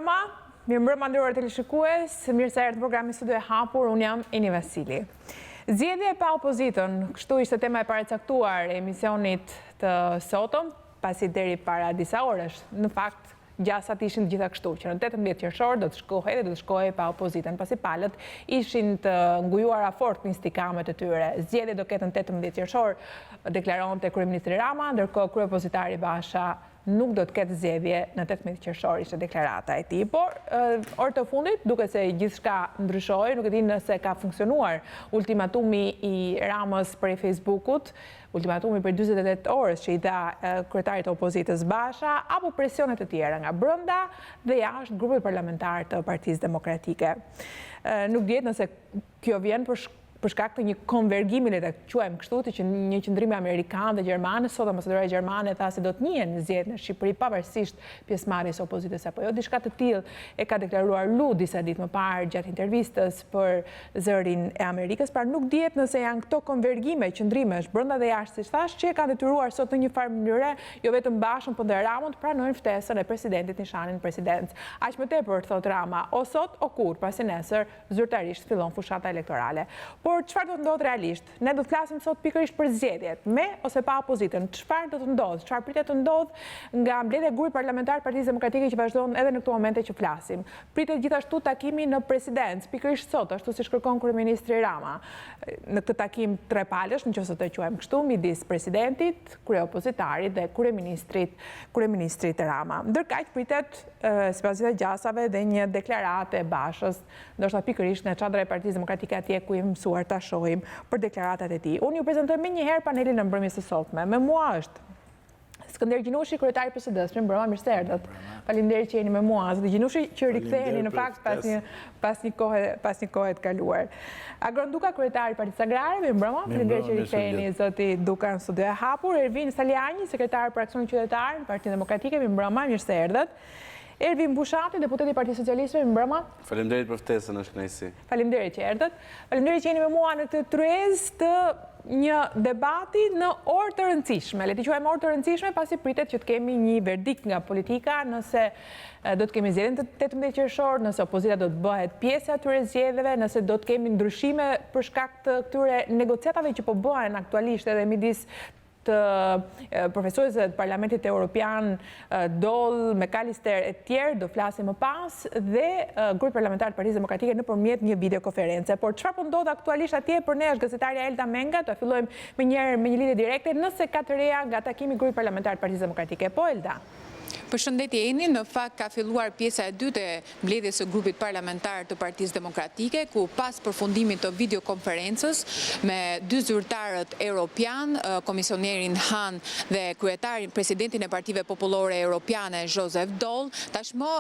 Mirëmbrëma, nderuar teleshikues, mirë se erdhët në programin Studio e Hapur, unë jam Vasilit. Zgjedhje pa opozitën, kështu ishte tema e paracaktuar e emisionit të sotëm, pasi deri para disa orësh, në fakt gjasat ishin gjitha kështu, që në 18 qershor do të shkohej pa opozitën, pasi palët ishin të ngujuara fort në istikamet e tyre. Zgjedhje do ketë në 18 qershor, deklaronte kryeministri Rama, ndërkohë kryepositari Basha nuk do të ketë zgjedhje në 18 qershor, ishte deklarata e tij. Por orë të fundit, duke se gjithçka ndryshoi, nuk e di nëse ka funksionuar ultimatumi i Ramës për Facebookut, ultimatumi për 48 orës që i dha kryetarit të opozitës Basha, apo presionet të tjera nga brenda dhe jashtë grupit parlamentar të Partisë Demokratike. Nuk dihet nëse kjo vjen për shkak të një konvergimi, le ta quajmë kështu, të që një qëndrimi amerikan dhe gjerman, sot ambasadora gjermane tha se do të njihen zgjedhjet në Shqipëri pavarësisht pjesëmarrjes së opozitës apo jo. Diçka të tillë e ka deklaruar Lu disa ditë më parë gjatë intervistës për Zërin e Amerikës, pra nuk dihet nëse janë këto konvergime, qëndrimesh brenda dhe jashtë, siç thash, që kanë detyruar sot në një farë mënyrë, jo vetëm Bashën, por dhe Ramën të pranojnë ftesën e presidentit nishanin presidencë. Aq më tepër, thot Rama, o sot o kur, pasi nesër zyrtarisht fillon fushata elektorale. Por çfarë do të ndodhë realisht? Ne do të flasim sot pikërisht për zgjedhjet, me ose pa opozitën. Çfarë do të ndodhë? Çfarë pritet të ndodhë nga mbledhja e grupit parlamentar të Partisë Demokratike që vazhdon edhe në këto momente që flasim? Pritet gjithashtu takimi në presidencë, pikërisht sot, ashtu siç kërkon kryeministri Rama. Në këtë takim trepalësh, nëse të quajmë kështu, midis presidentit, kryeopozitarit dhe kryeministrit Rama. Ndërkaq pritet sipas gjithë gjasave dhe një deklarate e Bashës, ndoshta pikërisht në çadra e Partisë Demokratike atje ku i mësuar ta shohim për deklaratat e tij. Unë ju prezantoj më një herë panelin në mbrëmjes së sotme. Me mua është Skënder Gjinushi, kryetari i PSD-s. Mirëmbrëma, mirë se erdhët. Faleminderit që jeni me mua. Zoti Gjinushi që riktheheni në fakt pas një kohe të kaluar. Agron Duka, kryetari i Partisë Agrare. Mirëmbrëma, faleminderit që riktheheni zoti Duka në studio e Hapur. Ervin Salianji, sekretar për Aksionin Qytetar në Partinë Demokratike. Mirëmbrëma, mirë se erdhët. Ervin Bushati, deputeti i Partisë Socialistëve, mirëmbrëma. Faleminderit për ftesën, është kënaqësi. Faleminderit që erdhët. Faleminderit që jeni me mua në këtë tryezë të një debati në orë të rëndësishme. Le të quajmë orë të rëndësishme pasi pritet që të kemi një verdikt nga politika, nëse do të kemi zgjedhjen të 18 qershor, nëse opozita do të bëhet pjesë e atyre zgjedhjeve, nëse do të kemi ndryshime për shkak të këtyre negociatave që po bëhen aktualisht edhe midis të profesorëve të Parlamentit Evropian, Doll, McAllister e tjerë, do flasim më pas, dhe grupi parlamentar të Partisë Demokratike nëpërmjet një videokonferencë. Por çfarë po ndodh aktualisht atje për ne është gazetarja Elda Menga, do fillojmë me një lidhje direkte nëse ka të reja nga takimi i grupit parlamentar të Partisë Demokratike. Po Elda. Përshëndetje Eni, në fakt ka filluar pjesa e dytë e mbledhjes së grupit parlamentar të Partisë Demokratike, ku pas përfundimit të videokonferencës me dy zyrtarët europian, komisionerin Han dhe presidentin e Partive Popullore Europiane Joseph Doll, tashmë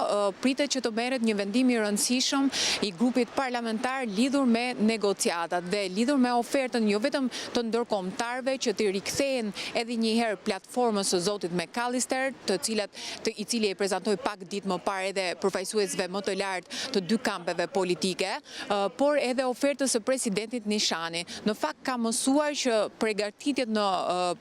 pritet që të merret një vendim i rëndësishëm i grupit parlamentar lidhur me negociatat dhe lidhur me ofertën jo vetëm të ndërkombëtarëve që të rikthehen edhe një herë platformës së zotit McAllister, i cili e prezantoi pak ditë më parë edhe përfaqësuesve më të lartë të dy kampeve politike, por edhe ofertës së presidentit Nishani. Në fakt ka mësuar që përgatitjet në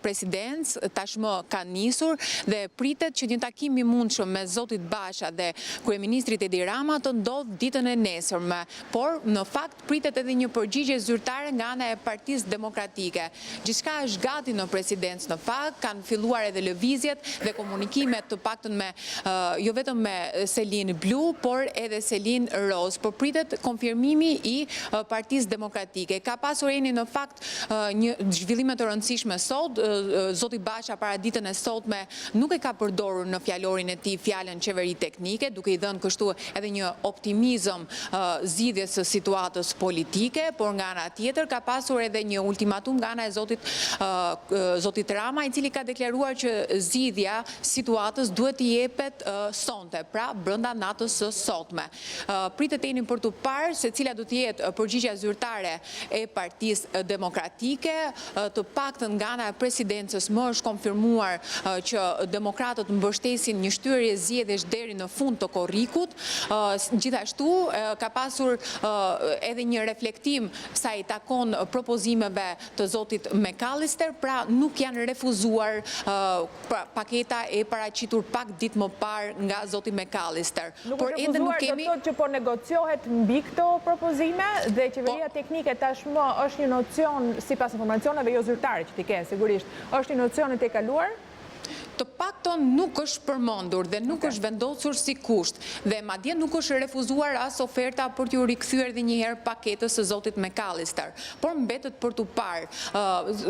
presidencë tashmë kanë nisur dhe pritet që një takim i mundshëm me zotit Basha dhe kryeministrit Edi Rama të ndodhë ditën e nesërme, por në fakt pritet edhe një përgjigje zyrtare nga ana e Partisë Demokratike. Gjithçka është gati në presidencë, në fakt kanë filluar edhe lëvizjet dhe komunikimet të paktën jo vetëm me selin blu, por edhe selin roz, por pritet konfirmimi i Partisë Demokratike. Ka pasur Eni në fakt një zhvillime të rëndësishme sot, zoti Basha para ditën e sotme nuk e ka përdorur në fjalorin e tij fjalën qeveri teknike, duke i dhënë kështu edhe një optimizëm zgjidhjes së situatës politike, por nga ana tjetër ka pasur edhe një ultimatum nga ana e zotit Rama, i cili ka deklaruar që zgjidhja situatës duhet të jepet sonte, pra brenda natës së sotme. Pritet Eni për të parë se cila do të jetë përgjigjja zyrtare e Partisë Demokratike, të paktën nga ana e presidencës më është konfirmuar që demokratët mbështesin një shtyrje zgjedhjesh deri në fund të korrikut. Gjithashtu ka pasur edhe një reflektim sa i takon propozimeve të zotit McAllister, pra nuk janë refuzuar paketa e paraqitur pak pak ditë më parë nga zoti McAllister. Nuk është refuzuar, do të thotë që po negociohet mbi këto propozime dhe qeveria teknike tashmë është një nocion, sipas informacioneve jo zyrtare që ti ke, sigurisht, është një nocion i tejkaluar? Të paktën nuk është përmendur dhe nuk është vendosur si kusht dhe madje nuk është refuzuar as oferta për t'ju rikthyer edhe një herë paketës së zotit McAllister, por mbetet për t'u parë.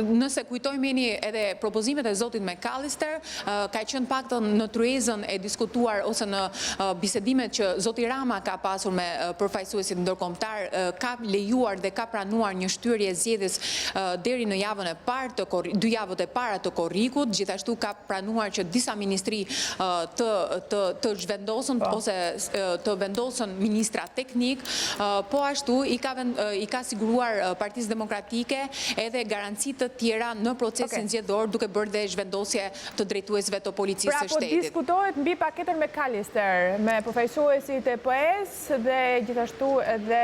Nëse kujtojmë edhe propozimet e zotit McAllister, ka qenë paktën në tryezën e diskutuar ose në bisedimet që zoti Rama ka pasur me përfaqësuesit ndërkombëtar, ka lejuar dhe ka pranuar një shtyrje zgjedhjes deri në javën e parë dy javët e para të korrikut, gjithashtu ka pranuar që disa ministri të zhvendosën ose të vendosën ministra teknik, po ashtu i ka siguruar Partisë Demokratike edhe garanci të tjera në procesin zgjedhor, duke bërë dhe zhvendosje të drejtuesve të policisë së shtetit. Pra, po diskutohet mbi paketën McAllister me përfaqësuesit e PS dhe gjithashtu edhe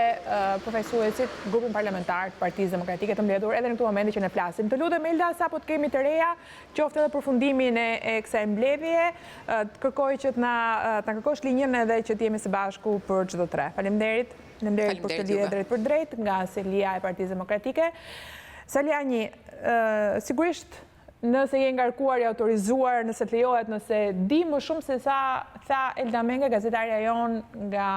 përfaqësuesit grupin parlamentar të Partisë Demokratike të mbledhur edhe në këtë moment që ne flasim. Të lutem Elda, sapo të kemi të reja, qoftë edhe përfundimin e kësaj mbledhje, të kërkoj që të na kërkosh linjën edhe që të jemi së bashku për çdo tre. Faleminderit për këtë lidhje drejt për drejt nga selia e Partisë Demokratike. Salianji, sigurisht nëse je ngarkuar i autorizuar, nëse të lejohet, nëse di më shumë se sa tha Elda Menga, gazetarja jon nga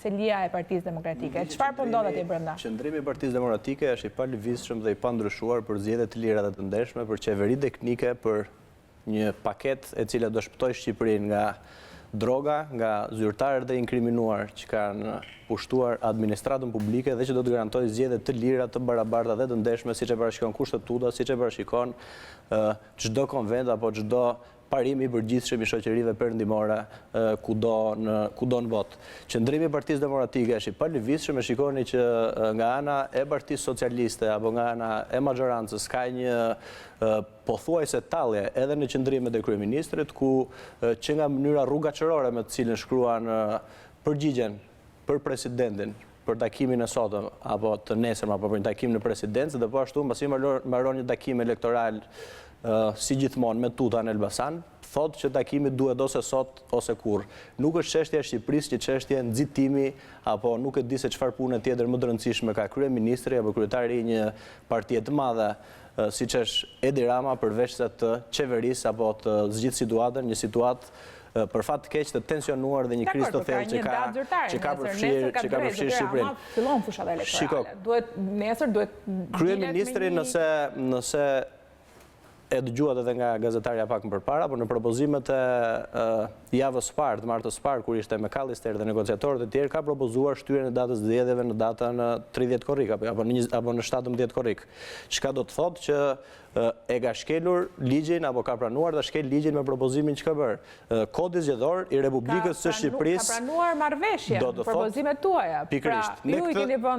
selia e Partisë Demokratike. Çfarë po ndodh atje brenda? Qëndrimi i Partisë Demokratike është i palëvizshëm dhe i pandryshuar për zgjedhje të lira dhe të ndershme, për qeveri teknike, për një paket e cila do shpëtoj Shqipërinë nga droga, nga zyrtarët dhe inkriminuar që kanë pushtuar administratën publike dhe që do të garantoj zgjedhje të lira, të barabarta dhe të ndershme, siç e parashikon kushtetuta, siç e parashikon çdo konvent apo çdo parim i përgjithshëm i shoqërive perëndimore kudo në botë. Qëndrimi i Partisë Demokratike është i palëvizshëm, e shikoni që nga ana e Partisë Socialiste apo nga ana e majorancës ka një pothuajse tallje edhe në qëndrimet e kryeministrit, ku që nga mënyra rrugaçërore me të cilën shkruan përgjigjen për presidentin, për takimin e sotëm apo të nesërm apo për një takim në presidencë, dhe po ashtu mbasi mbaron një takim elektoral si gjithmonë me tuta në Elbasan, thotë që takimi duhet ose sot ose kurrë. Nuk është çështja e Shqipërisë, që çështja e nxitimi apo nuk e di se çfarë pune tjetër më të rëndësishme ka kryeministri apo kryetari i një partie të madhe siç është Edi Rama, përveç se të qeverisë apo të zgjidhë situatën, një situatë për fat të keq të tensionuar dhe një krizë të thellë që ka përfshirë Shqipërinë. Fillon fushat elektorale. Nesër duhet kryeministri, nëse e dëgjuat edhe nga gazetarja pak më përpara, por në propozimet e javës parë, të martës parë, kur ishte McAllister dhe negociatorët e tjerë, ka propozuar shtyrjen e datës zgjedhjeve në datën 30 korrik apo në 17 korrik. Çka do të thotë që e ka shkelur ligjin apo ka pranuar ta shkel ligjin me propozimin që ka bërë. Kodi zgjedhor i Republikës së Shqipërisë ka pranuar marrëveshje në propozimet tuaja. Pikërisht.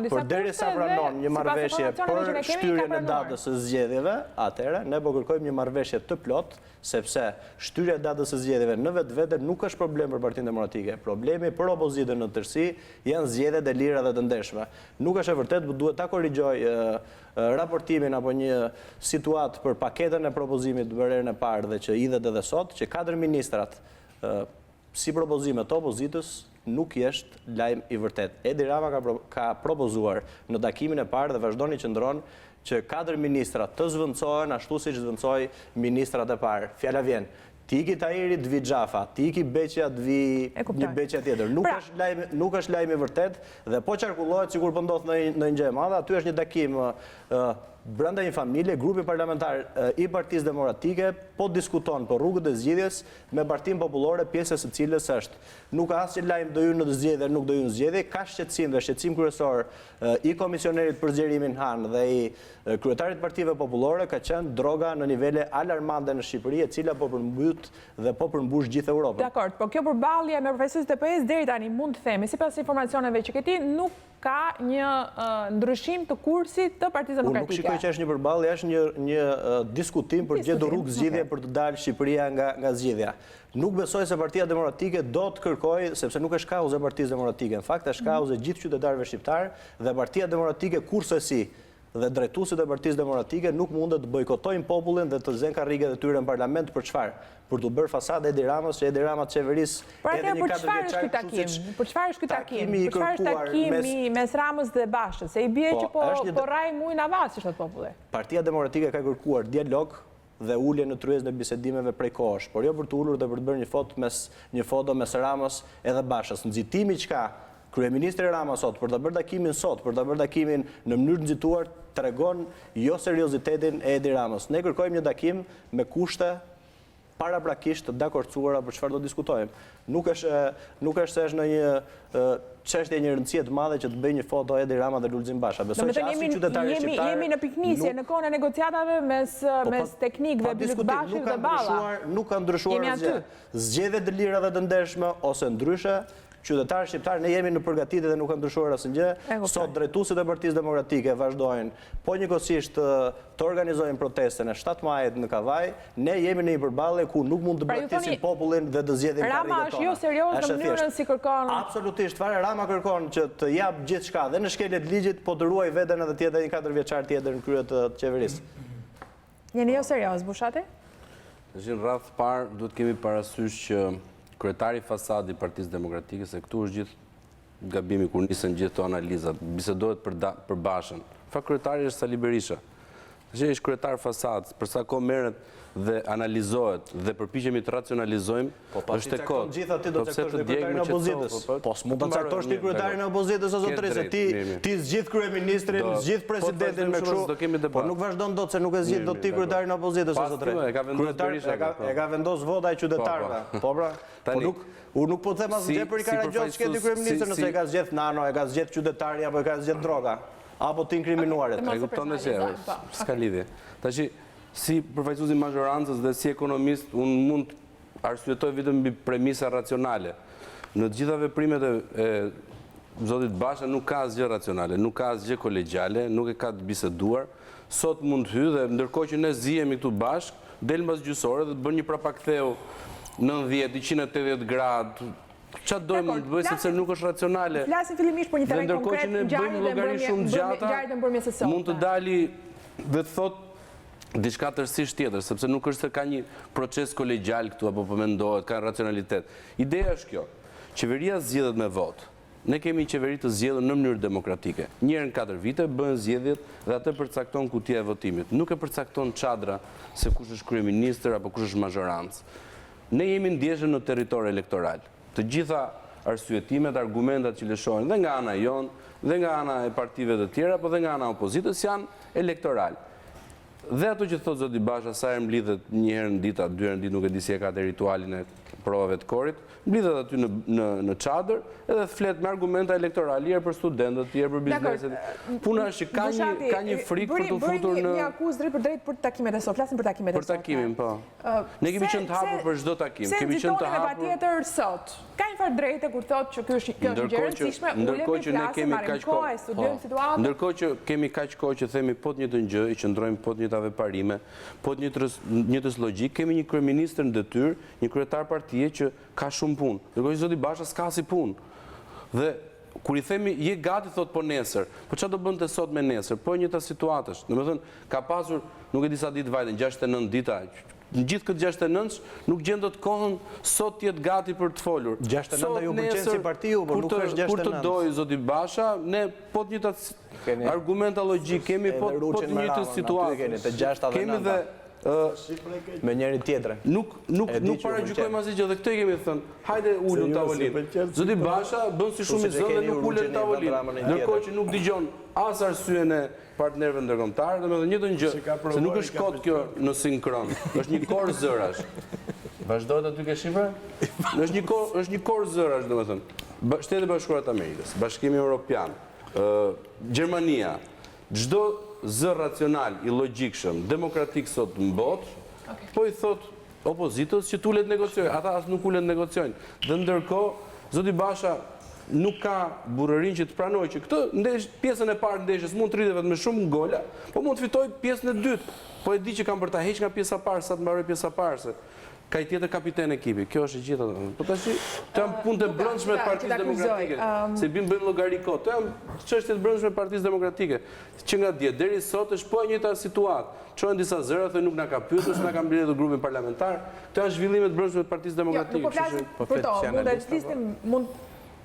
Por derisa pranon një marrëveshje për shtyrjen e datës së zgjedhjeve, atëherë ne po kërkojmë një marrëveshje të plotë, sepse shtyrja e datës së zgjedhjeve në vetvete nuk është problem për Partinë Demokratike. Problemi për opozitën në tërësi janë zgjedhjet e lira dhe të ndershme. Nuk është e vërtetë, por duhet ta korrigjoj raportimin apo një situatë për paketën e propozimit bërën e parë dhe që idhet edhe sot, që 4 ministrat si propozime të opozitës nuk është lajm i vërtet. Edi Rama ka propozuar në takimin e parë dhe vazhdon i qëndron që 4 ministrat të zvendçohen ashtu siç zvendçoi ministrat e parë. Fjala vjen, ti iki Tahiri të vi Xhafa, ti iki Beqja të vi një Beqja tjetër. Nuk është lajm i vërtet dhe po qarkullohet sikur po ndodh në një gjë e madhe. Aty është një takim brenda një familje, grupi parlamentar i Partisë Demokratike po diskuton për rrugët e zgjedhjes me Partinë Popullore, pjesës së cilës është. Nuk ka asnjë lajm do hyjë në zgjedhje, nuk do hyjë në zgjedhje, ka shqetësim dhe shqetësim kryesor i komisionerit për zgjerimin Han dhe i kryetarit të Partive Popullore ka qenë droga në nivele alarmante në Shqipëri, e cila po përmbyt dhe po përmbush gjithë Europën. Dakor, po kjo përballje me profesorët e PS deri tani mund të themi, sipas informacioneve që keti, nuk ka një ndryshim të kursit të Partisë Demokratike. Nuk shikoj që është një përballje, është një diskutim për gjetur rrugë zgjidhje për të dalë Shqipëria nga zgjedhja. Nuk besoj se Partia Demokratike do të kërkojë, sepse nuk është kauzë e Partisë Demokratike. Në fakt është kauzë e gjithë qytetarëve shqiptar dhe Partia Demokratike kurse si dhe drejtuesit e Partisë Demokratike nuk mundet të bojkotojnë popullin dhe të zënë karriget e tyre në parlament për çfarë? Për të bërë fasadë Edi Ramës, që Edi Rama të qeverisë edhe një 4 vjeçar. Për çfarë është ky takim? Për çfarë është takimi mes Ramës dhe Bashës? Se i bie që po rrai mujin avas, si thot populli. Partia Demokratike ka kërkuar dialog dhe ulje në tryezën e bisedimeve prej kohësh, por jo për të ulur dhe për të bërë një foto mes Ramës edhe Bashës. Nxitimi çka kryeministri Rama sot për të bërë takimin sot, për të bërë takimin në mënyrë nxituar, tregon jo seriozitetin e Edi Ramës. Ne kërkojmë një takim me kushte paraprakisht të dakorcuara për çfarë do diskutojmë. Nuk është se është në një çështje një rëndësie të madhe që të bëjë një foto Edi Rama dhe Lulzim Basha. Besoj që asnjë qytetari shqiptar jemi në piknisje në kohën e negociatave mes teknikëve Bilit Bashit dhe Balla. Nuk ka ndryshuar asgjë. Zgjedhje të lira dhe të ndershme ose ndryshe, qytetarë shqiptarë ne jemi në përgatitje dhe nuk ka ndryshuar asgjë. Sot drejtuesit e Partisë Demokratike vazhdojnë po njëkohësisht të organizojnë protestën e 7 majit në Kavaj. Ne jemi në një përballje ku nuk mund të braktisin popullin dhe të zgjedhin karriget tona. Rama është jo serioz në mënyrën si kërkon. Absolutisht, fare Rama kërkon që të jap gjithçka dhe në shkeljet ligjit, po të ruaj veten edhe të jetë një 4 vjeçar tjetër në krye të qeverisë. Jeni jo serioz, Bushati? Në radhë parë duhet kemi parasysh që kryetari fasadi i Partisë Demokratike, se këtu është gjithë gabimi kur nisën gjithë të analizat, bisedohet për Bashën. Kryetari është Sali Berisha. Që është kryetar fasad, përsa ko merret dhe analizohet dhe përpiqemi të racionalizojmë, është e kodë. Gjitha ti do të caktosh kryetarin e opozitës. Po s'mund ta caktosh ti kryetarin e opozitës o zotërisë, ti zgjidh kryeministrin, zgjidh presidentin me kështu. Po nuk vazhdon dot se nuk e zgjidh dot ti kryetarin e opozitës o zotërisë. E ka vendos vota e qytetarëve. Po pra, po nuk po them asgjë për Karagjoz ç'ke kryeministrin nëse e ka zgjedh Nano, e ka zgjedh qytetari apo e ka zgjedh droga. Apo të inkriminuarit. E kupton se s'ka lidhje. Tash si përfaqësues i mazhorancës dhe si ekonomist, unë mund arsyetoj vetëm mbi premisa racionale. Në të gjitha veprimet e zotit Basha nuk ka asgjë racionale, nuk ka asgjë kolegjiale, nuk e ka të biseduar. Sot mund hy dhe ndërkohë që ne zihemi këtu bashk, del mbas gjysore dhe të bën një prapaktheu 90-180 gradë. Çfarë dojmë mund të bëjë sepse nuk është racionale. Flasim fillimisht për një terren konkret, ngjarjet e mbrëmjes së sotme. Mund të dali dhe të thotë diçka tërësisht tjetër, sepse nuk është se ka një proces kolegjial këtu apo po mendohet, ka racionalitet. Ideja është kjo. Qeveria zgjedhet me votë. Ne kemi një qeveri të zgjedhur në mënyrë demokratike. Një herë në 4 vite bëhen zgjedhjet dhe atë përcakton kutia e votimit. Nuk e përcakton çadra se kush është kryeministër apo kush është mazhorancë. Ne jemi ndjeshëm në territor elektoral. Të gjitha arsyetimet, argumentat që lëshohen dhe nga ana jon, dhe nga ana e partive të tjera, po dhe nga ana opozitës janë elektoral. Dhe ato që thot zoti Basha, sa herë mblidhet një herë në ditë, 2 herë në ditë, nuk e di si e ka te ritualin e provave të korit, mblidhet aty në çadër edhe flet me argumenta elektorale, herë për studentët, herë për bizneset. Puna është që ka një frikë për të futur në një akuzë drejt për drejt për takimet e sot. Flasim për takimet e sot. Për takimin, po. Ne kemi qenë të hapur për çdo takim. Kemi qenë të hapur. Patjetër sot. Ka një farë drejtë kur thotë që ky është një gjë e rëndësishme, ndërkohë që ne kemi kaq kohë, studiojmë situatën. Ndërkohë që kemi kaq kohë që themi po të njëjtën gjë, i qëndrojmë po të njëjtave parime, po të njëjtës logjik, kemi një kryeministër në detyrë, një kryetar partie që ka shumë punë. Ndërkohë që zoti Basha s'ka si punë. Dhe kur i themi je gati thot po nesër. Po çfarë do bënte sot me nesër? Po njëta situatash. Domethënë ka pasur, nuk e di sa ditë vajten, 69 dita. Në gjithë këtë 69 nuk gjen dot kohën sot të jetë gati për të folur. 69 ju pëlqen si partiu, por nuk është 69. Kur të dojë zoti Basha, ne po të njëjtat argumenta logjik kemi, po të njëjtë situatë. Kemi dhe me njëri tjetrin. Nuk paragjykojmë asgjë gjë dhe këtë kemi thënë. Hajde ulun tavolinë. Zoti Basha bën si shumë i zënë dhe nuk ulet tavolinë. Ndërkohë që nuk dëgjon as arsyen e partnerëve ndërkombëtarë, domethënë njëjtën gjë, se nuk është kod kjo në sinkron. Është një kor zërash. Vazhdohet aty ke shifra? Është një kor zërash, domethënë. Shtetet e Bashkuara të Amerikës, Bashkimi Evropian, Gjermania, çdo zë racional, i logjikshëm, demokratik sot në botë, po i thot opozitës që t'ulet negociojnë. Ata as nuk ulet negociojnë. Dhe ndërkohë, zoti Basha nuk ka burrërinë që të pranojë që këtë pjesën e parë ndeshjes mund të rritet vetëm me shumë gola, po mund të fitojë pjesën e dytë. Po e di që kam për ta heq nga pjesa e parë sa të mbaroj pjesa e parë. ka i tjetër kapiten ekipi. Kjo është e gjitha. Po tash të janë punë të brendshme të Partisë Demokratike. Se bëjmë llogari kot. Të janë çështje të brendshme të Partisë Demokratike. Që nga dje deri sot është po e njëjta situatë. Çohen disa zëra thonë nuk na ka pyetur, s'na ka mbledhur grupin parlamentar. Këto janë zhvillime të brendshme të Partisë Demokratike. Nuk po flasim për to, mund të listim, mund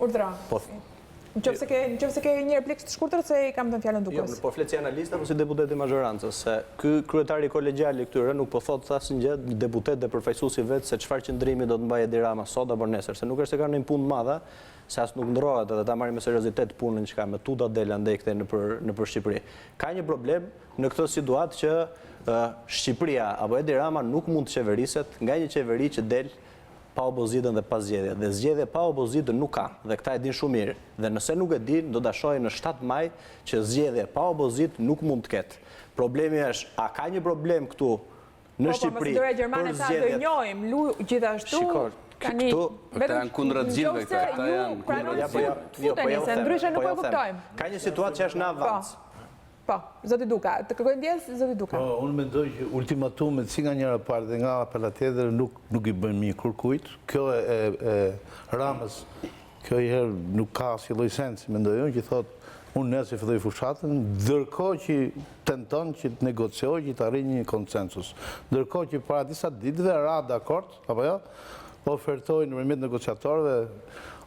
urdhra. Nëse ke një replikë të shkurtër se i kam dhënë fjalën Dukës. Jo, po flet si analist apo si deputet i majorancës, se ky kryetari kolegjial i këtyre nuk po thot asnjë gjë, deputet dhe përfaqësuesi vet se çfarë qëndrimi do të mbajë Edi Rama sot apo nesër, se nuk është se kanë një punë të madhe, se as nuk ndrohet edhe ta marrim me seriozitet punën që ka me tuta del andej këthe nëpër Shqipëri. Ka një problem në këtë situatë që Shqipëria apo Edi Rama nuk mund të qeveriset nga një qeveri që del pa opozitën dhe pa zgjedhje. Dhe zgjedhje pa opozitën nuk ka, dhe këta e din shumë mirë. Dhe nëse nuk e din, do ta shohim në 7 maj që zgjedhje pa opozitë nuk mund të ketë. Problemi është, a ka një problem këtu në Shqipëri për zgjedhjet? Do njohim gjithashtu. Këta janë kundër zgjedhjeve, këta janë futeni, ndryshe nuk e kuptojmë. Ka një situatë që është në avans. Po, zoti Duka, të kërkoj ndjesë, zoti Duka. Po, unë mendoj që ultimatumet si nga njëra parë dhe nga pala tjetër nuk i bëjmë mirë kurkujt. Kjo e Ramës, kjo i herë nuk ka si lloj sensi, mendoj unë, që thotë unë nesër filloj fushatën, ndërkohë që tenton që të negociojë, që të arrijë një konsensus. Ndërkohë që para disa ditëve ra dakord, apo jo, ofertoi nëpërmjet negociatorëve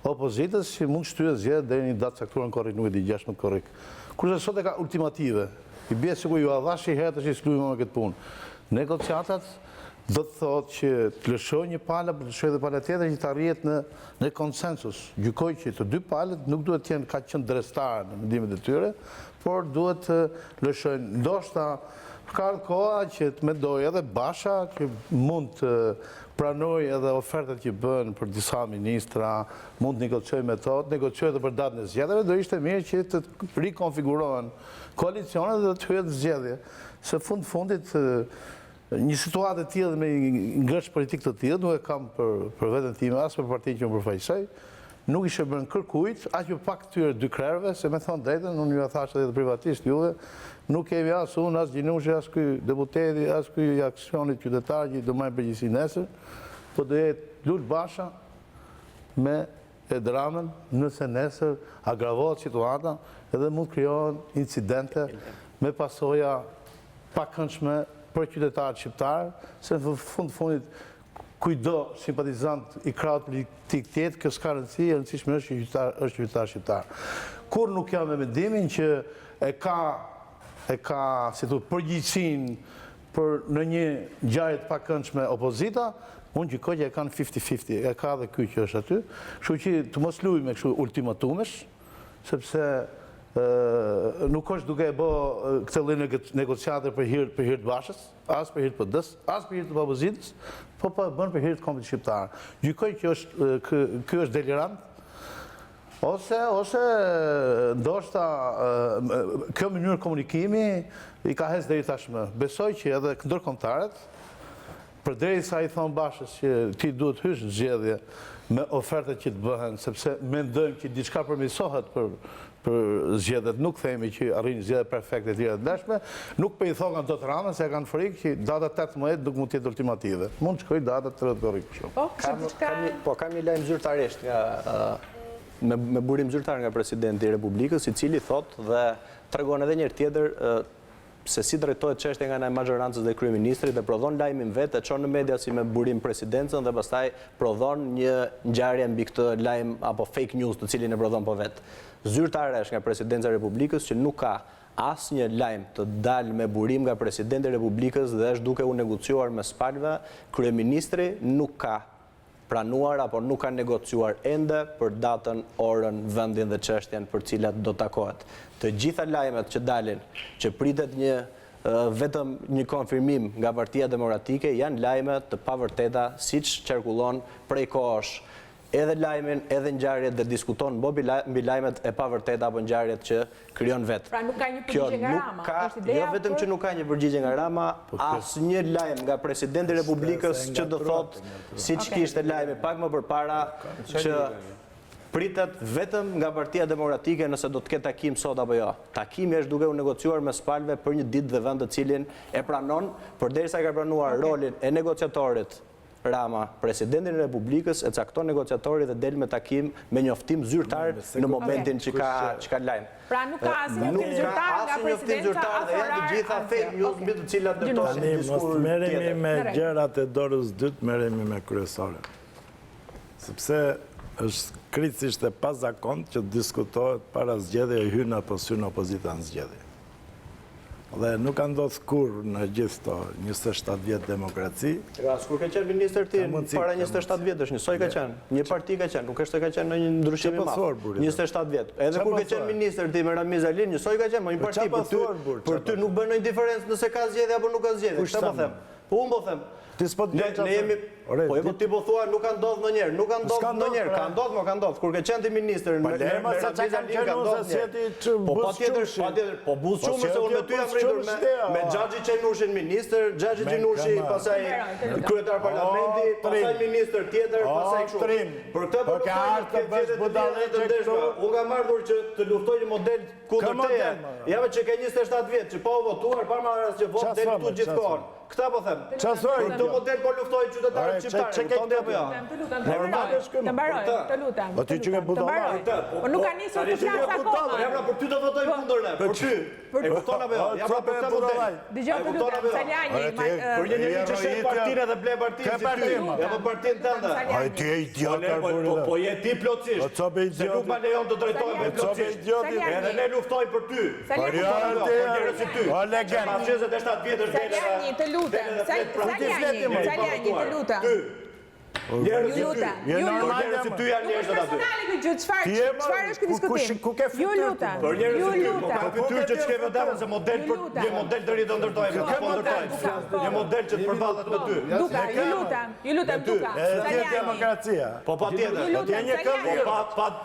opozitës që mund shtyhet zgjedhje deri në një datë caktuar korrekt, nuk e di 16 korrekt. Kurse sot e ka ultimative. I bie sikur ju adhash i herë të shkruajmë me këtë punë. Negociatat do të thotë që të lëshojë një palë, për të lëshojë dhe palë tjetër që të arrihet në konsensus. Gjykoj që të dy palët nuk duhet të jenë kaq qëndrestar në mendimet e tyre, por duhet të lëshojnë. Ndoshta ka koha që të mendoj edhe Basha që mund të pranoj edhe ofertat që bën për disa ministra, mund të negociojë me to, të negociojë edhe për datën e zgjedhjeve, do ishte mirë që të rikonfigurohen koalicionet dhe të hyjet zgjedhje. Se fundit një situatë e tillë me ngrësh politik të tillë, nuk e kam për veten time as për partinë që më përfaqësoj, nuk ishe bërë kërkujt, aq më pak këtyre dy krerëve, se me thonë drejtën, unë ju thash edhe privatisht juve, nuk kemi as unë, as Gjinushi, as ky deputeti, as ky i aksionit qytetar që do marrë përgjegjësi nesër, po do jetë lut Basha me Edi Ramën, nëse nesër agravohet situata edhe mund krijohen incidente me pasoja pakëndshme për qytetarët shqiptarë, se në fundit kujdo simpatizant i krahut politik tjetër, kjo s'ka rëndësi, e rëndësishme është qytetar shqiptar. Kur nuk jam me mendimin që e ka si thu përgjegjësinë për në një ngjarje të pakëndshme opozita, unë gjykoj që e kanë 50-50, e ka edhe ky që është aty, kështu që të mos luajmë me kështu ultimatumesh, sepse nuk është duke e bë këtë lloj negociate për hir të Bashës, as për hir të PD-s, as për hir të opozitës, po e bën për hir të kombit shqiptar. Gjykoj që ky është delirant, ose ndoshta kjo mënyrë komunikimi i ka hes deri tashmë. Besoj që edhe ndërkombëtarët, përderisa i thon Bashës që ti duhet hysh në zgjedhje me ofertat që të bëhen, sepse mendojmë që diçka përmirësohet për zgjedhjet, nuk themi që arrin zgjedhje perfekte të tjera të dashme, nuk po i thonë dot Ramën se kanë frikë që data 18 nuk mund të jetë ultimative. Mund të shkojë data 30 korrekt kështu. Kam një lajm zyrtarisht me burim zyrtar nga presidenti i Republikës, i cili thotë dhe tregon edhe një herë tjetër se si drejtohet çështja nga ana e majorancës dhe kryeministrit dhe prodhon lajmin vetë, e çon në media si me burim presidencën dhe pastaj prodhon një ngjarje mbi këtë lajm apo fake news të cilin e prodhon po vetë. Zyrtare është nga presidenca e Republikës që nuk ka asnjë lajm të dalë me burim nga presidenti i Republikës dhe është duke u negociuar mes palëve, kryeministri nuk ka pranuar apo nuk ka negociuar ende për datën, orën, vendin dhe çështjen për cilat do takohet. Të gjitha lajmet që dalin, që pritet vetëm një konfirmim nga Partia Demokratike, janë lajme të pavërteta, siç qarkullon prej kohësh. Edhe lajmin, edhe ngjarjet dhe diskuton mbi lajmet e pavërteta apo ngjarjet që krijon vetë. Pra nuk ka një përgjigje nga Rama. Jo vetëm që nuk ka një përgjigje nga Rama, asnjë lajm nga presidenti i Republikës që do thotë siç kishte lajmi pak më përpara që pritet vetëm nga Partia Demokratike nëse do të ketë takim sot apo jo. Takimi është duke u negociuar mes palëve për një ditë dhe vend të cilin e pranon, përderisa ka pranuar rolin e negociatorit Rama, presidentin e Republikës, e cakton negociatori dhe del me takim me njoftim zyrtar në momentin që ka lajm. Pra nuk ka asnjë njoftim zyrtar nga presidenca dhe janë të gjitha fake news mbi të cilat ndërtohen Mos merremi me gjërat e dorës dytë, merremi me kryesorën. Sepse është kritikisht e pazakont që diskutohet para zgjedhje e hyn apo s'hyn opozita në zgjedhje. Dhe nuk ka ndodhur kur në gjithë këto 27 vjet demokraci. Kur ka qenë ministër ti para 27 vjetësh, njësoj ka qenë. Një parti ka qenë, nuk është se ka qenë në një ndryshim i madh. 27 vjet. Edhe kur ka qenë ministër ti me Ramizalin, njësoj ka qenë, një parti për ty nuk bën ndonjë diferencë nëse ka zgjedhje apo nuk ka zgjedhje. Çfarë po them? Po unë po them. Ne jemi, po ti po thua nuk ka ndodhur ndonjëherë, nuk ka ndodhur ndonjëherë, ka ndodhur. Kur ka qenë ti ministër me Ramizalin ka ndodhur. Po patjetër, po buz shumë se unë me ty jam rritur me Xhaxhi Gjenushin ministër, Xhaxhi Gjinushi, pastaj kryetar parlamenti, pastaj ministër tjetër, pastaj kështu. Për këtë po ka ardhur të bësh budallë të ndeshme. Unë kam ardhur që të luftoj një model kundër teje. Ja që ka 27 vjet që pa u votuar, pa marrë asgjë votë del këtu gjithkohon. Këta po them. Çfarë këtë model po luftoj qytetarët shqiptarë. Kupton apo jo? Të mbaroj, të lutem. Po ti që ke budallë. Po nuk ka nisur të flas akoma. Ja pra për ty do votoj kundër ne. Për ty. E kupton apo jo? Ja pra për këtë model. Dëgjoj të lutem, Salianjin. Për një njerëz që sheh partinë dhe ble partinë si ty. Ja po partinë tënde. Ai ti je idiot. Po je ti plotësisht. Se nuk ma lejon të drejtohem me plotësisht. Edhe ne luftoj për ty. Salianjin, të lutem. Salianjin, të lutem. Ju lutem si ty janë njerëzit aty. Çfarë është ky diskutim? Ju lutem. Ju lutem. Ka fytyrë që ç'ke vëdamën se model për një model të ri do ndërtojmë. Një model që të përballet me ty. Duka, ju lutem Duka. Është demokracia. Po patjetër. Ti je një këllë.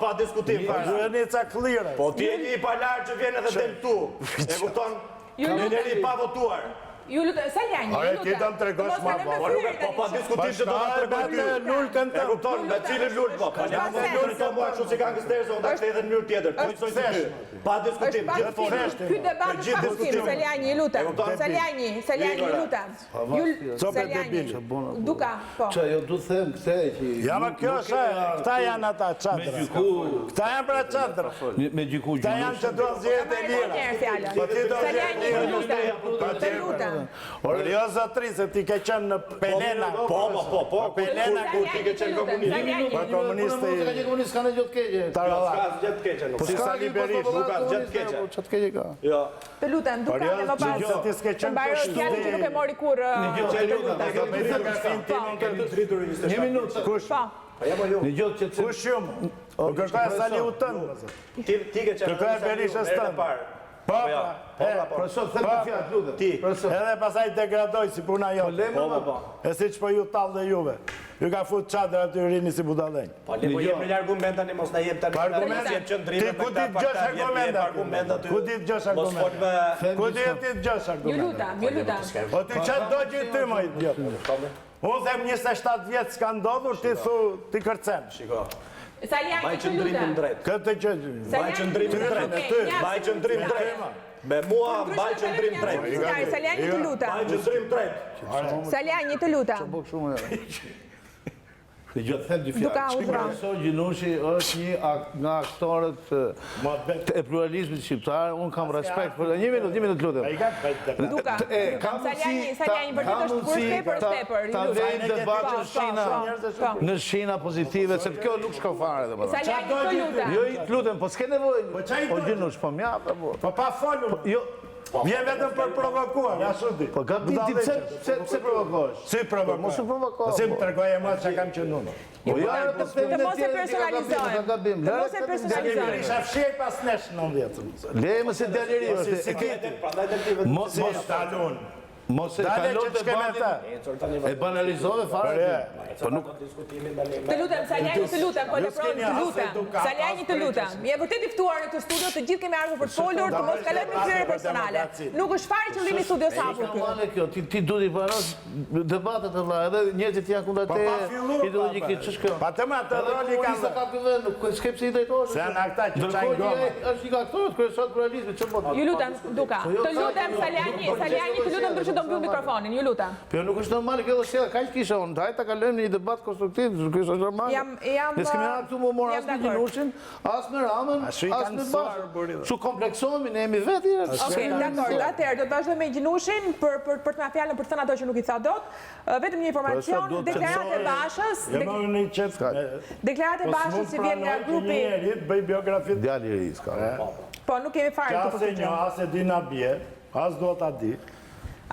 Pa diskutim fare. Jeni ca klire. Po ti je një palar që vjen edhe del këtu. E kupton? Një njeri pa votuar. Ju lutem, Salianjin, ju lutem. Ti do të tregosh më vonë. Po pa diskutim që do ta tregoj ty. Lulkën e kupton, me cilën lult po. Pa lulën ka mua kështu si gangsterë, unë ta kthej edhe në mënyrë tjetër. Po thoj se ty. Pa diskutim, gjithmonë. Ky debat është pa diskutim, Salianjin, ju lutem. Salianjin, ju lutem. Salianjin. Duka, po. Ço, jo du them këtë që ja më kjo është, këta janë ata çadra. Këta janë pra çadra. Me gjyku Këta janë që duan zgjedhje të lira. Po ti do Salianjin, ju lutem. Por jo zotri, se ti ke qenë në Pelena. Po, Pelena ku ti ke qenë komunist. Po komuniste. Ka qenë komunist kanë gjë të keqe. Ka gjë të keqe. Po sa liberisht, nuk ka gjë të keqe. Çfarë të keqe ka? Jo. Të lutem, Duka më pas. Ti s'ke qenë mbaroj fjalën që nuk e mori kur. Një minutë. Kush? Një gjë që Kush shumë? O kërkoj Saliu tën. Ti ke qenë. Kërkoj Berishës tën. Po, profesor, them një fjalë, lutem. Ti. Edhe pasaj degradoj si puna jote. Po. E si që po ju tallë dhe juve. Ju ka fut çadra aty rini si budallënj. Po le po jep me argument tani mos na jep tani. Argument qendrime me këta argument aty. Ku ti dëgjosh argument? Ku ti dëgjosh argument? Ju lutem. Po ti çfarë do që ty më idiot? Unë them 27 vjet s'ka ndodhur, ti thu ti kërcen. Shiko. Salianjin, të lutem. Këtë që Mbaj qëndrim drejt. Mbaj qëndrim drejt. Me mua mbaj qëndrim drejt. Salianjin, të lutem. Mbaj qëndrim drejt. Salianjin, të lutem. bëk shumë. Dhe gjë them dy Duka fjalë. Profesor Gjinushi është një nga aktorët e pluralizmit shqiptar. Unë kam respekt për një minutë lutem. Duka. Salianjin vërtet është kurse për tepër. Ta vëjmë debatin në shina pozitive, se kjo nuk shko fare domethënë. Salianjin, të lutem. Jo, të lutem, po s'ke nevojë. Po Gjinush, po mjaf apo. Po pa folur. Jo. Vjen vetëm për provokuar, ashtu di. Po gati ti pse provokosh? Si provokoj? Mos u provokosh. Si më tregoj më çka kam qenë unë. Po ja, të mos e personalizojmë. Të mos e personalizojmë. Isha fshir pas nesh 90. Lejmë se deleri është. Mos talon. Mos e kalon debatin. E banalizove fare. Po nuk Të lutem, Salianjin, të lutem, po leproni, të lutem. Salianjin, të lutem. Je vërtet i ftuar në këtë studio, të gjithë kemi ardhur për të folur, të mos kalojmë në fyerje personale. Nuk është fare qëllimi i studios hapur këtu. Kjo, ti duhet i barosh debatet e vëlla, edhe njerëzit janë kundër te ideologjikisht ç'është. Pa të atë roli ka ka këtu, nuk s'ke pse i drejtohesh. Se janë ata që çajin goma. Është një aktor kryesor pluralizmi, ç'po. Ju lutem, Duka. Të lutem, Salianjin, të lutem ndryshe do mbyll mikrofonin, ju lutem. Po nuk është normal kjo sjellje, kaq kisha unë. Hajde ta kalojmë në një debat konstruktiv, kjo është normal. Ne s'kemi ardhur këtu më mor as me Gjinushin, as me Ramën, as me Bashën. Çu kompleksohemi, ne jemi vetë. Okej, dakor. Atëherë do të vazhdojmë me Gjinushin për të na fjalën për të thënë ato që nuk i tha dot. Vetëm një informacion, deklaratë e Bashës. Deklaratë e Bashës që vjen nga grupi. Bëj biografi. Djali i ri ska. Po nuk kemi fare këtë positë. Qase një, as e di na bie, as do ta di.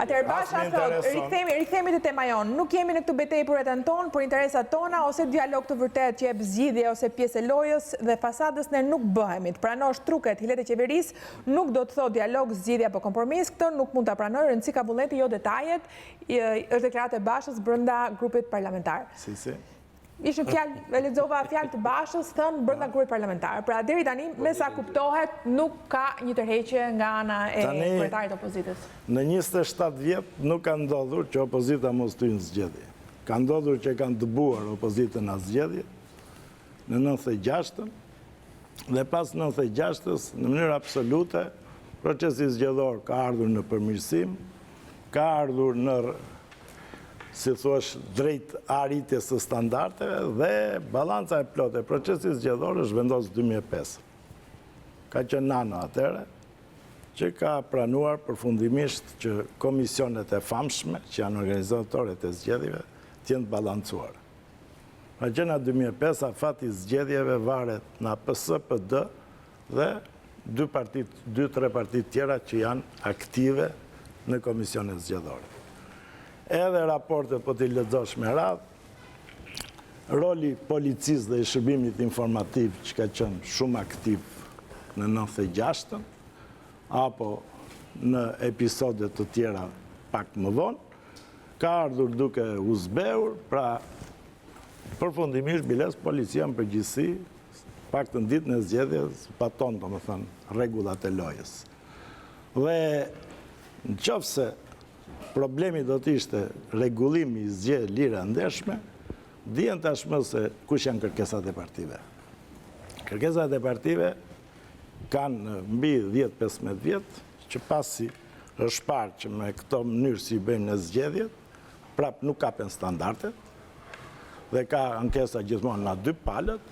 Atëherë Basha thot, rikthemi te tema jon. Nuk jemi në këtë betejë për veten tonë, për interesat tona ose dialog të vërtet që jep zgjidhje ose pjesë e lojës dhe fasadës ne nuk bëhemi. Të pranosh truket, hilet e qeverisë nuk do të thotë dialog, zgjidhje apo kompromis. Këtë nuk mund ta pranoj, rëndësi ka bulleti, jo detajet. Është deklaratë e Bashës brenda grupit parlamentar. Si. Ishin fjalë, lexova fjalë të Bashës thënë brenda grupit parlamentar. Pra deri tani, me sa kuptohet, nuk ka një tërheqje nga ana e kryetarit opozitës. Në 27 vjet nuk ka ndodhur që opozita mos të hyjë në zgjedhje. Ka ndodhur që kanë dëbuar opozitën në zgjedhje në 96-ën dhe pas 96-ës në mënyrë absolute procesi zgjedhor ka ardhur në përmirësim, ka ardhur në si thuash, drejt arritjes së standardeve dhe balanca e plotë e procesit zgjedhor është vendosur 2005. Ka qenë nano atëre që ka pranuar përfundimisht që komisionet e famshme, që janë organizatorët e zgjedhjeve, të jenë balancuar. Ka qenë 2005, afati zgjedhjeve varet nga PS, PD dhe 2-3 partit tjera që janë aktive në komisionet zgjedhore. Edhe raportet po t'i lexosh me radhë, roli policisë dhe i shërbimit informativ që ka qenë shumë aktiv në 96-ën, apo në episodet të tjera pak më vonë, ka ardhur duke u zbehur, pra përfundimisht biles policia në përgjithësi, pak të ditë në zgjedhjes, paton të më thënë, rregullat e lojës. Dhe në qofse problemi do të ishte rregullimi i zgjedhjeve lira ndeshme, dihen tashmë se kush janë kërkesat e partive. Kërkesat e partive kanë mbi 10-15 vjet, që pasi është parë që me këto mënyrë si bëjnë në zgjedhjet, prap nuk kapen standardet, dhe ka ankesa gjithmonë nga 2 palët,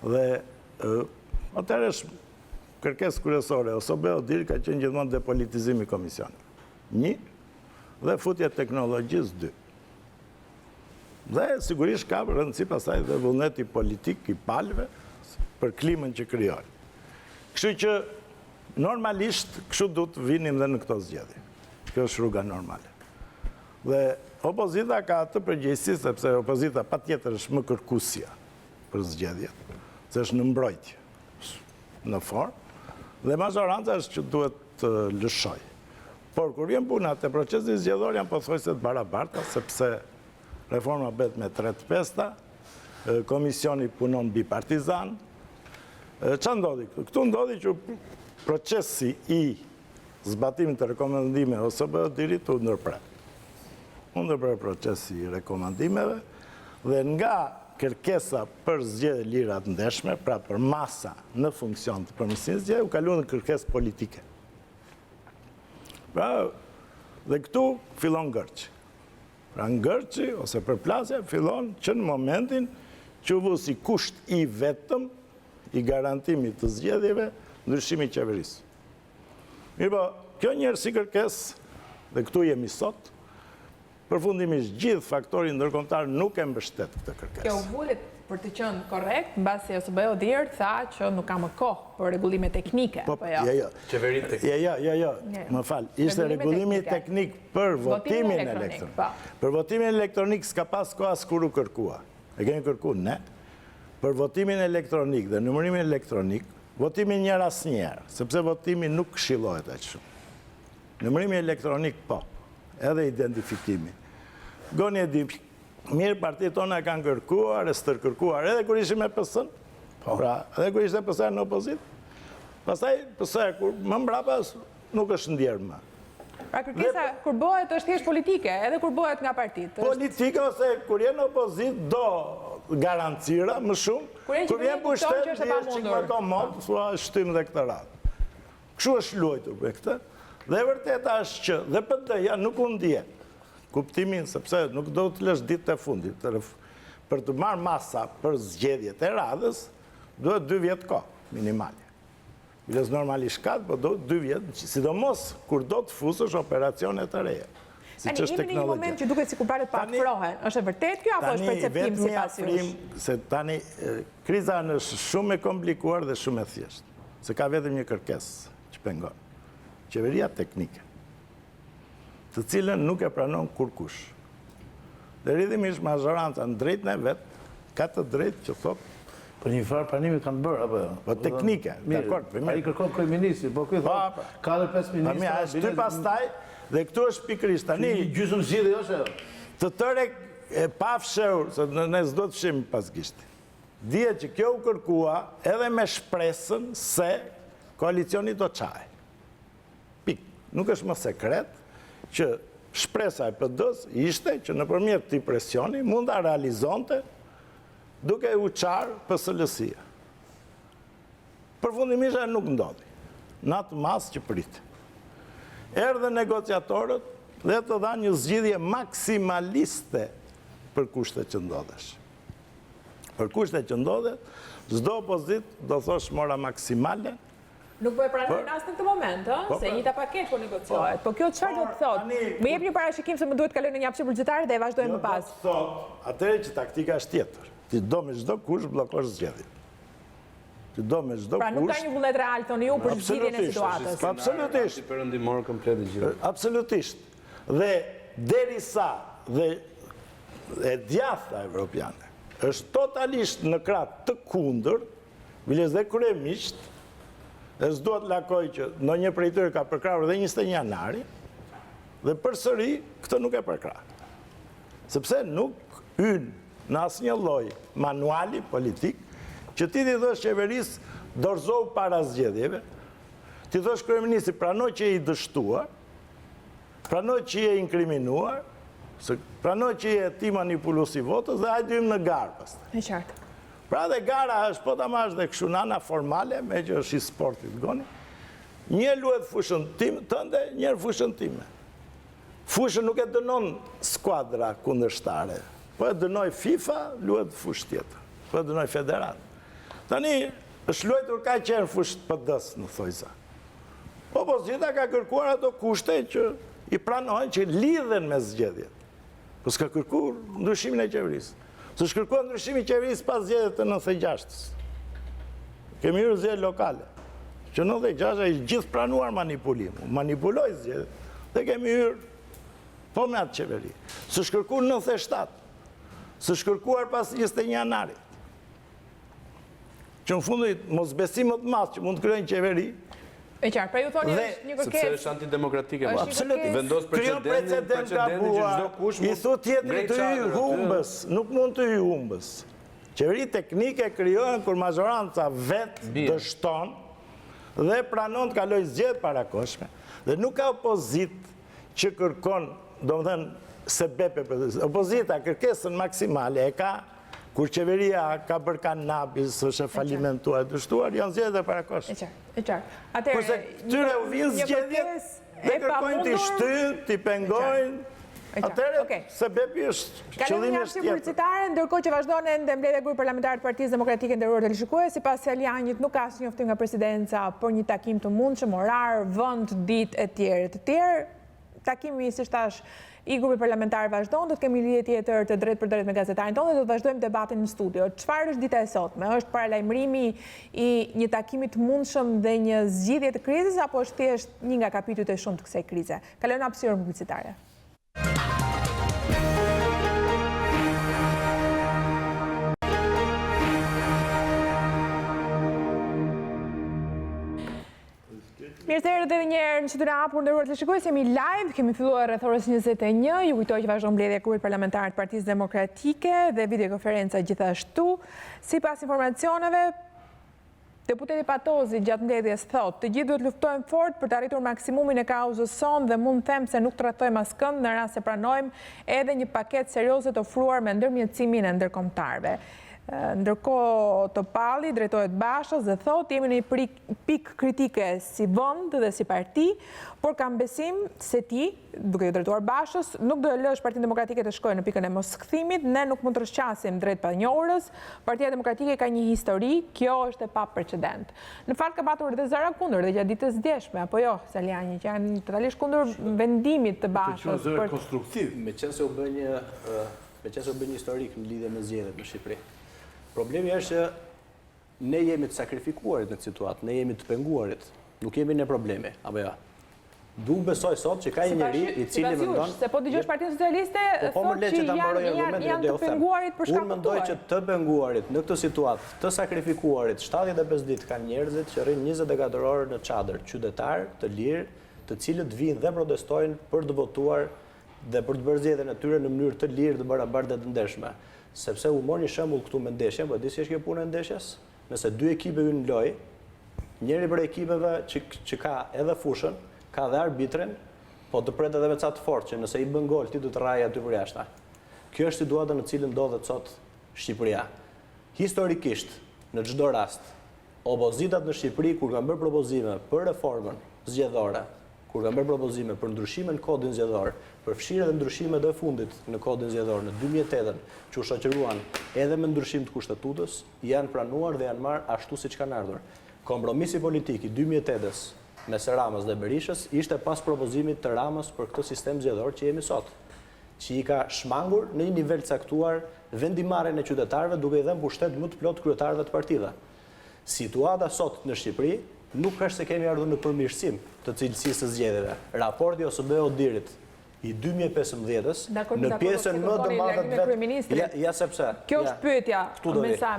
dhe atëherë është kërkesë kryesore, ose bëu diri ka qenë gjithmonë depolitizimi i komisionit. 1 dhe futja teknologjisë 2. Dhe sigurisht ka rëndësi pasaj dhe vullneti politik i palëve për klimën që krijojnë. Kështu që normalisht kështu du të vinim dhe në këto zgjedhje. Kjo është rruga normale. Dhe opozita ka atë përgjegjësi, sepse opozita patjetër është më kërkuesja për zgjedhjet, se është në mbrojtje në formë, dhe majoranca është që duhet të lëshojë. Por kur vjen puna te procesi zgjedhor janë pothuajse të barabarta, sepse reforma bëhet me 3/5, komisioni punon bipartizan. Ç'a ndodhi këtu? Këtu ndodhi që procesi i zbatimit të rekomandimeve ose bëhet dirit u ndërprer. U ndërprer procesi i rekomandimeve dhe nga kërkesa për zgjedhje lira të ndeshme, pra për masa në funksion të përmirësimit zgjedhjeve, u kaluan në kërkesë politike. Pra, dhe këtu fillon ngërçi. Pra ngërçi ose përplasja fillon që në momentin që u vë si kusht i vetëm i garantimit të zgjedhjeve ndryshimi i qeverisë. Mirë po, kjo njërë si kërkesë, dhe këtu jemi sot, përfundimisht gjithë faktori ndërkombëtar nuk e mbështet këtë kërkesë. Kjo vullet për të qenë korrekt, mbasi ose bëjo dirë, tha që nuk ka më kohë për rregullime teknike. Jo. Qeverinë teknike. Jo, më fal. Ishte rregullimi teknik për votimin elektronik. Për votimin elektronik s'ka pas kohë as kur u kërkua. E kemi kërkuar ne. Për votimin elektronik dhe numërimin elektronik, votimin njëra asnjëherë, sepse votimi nuk këshillohet aq shumë. Numërimi elektronik po, edhe identifikimi. Goni e di mirë, partitë tona kanë kërkuar, e stërkërkuar, edhe kur ishim me PS-n, pra, edhe kur ishte PS në opozitë. Pastaj PS kur më mbrapa nuk është ndjerë më. Pra kërkesa kur bëhet është thjesht politike, edhe kur bëhet nga partitë. Politike ose kur jenë opozitë do garancira më shumë, kur jenë pushtet është që më komod, thua shtym dhe këtë radhë. Kështu është luajtur për këtë, Dhe vërteta është që dhe PD-ja nuk u ndje. Kuptimin sepse nuk do të lësh ditë e fundit. Për të marrë masa për zgjedhjet e radhës, duhet 2 vjetë ko, minimale. Biles normalisht katë, po do 2 vjetë, sidomos kur do të fusësh operacionet të reje. Tani, jemi në një moment që duket si kur paret pak frohen. Është e vërtet kjo, apo është perceptim si pas jush? Se tani, kriza është shumë e komplikuar dhe shumë e thjeshtë. Se ka vetëm një kërkes që pengon. Qeveria teknike, të cilën nuk e pranon kurkush. Dhe rridhimisht majoranca në drejtën e vetë, ka të drejtë që thotë, për një farë pranimi kanë bërë, apo jo? Po teknike, dakord. A i kërkon kryeministri, po këtë thotë, 4-5 ministra... A shty pastaj, dhe këtu është pikrisht, tani... Gjysmë zgjidhje ose jo? Të tëre e pa fsheur, se ne s'do të fshim pas gishti. Dije që kjo u kërkua edhe me shpresën se koalicioni do qaj. Pik. Nuk është më sekret që shpresa e PD-s ishte që nëpërmjet këtij presioni mund ta realizonte duke u qarë PSL-sia. Përfundimisht nuk ndodhi. Në atë mas që pritë. Erdhe negociatorët dhe të dha një zgjidhje maksimaliste për kushtet që ndodhesh. Për kushtet që ndodhet, çdo opozit do thosh mora maksimale. Nuk po e pranojnë as në këtë moment, se njëta paketë po negociohet. Po kjo çfarë do të thotë? Më jep një parashikim se më duhet kaloj në një hapësirë buxhetare dhe e vazhdojmë më pas. Do të thotë, atëherë që taktika është tjetër. Ti do me çdo kush bllokosh zgjedhjen. Ti do me çdo kush. Pra nuk ka një vullnet real thoni ju për zgjidhjen e situatës. Absolutisht. Perëndimor komplet i gjithë. Absolutisht. Dhe derisa dhe e djathta evropiane është totalisht në krah të kundër, biles dhe kryemisht, dhe s'duhet lakoj që ndonjë prej tyre ka përkrahur dhe 21 janari, dhe përsëri këtë nuk e përkrah. Sepse nuk hyn në asnjë lloj manuali politik që ti t'i thosh qeverisë dorëzohu para zgjedhjeve, ti thosh kryeministit pranoj që je i dështuar, pranoj që je inkriminuar, pranoj që je ti manipuluesi votës dhe hajde hyjmë në garë pastaj. E qartë. Pra dhe gara është, po ta marrësh dhe kështu nana formale, me që është i sportit goni, një luhet fushën tim tënde, njërë fushën time. Fushën nuk e dënon skuadra kundërshtare, po e dënoj FIFA, luhet fushë tjetër, po e dënoj federat. Tani, është luajtur ka qenë fushë PD-s në thojza. Opozita ka kërkuar ato kushte që i pranojnë që lidhen me zgjedhjet. Po s'ka kërkuar ndryshimin e qeverisë. Së shkërkuar ndryshimi i qeverisë pas zgjedhjeve të 96-s. Kemi hyrë zgjedhje lokale. Që 96 ai gjithë pranuar manipulim. Manipuloi zgjedhjet dhe kemi hyrë po me atë qeveri. Së shkërkuar 97. Së shkërkuar pas 21 janarit. Që në fundit mosbesimët madh që mund të krijojnë qeveri. E qartë, pra ju thoni është një kërkesë. Sepse është antidemokratike. Absolutisht. Vendos precedent ka buar. I thu tjetëri të hyj humbës. Nuk mund të hyj humbës. Qeveri teknike krijohen kur majoranca vetë dështon dhe pranon të kalojë zgjedhje parakoshme. Dhe nuk ka opozit që kërkon, domethënë sebepe për të. Opozita kërkesën maksimale e ka kur qeveria ka bërë kanabis, është falimentuar, dështuar, janë zgjedhje parakoshme. E qartë. Kurse tyre u vinë zgjedhjet dhe kërkojnë t'i shtyjnë, t'i pengojnë. Atëherë, sebepi është qëllimi është tjetër. Kalojmë në hapësirë publicitare, ndërkohë që vazhdon ende mbledhja e grupit parlamentar të Partisë Demokratike nderuar televizionist, sipas Salianjit nuk ka asnjë njoftim nga presidenca për një takim të mundshëm, orar, vend, ditë e tjerë. Takimi, siç thash, i grupit parlamentar vazhdon, do të kemi lidhje tjetër të drejt për drejt me gazetarin tonë dhe do të vazhdojmë debatin në studio. Çfarë është dita e sotme? Është paralajmërimi i një takimi të mundshëm dhe një zgjidhje të krizës apo është thjesht një nga kapitujt e shumtë të kësaj krize? Kalojmë në hapësirën publicitare. Mirë se erdhët edhe një herë në studion e Hapur, nderuar televizionistë, jemi live, kemi filluar rreth orës 21. Ju kujtoj që vazhdon mbledhja e grupit parlamentar të Partisë Demokratike dhe videokonferenca gjithashtu. Sipas informacioneve, deputeti Patozi gjatë mbledhjes thotë, të gjithë duhet luftojmë fort për të arritur maksimumin e kauzës sonë dhe mund të them se nuk trajtojmë askënd në rast se pranojmë edhe një paketë serioze të ofruar me ndërmjetësimin e ndërkombëtarëve. Ndërkohë Topalli drejtohet Bashës dhe thotë jemi në një pikë kritike si vend dhe si parti, por kam besim se ti, duke ju drejtuar Bashës, nuk do e lësh Partinë Demokratike të shkojë në pikën e moskthimit, ne nuk mund të rrëshqasim drejt panjohurës, Partia Demokratike ka një histori, kjo është e paprecedent. Në fakt ka patur dhe zëra kundër dhe gjatë ditës djeshme, apo jo, Salianjin, që janë totalisht kundër vendimit të Bashës. Zëra konstruktiv. Meqense u bë një historik në lidhje me zgjedhjet në Shqipëri. Problemi është që ne jemi të sakrifikuarit në këtë situatë, ne jemi të penguarit, nuk jemi në probleme, apo ja. Du besoj sot që ka një njeri i cili mendon... Se po dëgjosh Partinë Socialiste, thotë që janë të penguarit për shkak të tuaj. Unë mendoj që të penguarit në këtë situatë, të sakrifikuarit, 75 ditë kanë njerëzit që rrinë 24 orë në çadër, qytetar të lirë, të cilët vinë dhe protestojnë për të votuar dhe për të bërë zgjedhjen e tyre në mënyrë të lirë, të barabartë dhe të ndershme. Sepse u mor një shembull këtu me ndeshjen, po di si është kjo puna e ndeshjes? Nëse dy ekipe hyn në lojë, njëri për ekipeve që ka edhe fushën, ka dhe arbitrin, po të pret edhe me ca të fortë që nëse i bën gol ti do të rrajë aty për jashtë. Kjo është situata në cilën ndodhet sot Shqipëria. Historikisht, në çdo rast, opozitat në Shqipëri kur kanë bërë propozime për reformën zgjedhore, kur kanë bërë propozime për ndryshime në kodin zgjedhor, për fshirje dhe ndryshime dhe fundit në kodin zgjedhor në 2008, që u shoqëruan edhe me ndryshim të kushtetutës, janë pranuar dhe janë marrë ashtu siç kanë ardhur. Kompromisi politik i 2008-s mes Ramës dhe Berishës ishte pas propozimit të Ramës për këtë sistem zgjedhor që jemi sot, që i ka shmangur në një nivel caktuar vendimarrjen e qytetarëve duke i dhënë pushtet më të plot kryetarëve të partive. Situata sot në Shqipëri nuk është se kemi ardhur në përmirësim të cilësisë së zgjedhjeve. Raporti OSBE-Odirit i 2015-s në pjesën më të madhe të vetë. Ja sepse. Kjo është pyetja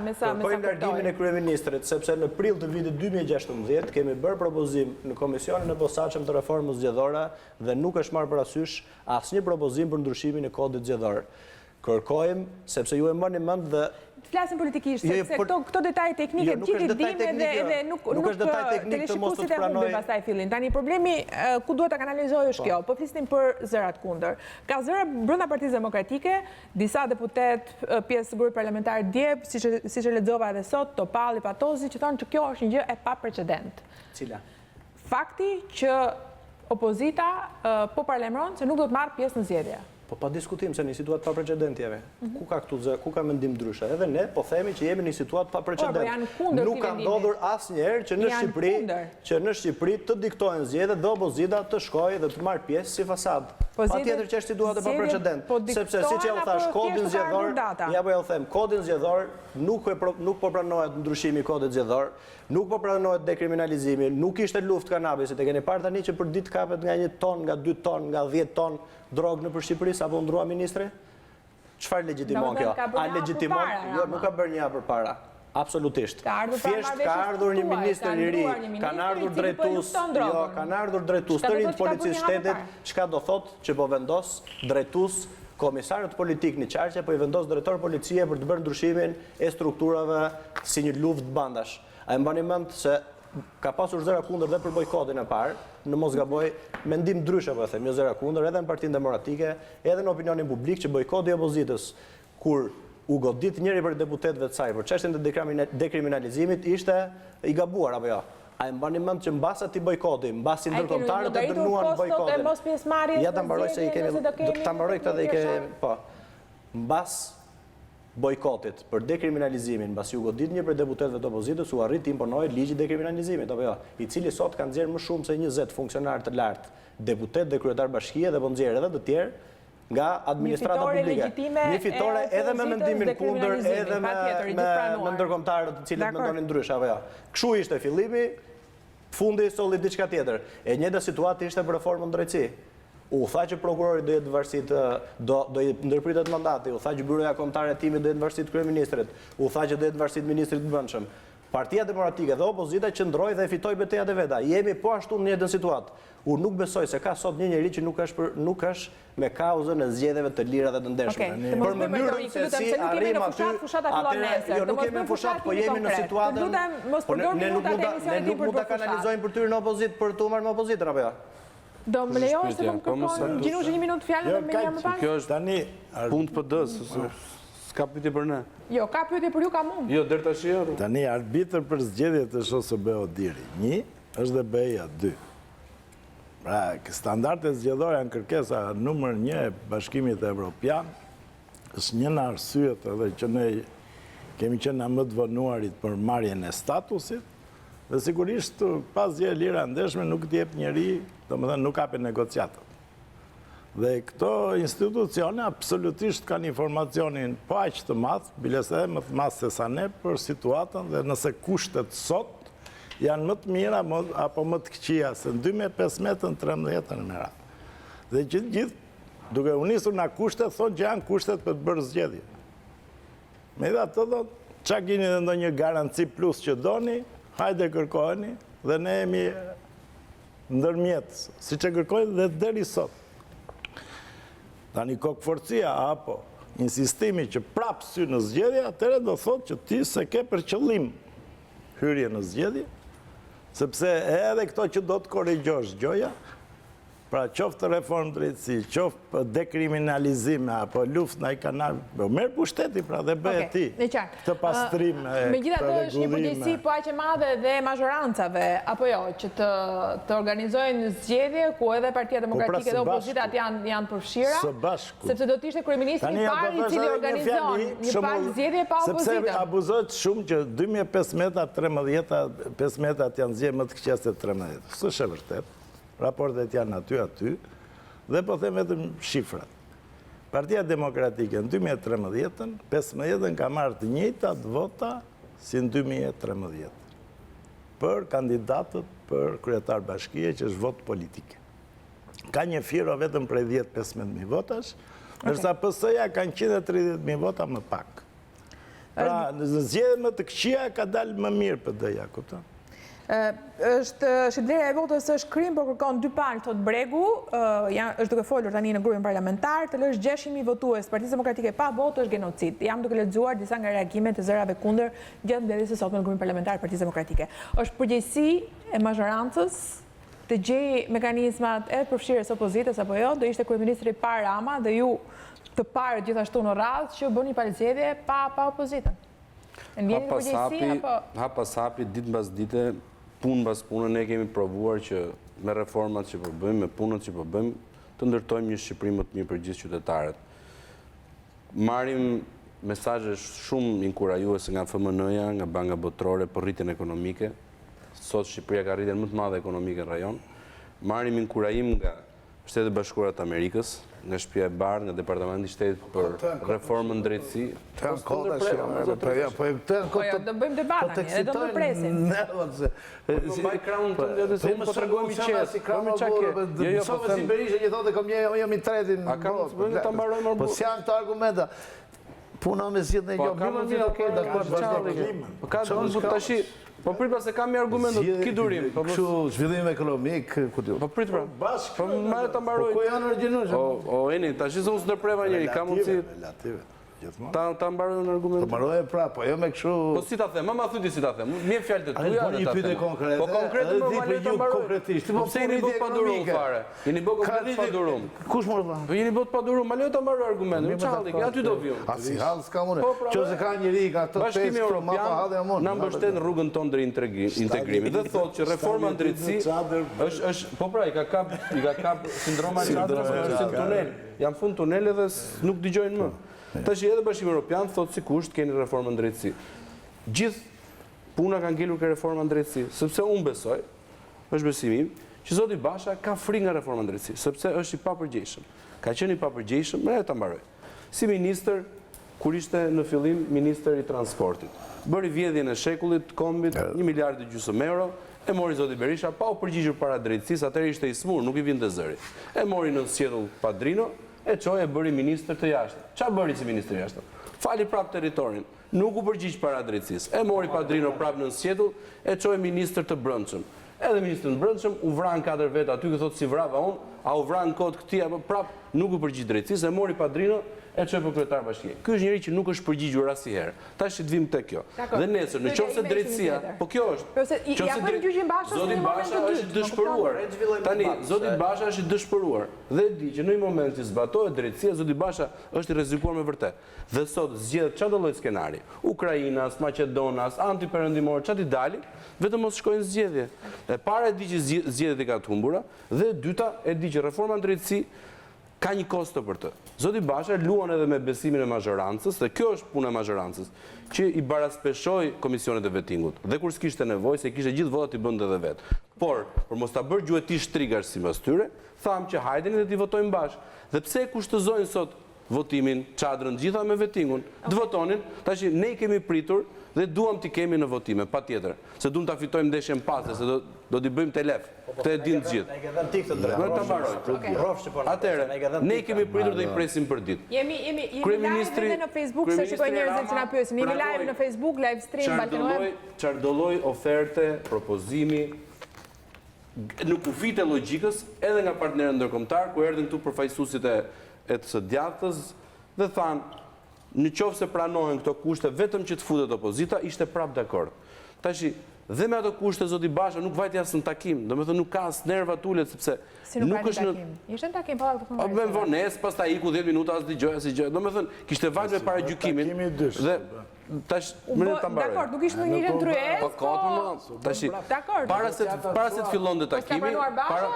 me sa kuptoj largimin e kryeministrit, sepse në prill të vitit 2016 kemi bërë propozim në komisionin e posaçëm të reformës zgjedhore dhe nuk është marrë parasysh asnjë propozim për ndryshimin e kodit zgjedhor. Kërkojmë, sepse ju e merrni mend dhe flasim politikisht, sepse këto detaje teknike gjithë i dimë dhe nuk teleshikuesit e humbin pastaj fillin. Tani problemi ku duhet ta kanalizojë është kjo. Po flisnim për zërat kundër. Ka zëra brenda Partisë Demokratike, disa deputet pjesë të grupit parlamentar dje, siç e lexova edhe sot, Topalli, Patozi, që thonë që kjo është një gjë e paprecedent. Cila? Fakti që opozita po parlemron se nuk do të marrë pjesë në zgjedhje. Po pa diskutim se një situatë pa precedent jemi. Ku ka mendim ndryshe? Edhe ne po themi që jemi një situatë pa precedent. Nuk ka ndodhur asnjëherë që në Shqipëri të diktohen zgjedhjet dhe opozita të shkojë dhe të marrë pjesë si fasad. Patjetër që është situatë pa precedent, sepse siç ja u thash, kodin zgjedhor, ja po ja u them, kodin zgjedhor nuk po pranohet ndryshimi i kodit zgjedhor, nuk po pranohet dekriminalizimi, nuk ishte luftë kanabisit. E keni parë tani që për ditë kapet nga 1 ton, nga 2 ton, nga 10 ton drogë në Shqipëri, apo ndrua ministri? Çfarë legjitimon kjo? A legjitimon? Jo, nuk ka bërë një javë përpara. Absolutisht. Thjesht ka ardhur një ministër i ri, kanë ardhur drejtues, jo, kanë ardhur drejtues të rinj të policisë shtetit, çka do thotë që po vendos drejtues komisarët politik në qarqe, po i vendos drejtor policie për të bërë ndryshimin e strukturave si një luftë bandash. A e mbani mend se ka pasur zëra kundër dhe për bojkotin e parë, në mos gaboj, mendim ndryshe po e them, jo zëra kundër, edhe në Partinë Demokratike, edhe në opinionin publik që bojkoti i opozitës, kur u godit njëri për deputetëve të saj për çështjen e dekriminalizimit, ishte i gabuar apo jo? A e mbani mend që mbas atij bojkoti, mbas ndërkombëtarët e dënuan bojkotin? Ja ta mbaroj se i kemi, ta mbaroj këtë dhe i kemi, po. Mbas bojkotit për dekriminalizimin, mbasi u godit një për deputetëve të opozitës, u arrit të imponohet ligji i dekriminalizimit, apo jo, i cili sot kanë nxjerrë më shumë se 20 funksionarë të lartë, deputet dhe kryetar bashkie dhe po nxjerrë edhe të tjerë nga administrata publike. Një fitore edhe me mendimin kundër, edhe me ndërkombëtarët të cilët mendonin ndryshe, apo jo. Kështu ishte fillimi, fundi solli diçka tjetër. E njëjta situatë ishte për reformën drejtësi. U tha që prokurori do jetë varësit, do i ndërpritet mandati, u tha që byroja kombëtare e timit do jetë varësit kryeministrit, u tha që do jetë varësit ministrit të brendshëm. Partia Demokratike dhe opozita qëndroi dhe fitoi betejat e veta. Jemi po ashtu në njëjtën situatë. Unë nuk besoj se ka sot një njeri që nuk është me kauzën e zgjedhjeve të lira dhe të ndershme. Për mënyrën se si arrim aty, jo nuk jemi në fushat, po jemi në situatën, ne nuk mund ta kanalizojmë për tyrin në opozit për të marrë me opozitën apo jo? Do më lejosh se më kërkon Gjinushi 1 minutë fjalën dhe me një më pas? Kjo është tani punë PD-s. S'ka pyetje për ne. Jo, ka pyetje për ju, ka mund. Jo, deri tash jo. Tani arbitër për zgjedhjet e SOSB-o diri. 1 është dhe BE-ja 2. Pra, standardet zgjedhore janë kërkesa numër 1 e Bashkimit Evropian. Është një në arsyet edhe që ne kemi qenë më të vonuarit për marrjen e statusit, dhe sigurisht pas zgjedhjeve lira ndeshme nuk t'jep njeri, domethënë nuk hapen negociatat. Dhe këto institucione absolutisht kanë informacionin po aq të madh, biles edhe më të madh se sa ne për situatën, dhe nëse kushtet sot janë më të mira apo më të këqija se në 2015-ën, 13-ën me radhë. Dhe që gjithë duke u nisur nga kushtet, thonë që janë kushtet për të bërë zgjedhje. Me dhe atë thonë, qa kini dhe ndonjë garanci plus që doni, hajde kërkojni, dhe ne jemi ndërmjet, si që kërkojnë dhe deri sot. Tani kokëforcia apo insistimi që prapë sy në zgjedhje, atëre do thotë që ti se ke për qëllim hyrje në zgjedhje, sepse edhe këto që do të korrigjosh gjoja, pra qoftë reformë drejtësi, qoftë dekriminalizime, apo luft në i kanal, merë pushteti, pra dhe bëhe ti, të pastrim, me gjitha të është një përgjësi po aq e madhe dhe mazhorancave, apo jo, që të organizojnë zgjedhje, ku edhe Partia Demokratike dhe opozitat janë përfshira, sepse do t'ishte kryeministri parë i cili organizon një parë zgjedhje pa opozitën. Sepse abuzojt shumë që 2015 janë zgjedhje më të këqija se 13. Së është e vërtet. Raportet janë aty, dhe po them vetëm shifrat. Partia Demokratike në 2013-ën, 15-ën ka marrë të njëjtat vota si në 2013, për kandidatët për kryetar bashkie, që është votë politike. Ka një firo vetëm prej 10-15.000 votash, nërsa PS-ja kanë 130.000 vota më pak. Pra, në zgjedhje më të këqija ka dalë më mirë PD-ja, kupton? Shitblerja e votës është krim, por kërkon 2 palë, thot Bregu, është duke folur tani në grupin parlamentar, të lësh 600.000 votues Partisë Demokratike pa votë është genocid. Jam duke lexuar disa nga reagimet e zërave kundër gjatë mbledhjes së sotme në grupin parlamentar Partisë Demokratike. Është përgjegjësi e mazhorancës të gjejë mekanizmat e përfshirjes opozitës apo jo, do ishte kryeministri pa Rama dhe ju të parë gjithashtu në radhë që bëni palëzgjedhje pa opozitën. Hapa sapi, ditë mbas dite, punë mbas punë, ne kemi provuar që me reformat që po bëjmë, me punët që po bëjmë, të ndërtojmë një Shqipëri më të mirë për gjithë qytetarët. Marrim mesazhe shumë inkurajuese nga FMN-ja, nga Banka Botërore për rritjen ekonomike. Sot Shqipëria ka rritjen më të madhe ekonomike në rajon. Marrim inkurajim nga Shtetet Bashkuara të Amerikës, nga Shtëpia e Bardhë, nga Departamenti i Shtetit për reformën drejtësi. Të janë kota që do bëjmë debat, edhe do të presim. Mbaj krahun të ndërë, se po tregojmë qesë. Mësove si Berisha që thote kom jam i tretin. A kam të mbarojmë Po s'janë këto argumenta. Puna me zhjetë në gjopë. Po prit pra se kam një argument, ki durim. Kështu zhvillim ekonomik, po prit pra. Po marrë të mbaroj. Po ku janë Gjinushi? O eni, ta shi zonë së ndërpreva njëri, ka mundësi. Ta mbaroj në argument. Po mbaroj pra, po jo me kështu. Po si ta them, ma thyti si ta them. Mje fjallë të tuja dhe ta them. Po konkrete më valje të mbaroj. Po pse jeni bot pa durum fare? Jeni bot komplet pa durum. Kush më rëdha? Po jeni bot pa durum, ma leo të mbaroj argument. Në qalli, aty do vjum. A si halë s'ka mune. Që se ka njëri, ka të Bashkimi Europian na mbështet në rrugën tonë deri integrimit. Dhe thotë që reforma në drejtësi është, po pra, i ka kap sindroma në tunel. Jam fund tunel edhe nuk dëgjojnë më. Tash edhe Bashkimi Evropian thotë sikusht keni reformën në drejtësi. Gjithë puna ka ngelur ke reforma në drejtësi, sepse unë besoj, është besimi im, që zoti Basha ka frikë nga reforma në drejtësi, sepse është i papërgjegjshëm. Ka qenë i papërgjegjshëm, më ta mbaroj. Si ministër, kur ishte në fillim ministër i transportit, bëri vjedhjen e shekullit, kombit, 1,5 miliardë euro, e mori zoti Berisha pa u përgjigjur para drejtësisë, atëherë ishte i smur, nuk i vinte zëri. E mori në sqedhull Padrino, e qoj e bëri ministër të jashtëm. Qa bëri si ministër të jashtëm? Fali prap teritorin, nuk u përgjigj para drejtësisë. E mori Padrino prap në sqedhull, e qoj ministër të brendshëm. Edhe ministër të brendshëm u vran 4 veta aty, që thotë si vrava unë, a u vranë kod këti, apo prap nuk u përgjigj drejtësisë, e mori padrino, e çoi për kryetar bashkie. Ky është njëri që nuk është përgjigjur asnjëherë. Tash të vim te kjo. Dhe nesër, në qoftë se drejtësia, po kjo është. Zoti Basha është dëshpëruar. Tani zoti Basha është dëshpëruar dhe e di që në një moment që zbatohet drejtësia, zoti Basha është i rrezikuar me vërtet. Dhe sot zgjedh çdo lloj skenari. Ukrainas, Maqedonas, antiperëndimor, çati dali, vetëm mos shkojnë zgjedhje. E para e di që zgjedhjet i ka të humbura dhe e dyta e di që reforma në drejtësi ka një kosto për të. Zoti Basha luan edhe me besimin e mazhorancës, dhe kjo është puna e mazhorancës, që i baraspeshoi komisionet e vettingut. Dhe kur s'kishte nevojë, se kishte gjithë votat i bënte edhe vetë. Por, për mos ta bërë gjuetisht shtrigash sipas tyre, tham që hajdeni dhe t'i votojmë bashkë. Dhe pse e kushtozojnë sot votimin, çadrën gjitha me vettingun, të votonin, tash ne i kemi pritur dhe duam t'i kemi në votime, patjetër. Se duam ta fitojmë ndeshjen pas, se do t'i bëjmë telef. Këtë e dinë të gjithë. Atëherë, ne kemi pritur dhe i presim për ditë. Jemi live edhe në Facebook, se shikoj njerëzit që na pyesin. Jemi live në Facebook, live stream, Balkanor. Çardolloj oferte, propozimi, në kufit e logjikës, edhe nga partnerët ndërkombëtar, ku erdhin këtu përfaqësuesit e të së djathtës dhe thanë, në qoftë se pranohen këto kushte vetëm që të futet opozita, ishte prap dakord. Tashi, dhe me ato kushte zoti Basha nuk vajti as në takim, domethënë nuk ka as nerva tulet sepse nuk është në Ishte në takim pa të me vonesë, pastaj iku 10 minuta as dëgjoj as gjë. Domethënë kishte vajtë me paragjykimin dhe tash më ta mbaroj. Dakor, nuk ishte në një tryezë. Po ka, tash. Para se të fillonte takimi,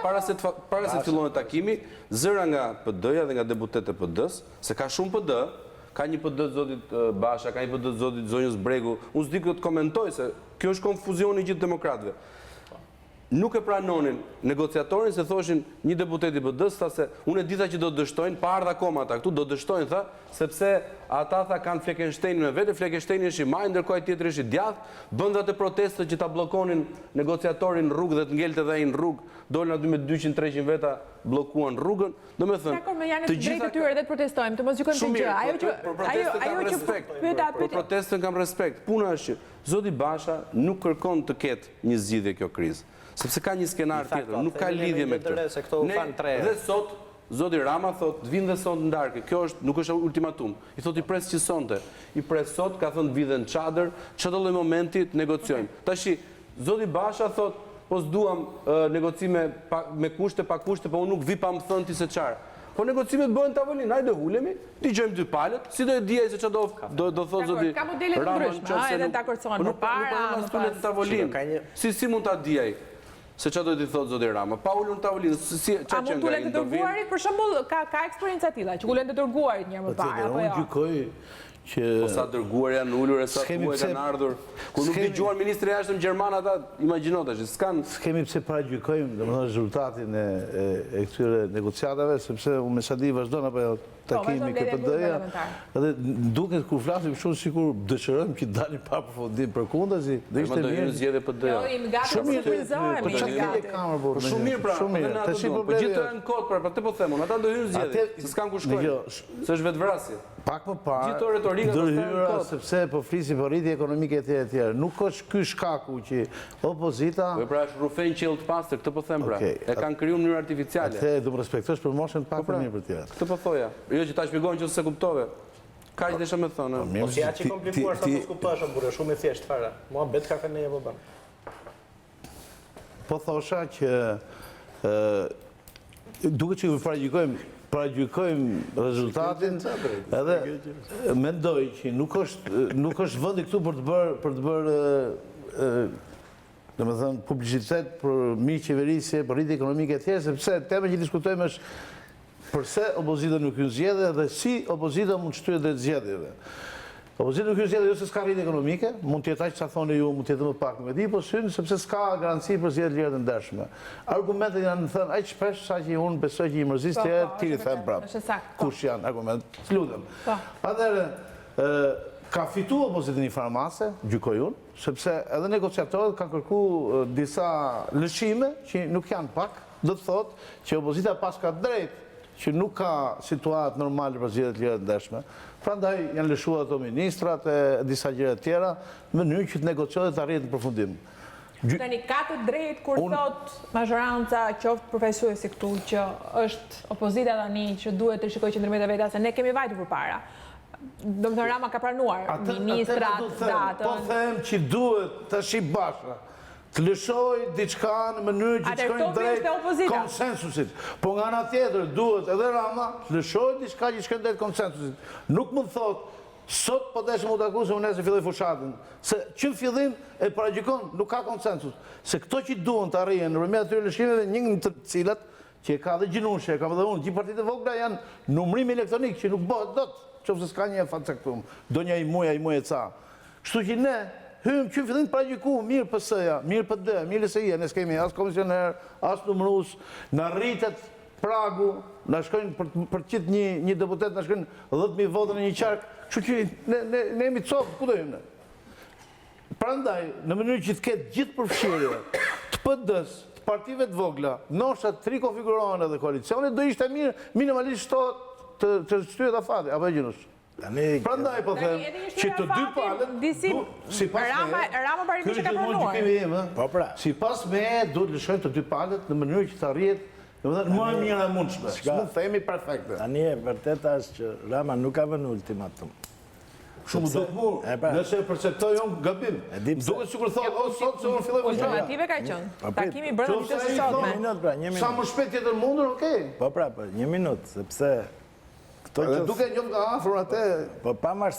para se të fillonte takimi, zëra nga PD-ja dhe nga deputetët e PD-s, se ka shumë PD, ka një PD të zotit Basha, ka një PD të zotit Zonjës Bregu, unë s'di këtë komentoj se kjo është konfuzioni gjithë demokratëve. Nuk e pranonin negociatorin se thoshin një deputet i PD-s, tha se unë e dita që do të dështojnë, pa ardha koma ata këtu, do të dështojnë, tha, sepse ata tha kanë Fleckensteinin me vete, Fleckensteini është i maj, ndërkohë ai tjetri është i djathtë, bën atë protestë që ta bllokonin negociatorin në rrugë dhe të ngelte edhe ai në rrugë, dolën aty me 200-300 veta, bllokuan rrugën. Domethënë, të gjitha të tyre dhe të protestojmë, të mos gjykojmë të gjë. Për protestën kam respekt. Puna është që zoti Basha nuk kërkon të ketë një zgjidhje kjo krizë. Sepse ka një skenar tjetër, nuk ka lidhje me këtë. Dhe sot, zoti Rama thot, të vinë dhe sot në darkë, kjo nuk është ultimatum. I thot i pres që sonte, i pres sot, ka thënë vidhe në çadër, çdo lloj momenti të negociojmë. Tashi, zoti Basha thot, po s'duam negocime me kushte, pa kushte, po unë nuk vi pa më thënë ti se çfarë. Po negocimet bëhen tavolinë, hajde ulemi, dëgjojmë dy palët, si do e dijaj se çfarë do thotë zoti. Ka modele të ndryshme, edhe të akorcohen më para, më pas tavolinë. Si mund ta dijaj? Se që do t'i thotë zoti Rama, pa ullur në tavolinë, a mund t'ullet të dërguarit, për shembull, ka eksperienca tilla, që ullet të dërguarit njërë më parë, apo jo? Unë gjykoj që... Po sa dërguar janë ullur e sa tuaj kanë ardhur, kur nuk dëgjuan ministri jashtëm Gjerman ata, imagjino tash, s'kan... S'kemi pse paragjykojmë, domethënë rezultatin e këtyre negociatave, sepse unë me Sadi vazhdon apo takimi KPD-ja, edhe duket kur flasim shumë sikur dëshirojmë që dalim pa përfundim përkundazi, dhe ishte mirë. Në zgjedhje PD. Shumë mirë pra, po gjithë në kod pra, të po them, ata do hyjnë zgjedhje, se s'kan ku shkojnë. Se është vetvrasje. Pak më parë, ndërhyra sepse po flisim për rritje ekonomike etj. Nuk është ky shkaku që opozita... Po pra është rufejnë qellë të pastër, këtë po them pra. E kanë kriju në mënyrë artificiale. Athe do më respektosh për moshën pak më mirë për tjera. Këtë po thoja. Jo që ta shpjegojnë që se kuptove. Ka që desha me thonë. Po si ja që komplikuar sa mos kuptosh, burë, shumë e thjeshtë fare. Mua bet ka kanë një bën. Po thosha që duket që paragjykojmë rezultatin, edhe mendoj që nuk është vendi këtu për të bërë domethënë publicitet për mirë qeverisje, për rritje ekonomike e tjerë, sepse tema që diskutojmë është përse opozita nuk hyn zgjedhje dhe si opozita mund të shtyhet drejt zgjedhjeve. Opozita nuk hyn zgjedhje jo se s'ka rritje ekonomike, mund të jetë aq sa thoni ju, mund të jetë më pak, nuk e di, po hyn sepse s'ka garanci për zgjedhje të lira të ndershme. Argumentet janë thënë aq shpesh sa që unë besoj që i mërzis të jetë, ti i them prapë. Kush janë argumentet? Lutem. Atëherë, ka fitu opozitin një farmase, gjykoj unë, sepse edhe negociatorët kanë kërkuar disa lëshime që nuk janë pak, do të thotë që opozita pas ka drejt që nuk ka situatë normale për zgjedhje të lira të ndershme. Prandaj janë lëshuar ato ministrat e disa gjëra të tjera në mënyrë që të negociohet të arrihet në përfundim. Tani ka të drejtë kur thot mazhoranca qoftë përfaqësuesi këtu që është opozita tani që duhet të rishikojë qendrimet e veta se ne kemi vajtur përpara. Domethënë Rama ka pranuar ministrat datën. Po them që duhet tash i Basha të lëshoj diçka në mënyrë që të shkojnë drejt konsensusit. Po nga ana tjetër duhet edhe Rama të lëshoj diçka që shkojnë drejt konsensusit. Nuk më thot sot po deshëm u taku se unë se filloj fushatën. Se që në fillim e paragjykon nuk ka konsensus. Se këto që duhen të arrijen nëpërmjet atyre lëshimeve, një nga të cilat që e ka dhe Gjinushi, e ka dhe unë, gjithë partitë e vogla janë numrim elektronik që nuk bëhet dot, qoftë s'ka një fat caktuar. Do një muj e ca. Kështu që ne hymë që fillim të paragjyku mirë PS-ja, mirë PD, mirë LSI-ja, ne s'kemi as komisioner, as numërus, na rritet pragu, na shkojnë për qitë një deputet, na shkojnë 10.000 votë në një qark. Kështu që ne jemi copë, ku do jemi ne? Prandaj, në mënyrë që të ketë gjithë përfshirje, të PD-s, të partive të vogla, nosha të rikonfigurohen edhe koalicionit, do ishte mirë minimalisht të shtyhet afati, apo e Gjinushi? Prandaj po them që të dy palët, Rama parimisht ka pranuar. Sipas me duhet lëshojnë të dy palët në mënyrë që të arrihet më mirë e mundshme. S'mund themi perfekte. Tani e vërteta është që Rama nuk ka vënë ultimatum. Shumë do të murë, nëse e perceptoj unë gabim. Duke sikur thotë, sot se unë filloj vështirë. Ultimative ka qenë. Takimi brenda ditës së sotme. Sa më shpejt tjetër mundur, okej. Po pra, një minutë, sepse Edhe duke njëm nga afër atë,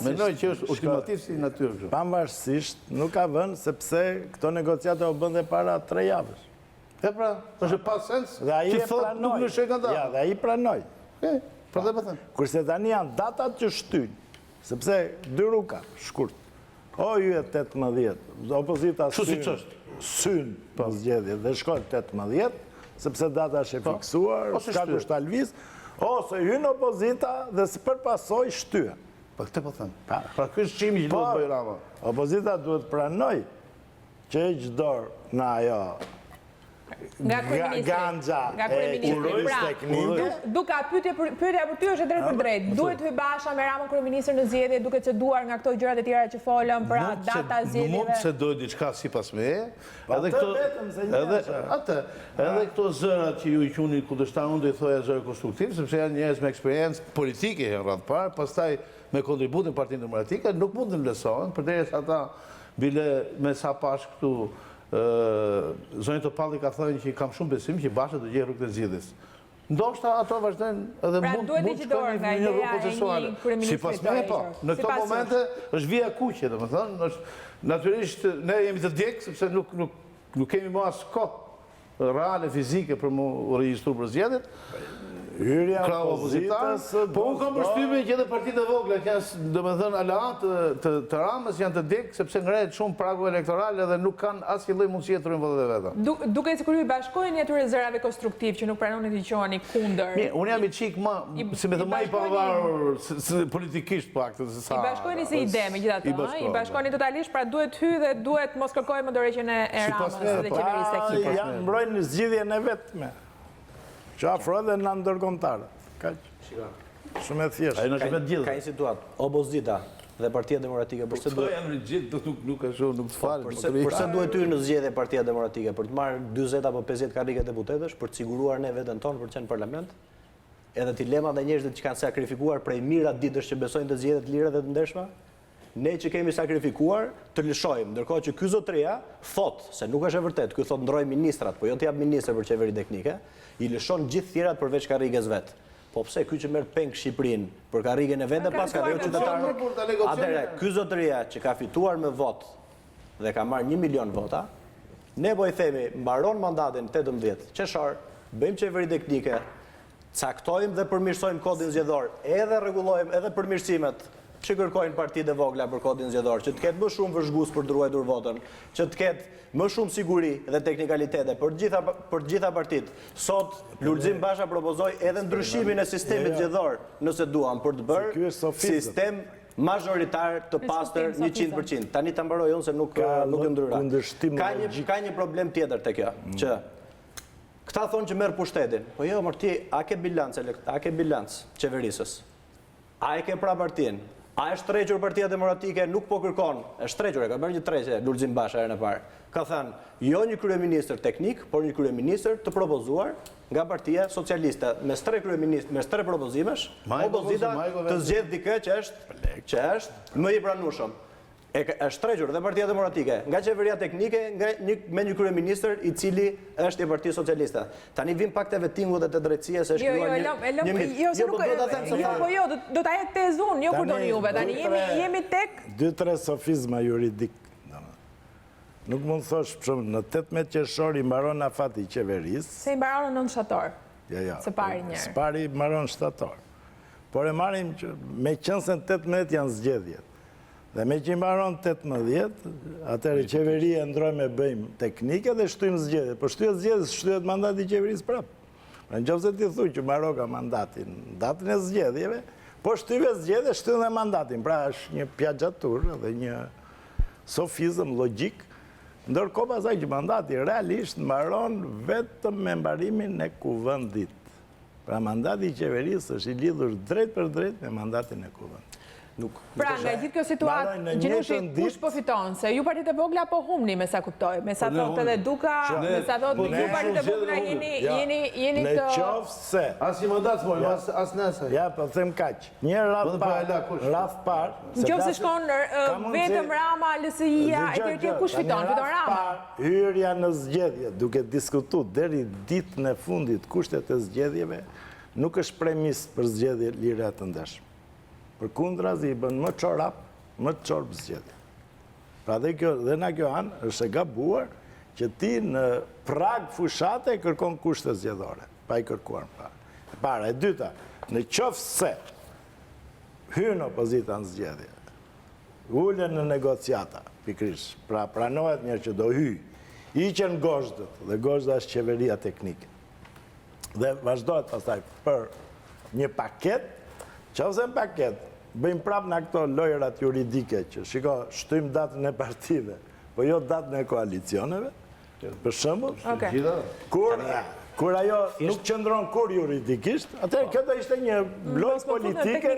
mendoj që është ultimativ si natyrë. Pavarësisht nuk ka vënë sepse këto negociate u bën dhe para 3 javësh. E pra, është pas sens që thotë nuk në shekë nga Ja, dhe ai pranoj. Pra dhe pëthëm. Kurse tani janë datat që shtynë, sepse 2 rruga, shkurt. O ju e 18, opozita synë për zgjedhje dhe shkojnë 18, sepse data është e fiksuar, ka kushta lviz, ose hynë opozita dhe së përpasoj shtyën. Pa këte po thëmë. Pra kështë qimi që duhet bëjë Rama. Opozita duhet pranoj që e gjdor në ajo ganja e urojës teknike. Duka, pyetja për ty është drejt për drejt. Duhet hyj Basha me Ramën kryeministër në zgjedhje duke ceduar nga këto gjërat e tjera që folëm për data zgjedhjeve. Mund se dojë diçka sipas me. Edhe këto zërat që ju i quni kundërshtar, unë do i thoja zërë konstruktiv, sepse janë njerëz me eksperiencë politike në radhë parë, pastaj me kontributin Partinë Demokratike, nuk mund të lesohen, përderisa ata bile me sa pash këtu zonjë Topalli ka thënë që kam shumë besim që Basha do gjejë rrugën e zgjidhjes. Ndoshta ato vazhdojnë edhe mund të shkojnë në një rrugë procesuale. Sipas me po, në këto momente është vija kuqe, domethënë, është natyrisht ne jemi të djeg sepse nuk kemi më as kohë reale fizike për mu regjistruar për zgjedhjet. Hyrja opozitas... Po unë kam përshtypjen që edhe partitë e vogla që janë, domethënë, aleat të Ramës janë të djeg sepse ngrehet shumë pragu elektoral dhe nuk kanë asnjë lloj mundësie të rrymë votat e veta. Duke sikur ju bashkoheni atyre zërave konstruktiv që nuk pranoni të quheni kundër. Mirë, unë jam i çik më, si më thënë, më i pavarur politikisht paktën se sa. I bashkoheni si ide megjithatë, i bashkoheni totalisht, pra duhet hyj dhe duhet mos kërkojë më dorëheqjen e Ramës dhe qeverisë teknike. Ja mbrojnë zgjidhjen e vetme. Që afro dhe në ndërkombëtare. Shumë e thjeshtë. Ka një situatë, opozita dhe Partia Demokratike, përse duhet... janë gjithë, nuk e shumë, nuk të falë. Përse duhet hyrë në zgjedhje Partia Demokratike, për të marrë 40 apo 50 karrige deputetësh, për të siguruar ne veten tonë për të qenë parlament, edhe dilemat e njerëzve që kanë sakrifikuar prej mirat ditësh që besojnë të zgjedhjet lira dhe të ndershme, ne që kemi sakrifikuar të lëshojmë, ndërkohë që ky zotëria thot se nuk është e vërtet, ky thot ndroj ministrat, po jo të jap ministër për qeveri teknike, i lëshon gjithë tjerat përveç karriges vet. Po pse ky që merr peng Shqipërinë për karrigen e vet dhe pas ka dhënë qytetarë? Atëherë, ky zotëria që ka fituar me vot dhe ka marrë 1 milion vota, ne po i themi mbaron mandatin 18 qershor, bëjmë qeveri teknike, caktojmë dhe përmirësojmë kodin zgjedhor, edhe rregullojmë edhe përmirësimet që kërkojnë partitë e vogla për kodin zgjedhor, që të ketë më shumë vëzhgues për të ruajtur votën, që të ketë më shumë siguri dhe teknikalitete për gjitha partitë. Sot Lulzim Basha propozoi edhe ndryshimin e sistemit zgjedhor, nëse duam, për të bërë sistem mazhoritar të pastër 100%. Tani ta mbaroj unë se nuk ndryra. Ka një problem tjetër te kjo, që këta thonë që merr pushtetin. Po jo, ti a ke bilanc qeverisës? A e ke pra partinë? A e shtrequr Partia Demokratike nuk po kërkon, e shtrequr, ka bërë një treqe, Lulzim Basha herën e parë. Ka thënë, jo një kryeministër teknik, por një kryeministër të propozuar nga Partia Socialiste. Mes tre propozimesh, opozita të zgjedh dikë që është më i pranueshëm. E shtrequr dhe Partia Demokratike nga qeveria teknike me një kryeministër i cili është i Partisë Socialiste. Tani vim pak të vettingut dhe të drejtësia se është krijuar një mit. Jo, do ta jetë tezun, jo kur doni juve. Tani jemi tek 2-3 sofizma juridik. Nuk mund thosh për në 18 qershor i mbaron afati i qeverisë. Se i mbaron në 9 shtator. Së pari njerë. Së pari i mbaron shtator. Por e marrim që me qenë se në 18 janë zgjedhjet. Dhe me që i mbaron 18, atëre qeveria ndroj me bëjmë teknike dhe shtyjmë zgjedhjet. Po shtyjet zgjedhjet, shtyjet mandati i qeverisë prapë. Në qoftë se ti thuj që mbaro ka mandatin, datën e zgjedhjeve, po shtyjve zgjedhje, shtyjnë dhe mandatin. Pra është një pjagjatur dhe një sofizëm logjik. Ndërkohë pasaj që mandati realisht mbaron vetëm me mbarimin e kuvendit. Pra mandati i qeverisë është i lidhur drejt për drejt me mandatin e kuvendit. Pra, nga gjithë kjo situatë, Gjinushi, kush po fiton? Se ju partit e vogla po humni, me sa kuptoj. Me sa thot edhe Duka, me sa thot ju partit e vogla jeni të... Në qofë se... As një mandat, as nësaj. Ja, po them kaq. Një rraf par... Në qofë se shkon vetëm Rama, LSI-a, e tjerë kush fiton? Fiton Rama? Hyrja në zgjedhje, duke diskutu deri ditën e fundit kushtet e zgjedhjeve, nuk është premis për zgjedhje lire të ndeshme. Për kundra zi i bën më qorap, më qorp zgjedhje. Pra dhe na kjo anë është e gabuar që ti në prag fushate kërkon kushte zgjedhore, pa i kërkuar më parë. Para, e dyta, në qoftë se hynë opozita në zgjedhje, ullen në negociata, pikrish, pra pranohet njerë që do hyj, iqen goshdët, dhe goshda është qeveria teknike. Dhe vazhdojt pastaj për një paket, qoftë në paket, bëjmë prapë në këto lojërat juridike që shiko, shtyjmë datën e partive, po jo datën e koalicioneve, për shembull, kur ajo nuk qëndron kur juridikisht, atëherë këtë ishte një blok politike.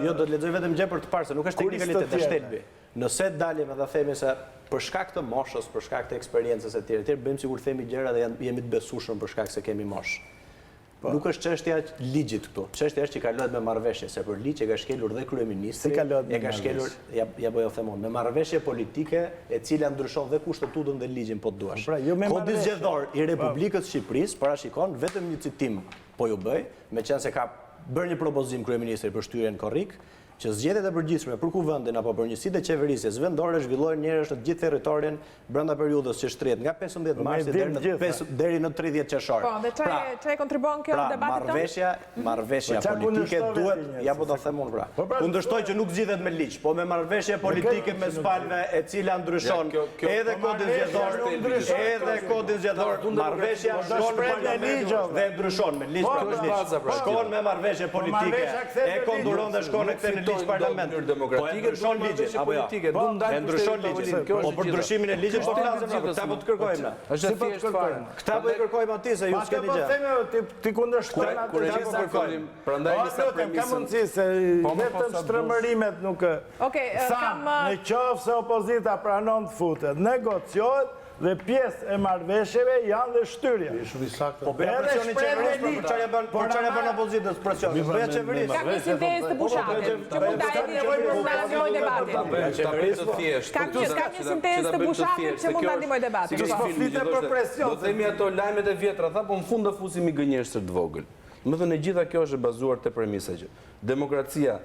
Jo, do të lexoj vetëm gjë për të parë se nuk është teknikalitet, është stelbi. Nëse dalim edhe themi se për shkak të moshës, për shkak të eksperiencës e tjera, bëjmë sikur themi gjëra dhe jemi të besueshëm për shkak se kemi moshë. Nuk është çështja ligjit këtu. Çështja është që kalohet me marrëveshje, se për ligj e ka shkelur dhe kryeministri, e ka shkelur, ja po jo themon, me marrëveshje politike e cila ndryshon dhe kushtetutën dhe ligjin po të duash. Kodi zgjedhor i Republikës Shqipërisë parashikon vetëm një citim po ju bëj, meqense ka bërë një propozim kryeministri për shtyrjen korrik, që zgjedhjet e përgjithshme për kuvendin apo për njësitë e qeverisjes vendore zhvillohen njerësh në të gjithë territorin brenda periudhës që shtrihet nga 15 marsi deri në 30 qershor. Po, dhe çfarë kontribon kjo debatit tonë? Marrëveshja politike duhet, ja po ta them unë pra. Kundërshtoj që nuk zgjidhet me ligj, po me marrëveshje politike mes palëve e cila ndryshon edhe kodin zgjedhor, marrëveshja shkon me ligj dhe ndryshon me ligj. Shkon me marrëveshje politike, e konduron dhe shkon në ligj parlament. Po e ndryshon ligjit, apo ja? E ndryshon ligjit. Po për ndryshimin e ligjit po flasim, këta po të kërkojmë. Këta po i kërkojmë atij se ju s'keni gjë. Ti kundërshton kur e kërkojmë, prandaj nisa premisën. Ka mundësi se vetëm shtrëmërimet nuk në qoftë se opozita pranon të futet, negociohet dhe pjesë e marrëveshjeve janë dhe shtyrja. Po bëja presionin qeverisë, por çfarë bën opozitës presion? Bëja qeverisë. Kam një sintezë të Bushatit, që mund ta jeni edhe për të ndihmoj debatin. Kam një sintezë të Bushatit që mund ta ndihmoj debatin. Po flitet për presion. Do themi ato lajmet e vjetra, tha, po në fund do fusim i gënjeshtër të vogël. Më thënë, e gjitha kjo është e bazuar te premisa që demokracia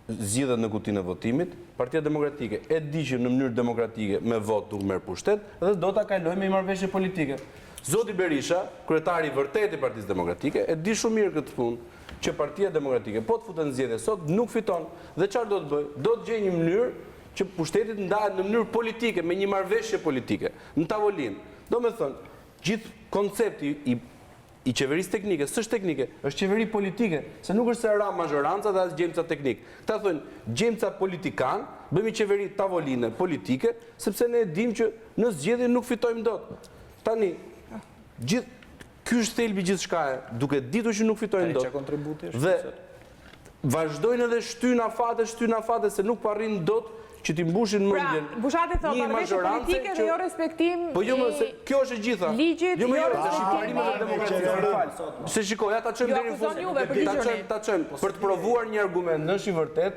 zgjidhet në kutinë e votimit, Partia Demokratike e diqim në mënyrë demokratike me vot nuk merr pushtet dhe do ta kalojmë me marrëveshje politike. Zoti Berisha, kryetari vërtet i Partisë Demokratike, e di shumë mirë këtë punë që Partia Demokratike po të futet në zgjedhje sot nuk fiton dhe çfarë do të bëjë? Do të gjejë një mënyrë që pushtetit ndahet në mënyrë politike me një marrëveshje politike në tavolinë. Domethënë, gjithë koncepti i qeverisë teknike, s'është teknike, është qeveri politike, se nuk është se ra mazhoranca dhe as gjemca teknik. Këta thonë gjemca politikan, bëjmë qeveri tavoline politike, sepse ne e dim që në zgjedhje nuk fitojmë dot. Tani, ky është thelbi gjithçkaje, duke ditur që nuk fitojmë dot. Dhe vazhdojnë edhe shtyna fate, se nuk parrin dot që t'i mbushin mendjen. Pra, Bushati thot, marrëveshje politike dhe jo respektim i kjo është e gjitha. Ligjit, jo respektim i demokracisë. Se shikoj, ja ta çojmë deri në fund. Ta çojmë për të provuar një argument, nëse i vërtet,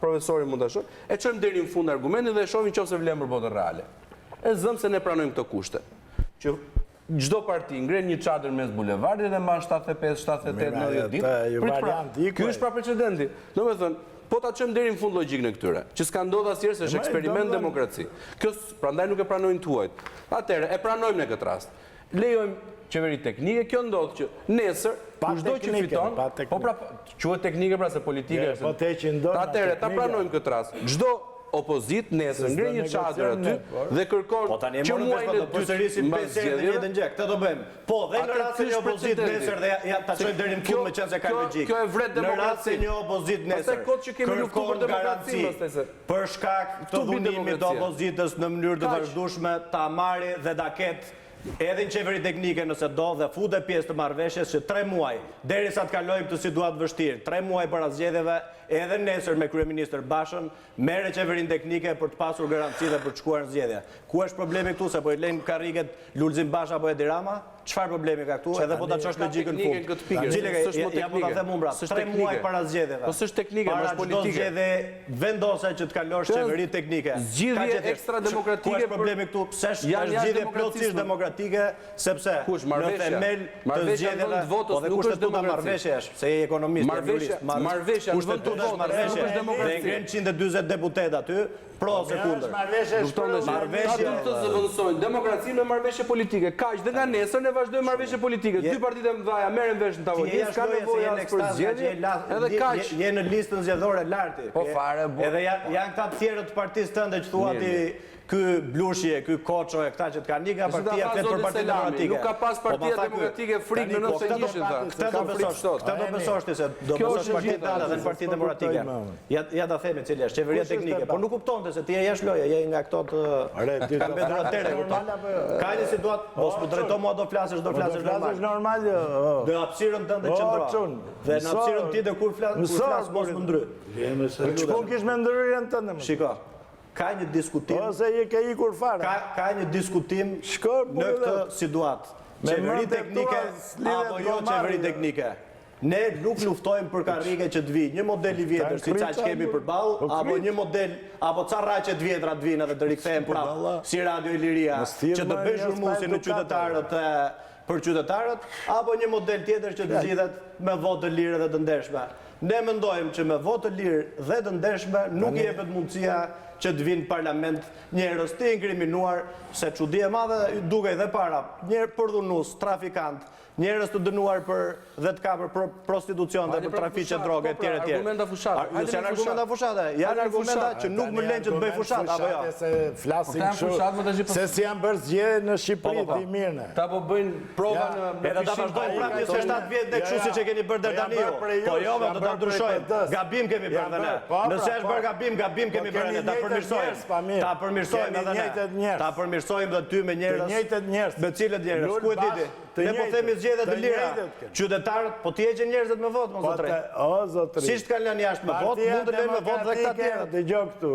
profesori mund ta shoh, e çojmë deri në fund argumentin dhe e shohim nëse vlen për botën reale. E zëm se ne pranojmë këto kushte. Që çdo parti ngren një çadër mes bulevardit dhe mban 75, 78, 90 ditë. Ky është pra precedenti. Domethënë, po ta çojmë deri në fund logjikën e këtyre, që s'ka ndodhur asnjëherë se është eksperiment demokraci. Kjo prandaj nuk e pranojnë tuajt. Atëherë e pranojmë në këtë rast. Lejojmë qeveri teknike, kjo ndodh që nesër kushdo që fiton, po pra quhet teknike pra se politike është. Atëherë ta pranojmë këtë rast. Çdo opozit nesër ngre një çadër aty dhe kërkon që muajin e dytë mbas zgjedhjeve. Këtë do bëjmë. Po, dhe në rast se një opozit nesër dhe ta çojmë deri në fund me qenë se ka logjik. Kjo e vret demokracinë. Në rast se një opozit nesër kërkon garanci për shkak të dhunimit të opozitës në mënyrë të vazhdueshme ta marrë dhe ta ketë edhe në qeveri teknike nëse do dhe fute pjesë të marrëveshjes që 3 muaj, derisa të kalojmë të situatë vështirë, 3 muaj para zgjedhjeve, edhe nesër me kryeministër Bashën, merre qeverin teknike për të pasur garanci dhe për të shkuar në zgjedhje. Ku është problemi këtu se po i lejmë karriget Lulzim Basha apo Edi Rama? Çfarë problemi ka këtu? Edhe po ta çosh logjikën në fund. Ja po ta them umbra, 3 muaj para zgjedhjeve. Po s'është teknike, është politike. Dhe vendosa që të kalosh qeveri teknike. Zgjidhje ekstra demokratike. Ku është problemi këtu? Pse është zgjidhje plotësisht demokratike, sepse në themel të zgjedhjeve dhe kushtetuta marrëveshjesh, se je ekonomist, jurist. Marrëveshja kushtetuta marrëveshje dhe ngren 140 deputet aty, pro ose kundër. Marrëveshje të zëvendësojnë demokracinë me marrëveshje politike. Kaq dhe nga nesër ne vazhdojmë marrëveshje politike. Dy partitë e mëdha merren vesh në tavolinë, ka nevojë për zgjedhje. Edhe kaq je në listën zgjedhore lartë. Po fare. Edhe janë këta të tjerët të partisë tënde që thua ti ky Blushje, ky Koço e këta që të kanë një nga partia flet për partitë demokratike. Nuk ka pas partia demokratike frikë në 91-shin tha. Këtë do besosh ti se do besosh partitë tënde dhe partitë demokratike. Ja ta themi cili është qeveria teknike, por nuk kuptonte se ti je jashtë loje, je nga këto të kanë mbetur atëre. Ka një situatë, mos më drejto mua do flasësh normal. Do hapësirën tënde qendro. Dhe në hapësirën ti dhe kur flas mos më ndry. Ç'po kish me ndryrjen tënde? Shiko. Ka një diskutim. Ose je ke ikur fare. Ka një diskutim në këtë situatë. Qeveri teknike apo jo qeveri teknike. Ne nuk luftojmë për karrige që të vijë një model i vjetër si çaj që kemi përballë, apo një model apo ca rraqe të vjetra të vinë edhe të rikthehen prapë si Radio Iliria që të bëjë zhurmuesi në qytetarët për qytetarët, apo një model tjetër që të zgjidhet me votë të lirë dhe të ndershme. Ne mendojmë që me votë të lirë dhe të ndershme nuk i jepet mundësia që të vinë parlament njerëz të inkriminuar, se çudi e madhe dukej dhe para, njerëz përdhunus, trafikant, njerëz të dënuar dhe të kapur për prostitucion dhe për trafiqe droge etj. Argumenta fushate. Janë argumenta fushate. Janë argumenta që nuk më lën që të bëj fushat apo jo. Se flasin kështu. Se si janë bërë zgjedhje në Shqipëri ti mirë. Ta po bëjnë prova në edhe ta vazhdojnë prapë 27 vjet tek kështu siç e keni bërë deri tani. Po jo, do ta ndryshojmë. Gabim kemi bërë ne. Nëse është bërë gabim kemi bërë ne. Ta përmirësojmë edhe ne. Ta përmirësojmë edhe ty me njerëz. Me cilët njerëz? Ku e diti? Ne po themi zgjedhje të lira. Qytetarët po t'i heqin njerëzit me votë, mos zotëri. O zotëri. Si të kanë lënë jashtë me votë, mund të lënë me votë dhe këta tjerët. Dëgjoj këtu.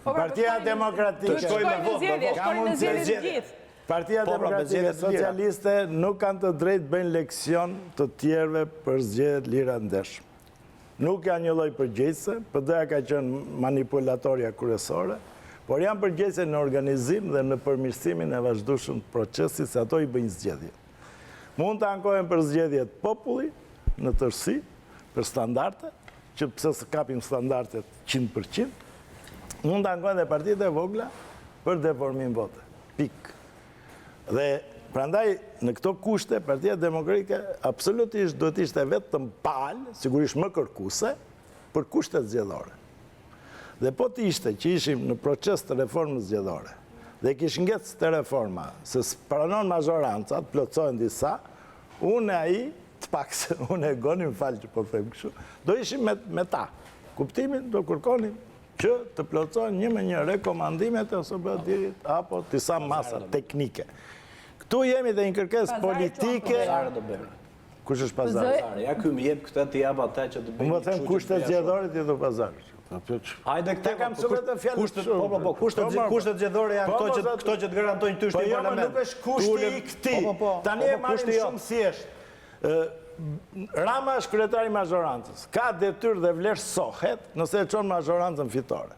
Partia Demokratike. Shkojnë në zgjedhje të gjithë. Partia Demokratike Socialiste nuk kanë të drejtë bëjnë leksion të tjerëve për zgjedhjet lira ndershme. Nuk janë një lloj përgjegjëse, PD-ja ka qenë manipulatoria kryesore, por janë përgjegjëse në organizim dhe në përmirësimin e vazhdueshëm të procesit se ato i bëjnë zgjedhjet. Mund të ankohen për zgjedhjet populli në tërësi, për standarte, që pse së kapim standartet 100%, mund të ankohen dhe partitë e vogla për deformim vote. Pik. Dhe prandaj në këto kushte, Partia Demokratike absolutisht duhet ishte vetëm palë, sigurisht më kërkuese, për kushtet zgjedhore. Dhe po të ishte që ishim në proces të reformës zgjedhore, dhe kish ngecë të reforma, se pranon majorancat, plotësojnë disa, unë e ai, të pak se unë e gonim falë që po them kështu, do ishim me ta. Kuptimin do kërkonim që të plotësojnë një me një rekomandimet e OSBE-dit apo disa masa teknike. Këtu jemi dhe një kërkesë politike. Kush është pazari? Ja ky më jep këtë të jap atë që të bëj. Unë them kushtet zgjedhore ti do pazar. Hajde këtë kam thënë vetëm fjalë. Kushtet zgjedhore janë këto që të garantojnë ty shtin parlament. Po nuk është kushti i këtij. Tani e marrim shumë thjesht. Rama është kryetari i majorancës. Ka detyrë dhe vlerësohet nëse e çon majorancën fitore.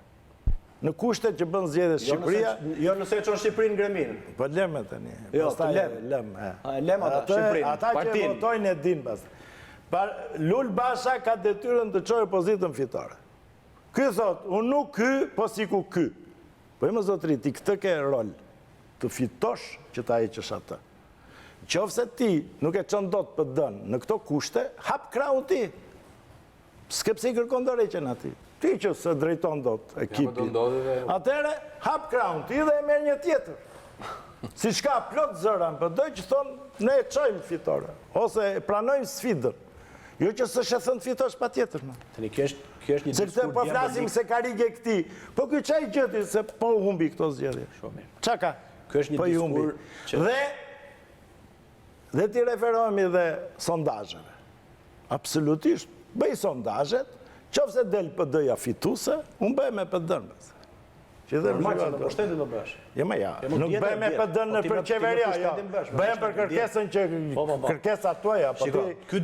Në kushtet që bën zgjedhjes Shqipëria, jo nëse e çon Shqipërinë në Gremin. Po lëmë tani. Jo, lëm. Lëm ata Shqipërinë. Ata që votojnë e din pastaj. Lul Basha ka detyrën të çojë opozitën fitore. Ky thot, unë nuk ky, po siku ky. Po më zotëri, ti këtë ke rol të fitosh që ta heqësh atë. Qofse ti nuk e çon dot PD-n në këto kushte, hap krahun ti. S'ke pse i kërkon dorëheqjen atij. Ti që se drejton dot ekipin. Atëre hap krahun ti dhe e merr një tjetër. Siç ka plot zëra në PD që thonë ne e çojmë fitore ose e pranojmë sfidën. Jo që s'është e thënë fitosh patjetër. Tani kjo është një se këtë po flasim se ka rigë këtij. Po ky çaj gjeti se po humbi këto zgjedhje. Çka ka? Ky është një diskurs që Dhe ti referohemi dhe sondazheve. Absolutisht, bëj sondazhet, qofse del PD-ja fituese, unë bëj me PD-n. Që dhe në pushtetin do bësh. Jo më ja, nuk bëj me PD-n në për qeveria, jo. Bëjmë për kërkesën që kërkesa tuaja, po ti ky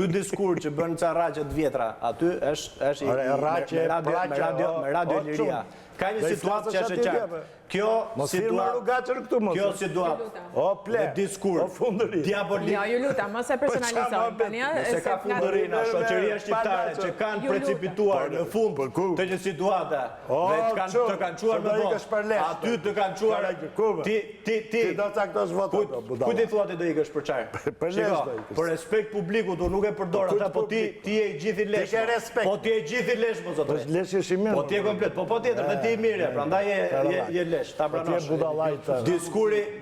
diskurs që bën ca rraqe të vjetra, aty është me Radio Liria. Ka një situatë që është qartë. Kjo situatë, diskurs diabolik. Jo, ju lutem, mos e personalizojmë tani. Se ka fundërina, shoqëria shqiptare që kanë precipituar në fund të një situata dhe të kanë quar me votë, aty të kanë quar ti do të caktosh votat. Ku ti thua ti do ikësh për çfarë? Për respekt publikut, unë nuk e përdor ata, po ti je i gjithë i lesh. Po ti je i gjithë i lesh, po zotë. Lesh është i mirë. Po ti je komplet, po tjetër dhe ti i mirë, prandaj je lesh, ta pranosh.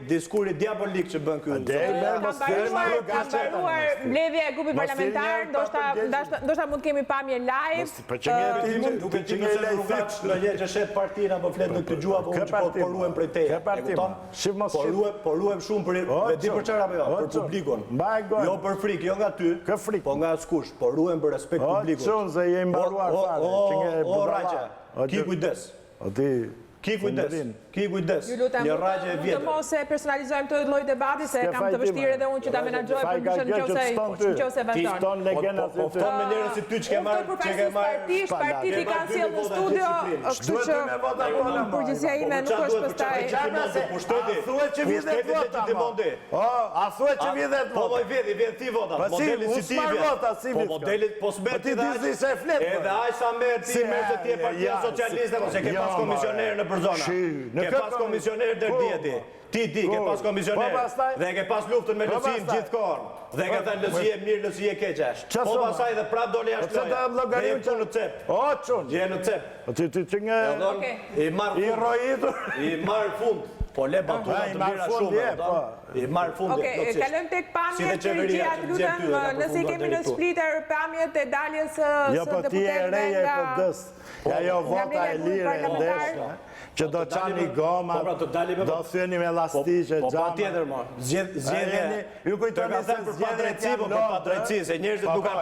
Diskuri diabolik që bën ky. Ka mbaruar mbledhja e grupit parlamentar, ndoshta mund kemi pamje live. Po që ngjerë nuk e çmë se rrugat ndonjë që shet partinë apo flet në këtë gjuhë apo unë po ruhem prej teje. Po ruhem shumë për di për çfarë apo jo, për publikun. Jo për frikë, jo nga ty, po nga askush, po ruhem për respekt publikut. Çon se je mbaruar fare, që ngjerë budalla. Ki kujdes. Ki kujdes. Ju lutem, të mos e personalizojmë të lloj debati, se kam të vështirë edhe unë që ta menaxhoj, por nëse vazhdon. Po fton me njerëz si ty që ke marrë partit i kanë sjellë në studio, kështu që përgjegjësia ime nuk është pastaj. Thuaj që vjen vota. A thuaj që vjen vota. Po moj vjen ti vota. Modeli si ti vjen. Po modeli po smet ti dizi se flet. Edhe aq sa merr ti merr ti e Partia Socialiste, ose ke pas komisioner në përzona. Ke pas komisioner dër dieti. Ti ke pas komisioner dhe ke pas luftën me Lëzin gjithkohën. Dhe ke thënë Lëzi e mirë, Lëzi e keq është. Po pasaj dhe prap doli jashtë loja. Dhe je në cep. O, çun. Je në cep. Ti që nga i marr fund. Po le batuta të mira shumë. I marr fund. Okej, kalojmë tek pamjet të regjia, lutem, nëse kemi në splitër pamjet e daljes së deputetëve nga PD-s. Ajo vota e lirë e ndeshme, që do qani goma, do thyeni me lastishe, gjama. Po pa tjetër, mo. Zgjedhje. Ju kujtoni se zgjedhjet janë për padrejtësi, se njerëzit dukan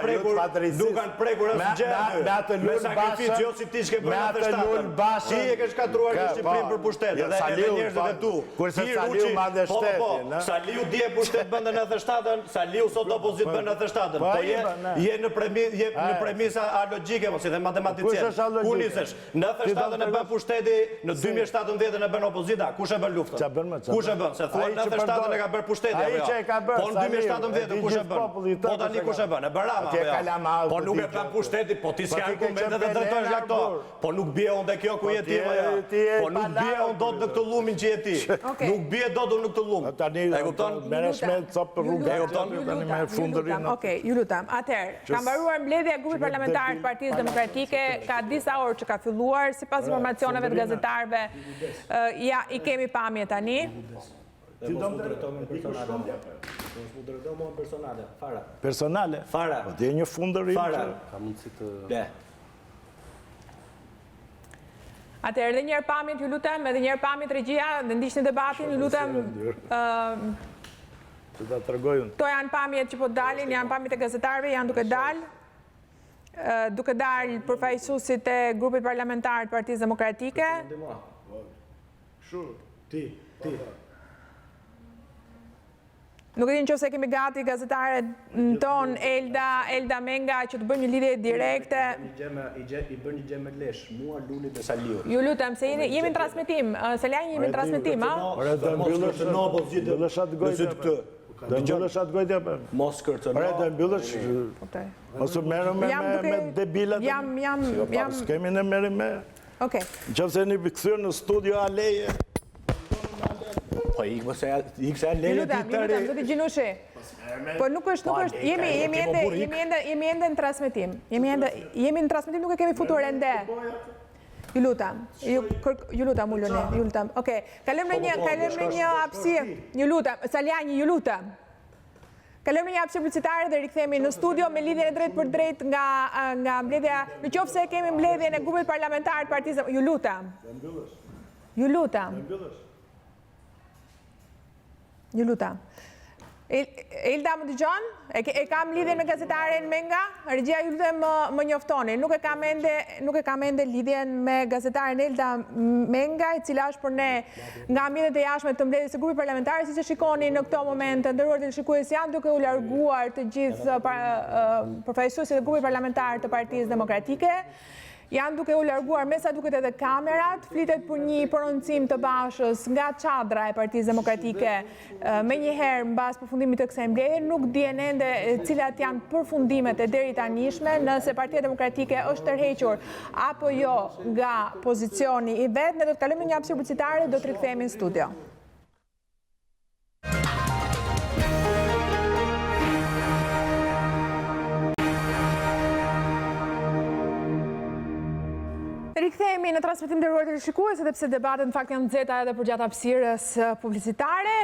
prekur është gjendë. Me atë lul Bashë, jo si ti shke bërë në të shtatën. Ti e ke shkatruar në Shqipërinë për pushtet, edhe njerëzit e tu. Kurse Saliu ma dhe shtetin. Saliu dje pushtet bëndë në 97-ën, Saliu sot opozit bëndë në 97-ën. Po je në premisa alogjike, si dhe matematicien. Ku nisesh? Në 97-ën e bën pushteti, në 2017 e bën opozita, kush e bën luftën? Kush e bën? Se thua në 97 e ka bërë pushteti apo jo? Po në 2017 kush e bën? Po tani kush e bën? E bën Rama apo jo? Po nuk e bën pushteti, po ti s'ka argumente të drejtosh nga këto. Po nuk bie unë te kjo ku je ti apo jo? Po nuk bie unë dot në këtë llumin që je ti. Nuk bie dot unë në këtë llum. E kupton? Merresh me cop për rrugë. E kupton? Tani me fundërin. Okej, ju lutem. Atëherë, ka mbaruar mbledhja e grupit parlamentar të Partisë Demokratike, ka disa orë që ka filluar, sipas informacioneve të gazetarëve. Ja, i kemi pamje tani. Dhe mos mu drejtojmë personale. Mos mu drejtojmë personale, fara. Personale? Fara. Po dhe një fundërin. Fara. Ka mundësi të... Le. Atëherë edhe njerë pamit, ju lutem, edhe njerë pamit regjia, dhe ndishtë në debatin, ju lutem... Që ta tërgojnë. To janë pamjet që po dalin, janë pamjet e gazetarëve, janë duke dalë përfaqësuesit e grupit parlamentar të Partisë Demokratike. Ti. Nuk e di nëse kemi gati gazetare ton Elda Menga që të bëjmë një lidhje direkte. I bën një gjë me lesh, mua Luli dhe Saliu. Ju lutem se jemi në transmetim, Salianjin jemi në transmetim, a? Ore të mbyllësh atë gojtë. Do mbyllësh atë gojtë apo? Mos kërcëno. Ore do mbyllësh. Ose merrem me debilat. Jam. S'kemi ne merrim me. Okej. Nëse jeni kthyer në studio Aleje. Po ikse Aleje. Ju lutem, zoti Gjinushi. Po nuk është, jemi ende në transmetim. Jemi në transmetim, nuk e kemi futur ende. Ju lutem, ulluni, ju lutem. Okej, kalëm në një hapësirë, ju lutem, Salianji, ju lutem. Kalëm në një hapësirë publicitare dhe rikthehemi në studio me lidhjen e drejt për drejt nga mbledhja, në qoftë se kemi mbledhjen e grupit parlamentar të Partisë, ju lutem. Ju lutem. Ilda më dëgjon? E kam lidhjen me gazetaren Menga? Regjia ju lutem më njoftoni. Nuk e kam ende lidhjen me gazetaren Ilda Menga, e cila është për ne nga ambjentet e jashtme të mbledhjes së grupit parlamentar, siç e shikoni në këto momente, nderuar teleshikues, janë duke u larguar të gjithë përfaqësuesit e grupit parlamentar të Partisë Demokratike. Janë duke u larguar me sa duket edhe kamerat, flitet për një prononcim të bashës nga çadra e Partisë Demokratike. Me njëherë mbas përfundimit të kësaj mbledhje, nuk dihen ende cilat janë përfundimet e deri tanishme, nëse Partia Demokratike është tërhequr apo jo nga pozicioni i vet. Ne do të kalojmë në një hapësirë publicitare dhe do të rikthehemi në studio. Rikthehemi në transmetim nderuar teleshikues, sepse debatet në fakt janë nxehta edhe përgjatë hapësirës publicitare.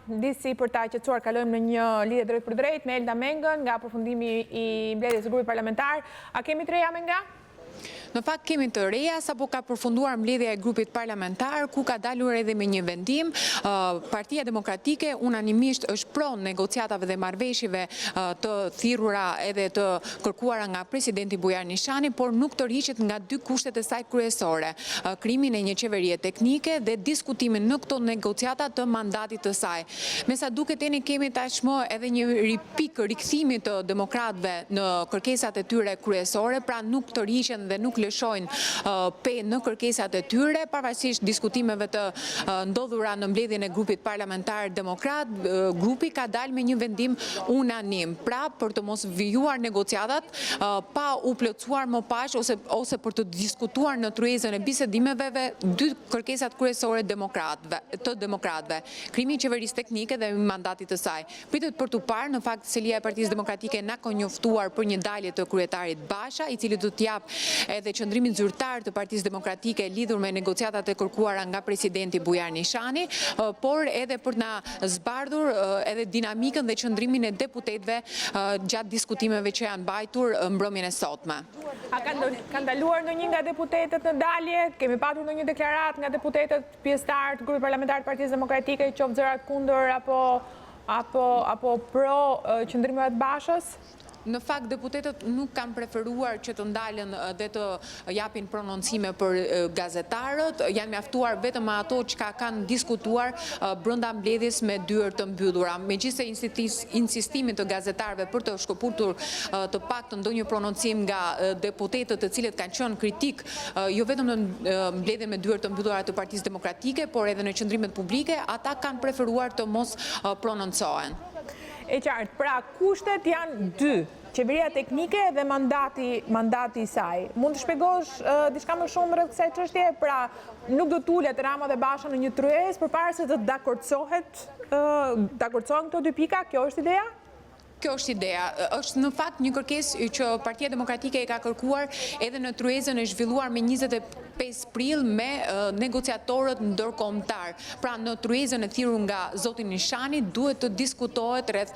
Disi për ta qetësuar, kalojmë në një lidhje drejt për drejt me Elda Mengën nga përfundimi i mbledhjes së grupit parlamentar. A kemi të reja Menga? Në fakt kemi të reja, sapo ka përfunduar mbledhja e grupit parlamentar, ku ka dalur edhe me një vendim. Partia Demokratike unanimisht është pronë negociatave dhe marrëveshjeve të thirrura edhe të kërkuara nga presidenti Bujar Nishani, por nuk të rriqet nga dy kushtet e saj kryesore: krimin e një qeverie teknike dhe diskutimin në këto negociata të mandatit të saj. Me sa duket kemi tashmë edhe një rikthimi të demokratëve në kërkesat e tyre kryesore, pra nuk të rriqen dhe nuk lëshojnë në kërkesat e tyre, pavarësisht diskutimeve të ndodhura në mbledhjen e grupit parlamentar demokrat. Grupi ka dalë me një vendim unanim, pra për të mos vijuar negociatat pa u plotësuar më pas ose për të diskutuar në tryezën e bisedimeve dy kërkesat kryesore të demokratëve: krimi i qeverisë teknike dhe mandatit të saj. Pritet për të parë, në fakt, selia e Partisë Demokratike na ka njoftuar për një dalje të kryetarit Basha, i cili do të jap edhe qëndrimin zyrtar të Partisë Demokratike lidhur me negociatat e kërkuara nga presidenti Bujar Nishani, por edhe për na zbardhur edhe dinamikën dhe qëndrimin e deputetëve gjatë diskutimeve që janë mbajtur mbrëmjen e sotme. A ka ndaluar ndonjë nga deputetët në dalje? Kemi patur ndonjë deklaratë nga deputetët pjesëtar të grupit parlamentar të Partisë Demokratike, qoftë zërat kundër apo pro qëndrimeve të Bashës? Në fakt, deputetët nuk kanë preferuar që të ndalen dhe të japin prononcime për gazetarët, janë mjaftuar vetëm ato që kanë diskutuar brenda mbledhjes me dyert të mbyllura. Megjithëse insistimin të gazetarëve për të shkëputur të paktën ndonjë prononcim nga deputetët të cilët kanë qenë kritik jo vetëm në mbledhjen me dyert të mbyllura të Partisë Demokratike, por edhe në qëndrimet publike, ata kanë preferuar të mos prononcohen. E qartë, pra kushtet janë dy: qeveria teknike dhe mandati i saj. Mund të shpjegosh diçka më shumë rreth kësaj çështje? Pra, nuk do të ulet Rama dhe Basha në një tryezë përpara se të dakordsohen këto dy pika? Kjo është ideja? Kjo është ideja. Është në fakt një kërkesë që Partia Demokratike e ka kërkuar edhe në tryezën e zhvilluar me 5 prill me negociatorët ndërkombëtar. Pra në tryezën e thirrur nga zoti Nishani duhet të diskutohet rreth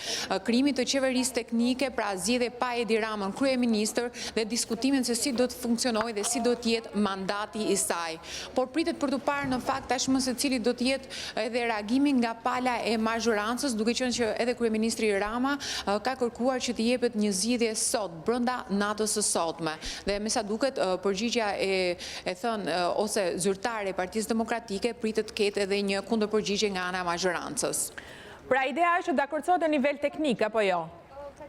krijimit të qeverisë teknike, pra zgjedhje pa Edi Ramën kryeministër dhe diskutimin se si do të funksionojë dhe si do të jetë mandati i saj. Por pritet për të parë në fakt tashmë se cili do të jetë edhe reagimi nga pala e mazhorancës, duke qenë që edhe kryeministri Rama ka kërkuar që të jepet një zgjidhje sot brenda natës së sotme. Dhe me sa duket përgjigjja e thënë ose zyrtare e Partisë Demokratike pritet të ketë edhe një kundërpërgjigje nga ana e mazhorancës. Pra ideja është që dakordsohet në nivel teknik apo jo?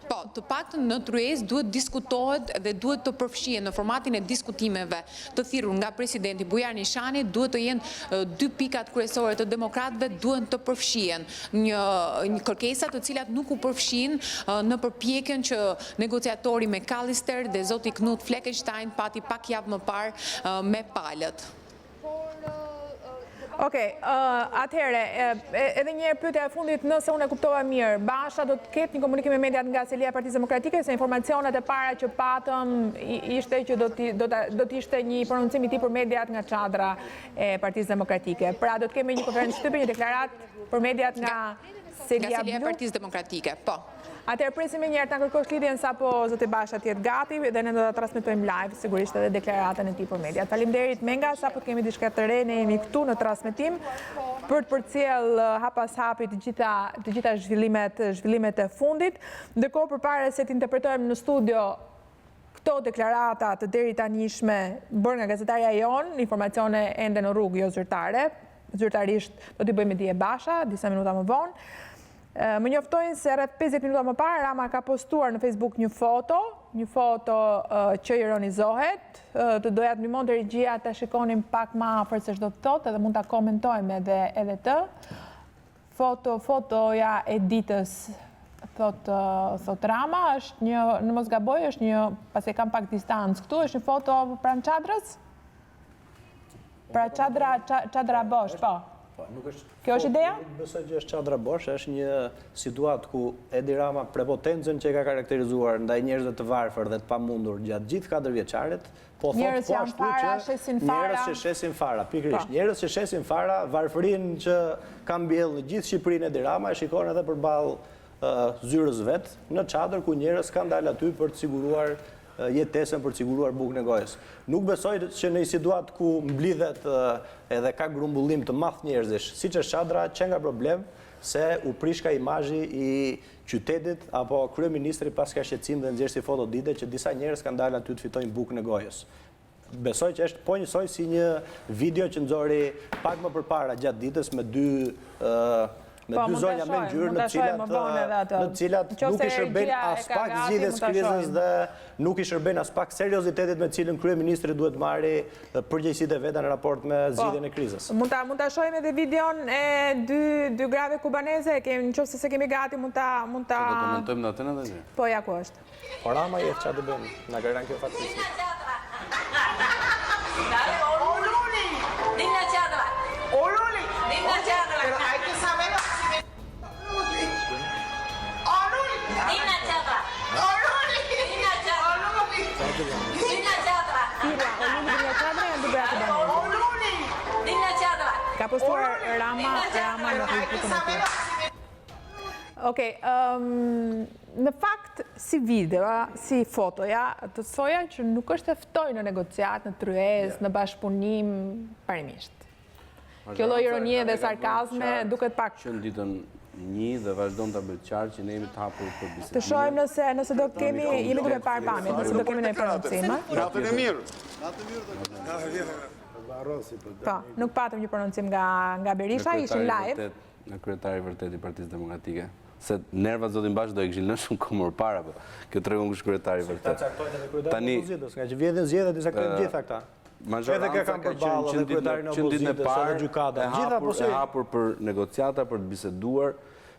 Po, të paktën në tryezë duhet diskutohet dhe duhet të përfshihen në formatin e diskutimeve të thirrur nga presidenti Bujar Nishani, duhet të jenë 2 pikat kryesore të demokratëve duhen të përfshihen. Një kërkesa të cilat nuk u përfshin në përpjekjen që negociatori McAllister dhe zoti Knut Fleckenstein pati pak javë më parë me palët. Okej, atëherë, edhe një pyetja e fundit, nëse unë e kuptova mirë, Basha do të ketë një komunikim me mediat nga selia e Partisë Demokratike, se informacionet e para që patëm ishte që do të ishte një prononcim i tij për mediat nga çadra e Partisë Demokratike. Pra do të kemi një konferencë shtypje, një deklaratë për mediat nga selia e Partisë Demokratike, po. Atëherë presim një herë ta kërkosh lidhjen sapo zoti Basha të jetë gati dhe ne do ta transmetojmë live sigurisht edhe deklaratën e tij për mediat. Faleminderit Menga, sapo të kemi diçka të re ne jemi këtu në transmetim për të përcjell hap pas hapi të gjitha zhvillimet e fundit. Ndërkohë përpara se të interpretojmë në studio këto deklarata të deri tanishme bërë nga gazetarja jon, informacione ende në rrugë jo zyrtare. Zyrtarisht do t'i bëjmë dije Basha disa minuta më vonë. Më njoftojnë se rreth 50 minuta më parë Rama ka postuar në Facebook një foto që ironizohet. Të doja të ndihmonte regjia ta shikonim pak më afër se ç'do të thotë edhe mund ta komentojmë edhe të. Fotoja e ditës thot Rama është një, në mos gaboj, është një, pasi kam pak distancë këtu, është një foto pranë çadrës? Pra çadra bosh, po. Kjo është ideja? Nuk besoj që është çadra bosh, është një situatë ku Edi Rama prepotencën që ka karakterizuar ndaj njerëzve të varfër dhe të pamundur gjatë gjithë 4 vjeçaret, po thotë po ashtu që njerëz që shesin fara, pikërisht, njerëz që shesin fara, varfërinë që ka mbjellë në gjithë Shqipërinë Edi Rama e shikon edhe përballë zyrës vet, në çadër ku njerëz kanë dalë aty për të siguruar jetesën, për të siguruar bukën e gojës. Nuk besoj që në një situatë ku mblidhet edhe ka grumbullim të madh njerëzish, siç është çadra, që nga problem se u prishka imazhi i qytetit apo kryeministri pas ka shqetësim dhe nxjerrsi foto dite që disa njerëz kanë dalë aty të fitojnë bukën e gojës. Besoj që është po njësoj si një video që nxori pak më përpara gjatë ditës me dy zonja me ngjyrë në të cilat nuk i shërben as pak zgjidhjes krizës dhe nuk i shërben as pak seriozitetit me cilën kryeministri duhet marrë përgjegjësitë e veta në raport me zgjidhjen e krizës. Mund ta shohim edhe videon e dy grave kubaneze, nëse se kemi gati mund ta do komentojmë natën edhe. Po ja ku është. Po Rama je çfarë do bëjmë? Na gëran kjo fatkeqësi. Ka postuar Rama në Facebookun e tij. Okej, në fakt si video, si fotoja, të thoja që nuk është e ftoj në negociat, në tryezë, në bashkëpunim parimisht. Kjo lloj ironie dhe sarkazme duket pak që në ditën 1 dhe vazhdon ta bëjë qartë që ne jemi të hapur për bisedë. Të shohim nëse do të kemi, jemi duke parë pamjet, nëse do kemi në prononcim. Natën e mirë. Po, nuk patëm një prononcim nga Berisha, ishin live. Në kryetari vërtet i Partisë Demokratike. Se nervat zotin Bash do e kishin lënë shumë kohë më parë, po kjo tregon kush kryetari vërtet. Tani nga që vjedhin zgjedhjet i saktojnë gjitha këta. Majoranca ka qenë ditën e parë e hapur për negociata, për të biseduar,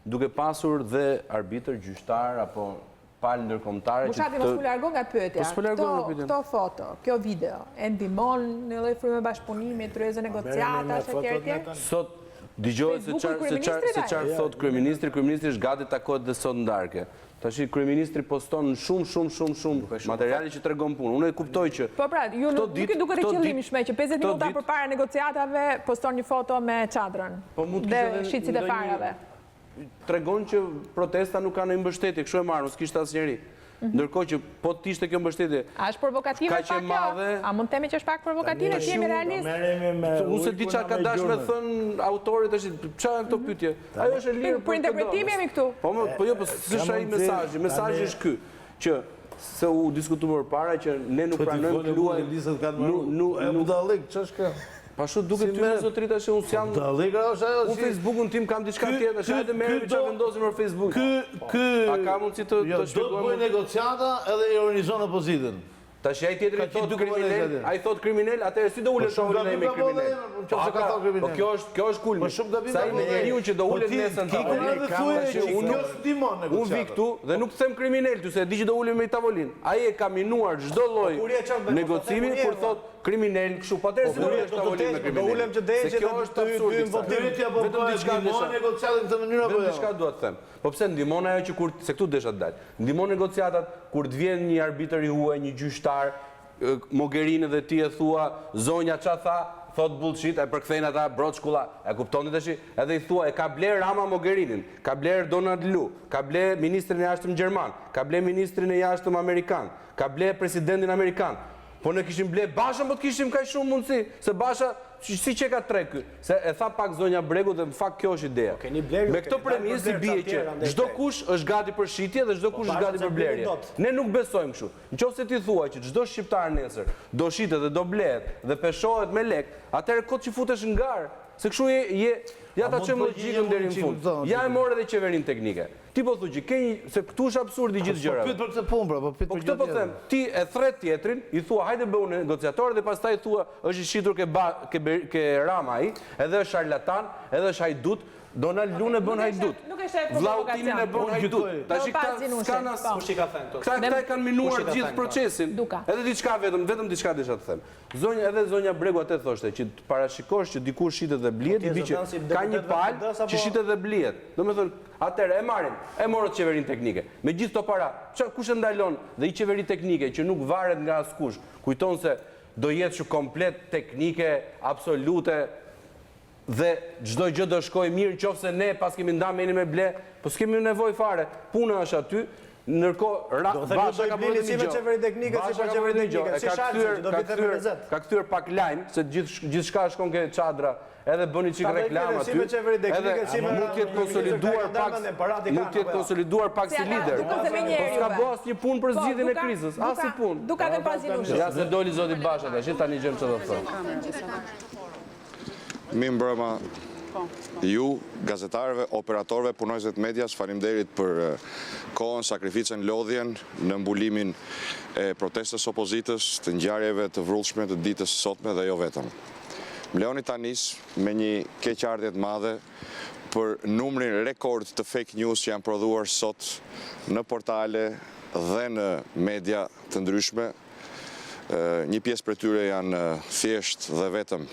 duke pasur dhe arbitër gjyqtar apo palë ndërkombëtare. Bushati mos u largo nga pyetja. Këto foto, kjo video, e ndihmon në lloj fryme bashkëpunimi, tryezë negociatash etj. Sot Dëgjoj se çfarë thot kryeministri është gati takohet dhe sot ndarke. Tashi kryeministri poston shumë materiale që tregon punë. Unë e kuptoj që Po pra, ju nuk i duket e qëllimi shme që 50 minuta përpara negociatave poston një foto me çadrën dhe shitësit e farave. Tregon që protesta nuk ka në mbështetje, kështu e marrë, mos kishte asnjëri. Ndërkohë që po të ishte kjo mbështetje. A është provokative pak kjo? A mund të themi që është pak provokative, që jemi realist? Unë se di çfarë ka dashur me thënë autorit tash, çfarë janë këto pyetje? Ajo është e lirë. Për interpretim jemi këtu. Po jo, po s'është ai mesazhi. Mesazhi është ky, që se u diskutuar para që ne nuk pranojmë të luajmë. Nuk dallik, ç'është kjo? Pashu duket ty me zotrit tash unë s'jam. Unë Facebookun tim kam diçka tjetër, hajde merremi çfarë vendosim për Facebook. A ka mundësi të shpjegojmë? Do të bëj negociata edhe i organizon opozitën. Tash ai tjetri thot kriminal, ai thot kriminal, atëherë si do ulet tavolina me kriminal? Po kjo është kulmi. Sa i njeriu që do ulet nesër tavolinë. Unë vi këtu dhe nuk them kriminal, ty se e di që do ulem me tavolinë. Ai e ka minuar çdo lloj negocimi kur thot kriminal, kështu po atëherë si do ulet tavolinë me kriminal. Do ulem që dëgjë se kjo është absurd. Vetëm diçka negociatat në këtë mënyrë apo jo? Diçka dua të them. Po pse ndihmon ajo që kur se këtu desha të dal. Ndihmon negociatat kur të vjen një arbitër i huaj, një gjyqtar, Mogherini dhe ti e thua, zonja qa tha, thot bullshit, e përkthejnë ata brot shkulla. E kuptoni tash? Edhe i thua, e ka bler Rama Mogherinin, ka bler Donald Lu, ka bler ministrin e jashtëm gjerman, ka bler ministrin e jashtëm amerikan, ka bler presidentin amerikan. Po ne kishim ble Bashën, po të kishim kaq shumë mundësi, se Basha si që ka tre ky, se e tha pak zonja Bregu dhe në fakt kjo është ideja. Me këto premisë i bie që çdo kush është gati për shitje dhe çdo kush është gati për blerje. Ne nuk besojmë kështu. Nëse ti thua që çdo shqiptar nesër do shitet dhe do blehet dhe peshohet me lek, atëherë kot që futesh në garë, se kështu ja ta çojmë logjikën deri në fund. Ja e morë edhe qeverinë teknike. Ti po thu që se këtu është absurdi gjithë gjërat. Pyet për këtë punë, pra, po pyet për këtë. Po them, ti e thret tjetrin, i thua hajde bëu negociator dhe pastaj thua është i shitur ke Rama ai, edhe është charlatan, edhe është hajdut. Donald Lu e bën hajdut. Vllautin e bën hajdut. Tash këta kanë minuar gjithë procesin. Edhe diçka vetëm diçka desha të them. Edhe zonja Bregu atë thoshte që të parashikosh që dikush shitet dhe blihet, i bi që ka një palë që shitet dhe blihet. Domethënë, atëherë e morët qeverinë teknike. Me gjithë këto para, kush e ndalon dhe i qeveri teknike që nuk varet nga askush, kujton se do jetë shumë komplet teknike, absolute, dhe çdo gjë do shkojë mirë nëse ne pas kemi ndarë meni me ble, po s'kemi nevojë fare. Puna është aty. Ndërkohë Basha ka bërë një qeveri teknike si për qeveri teknike, si shalsi që do vitë 20. Ka kthyer pak lajm se gjithçka shkon ke çadra, edhe bëni çik reklam aty. Edhe mund të jetë konsoliduar pak si lider. Po s'ka bë asnjë punë për zgjidhjen e krizës, asnjë punë. Duka dhe pas Gjinushi. Ja se doli zoti Basha tash, tani gjem çfarë do thonë. Mi mbrëma ju, gazetarëve, operatorëve, punojësve të medias, faleminderit për kohën, sakrificën, lodhjen në mbulimin e protestës opozitës, të ngjarjeve të vrullshme të ditës sotme dhe jo vetëm. Mleoni ta nis me një keqardhje të madhe për numrin rekord të fake news që janë prodhuar sot në portale dhe në media të ndryshme. Një pjesë prej tyre janë thjesht dhe vetëm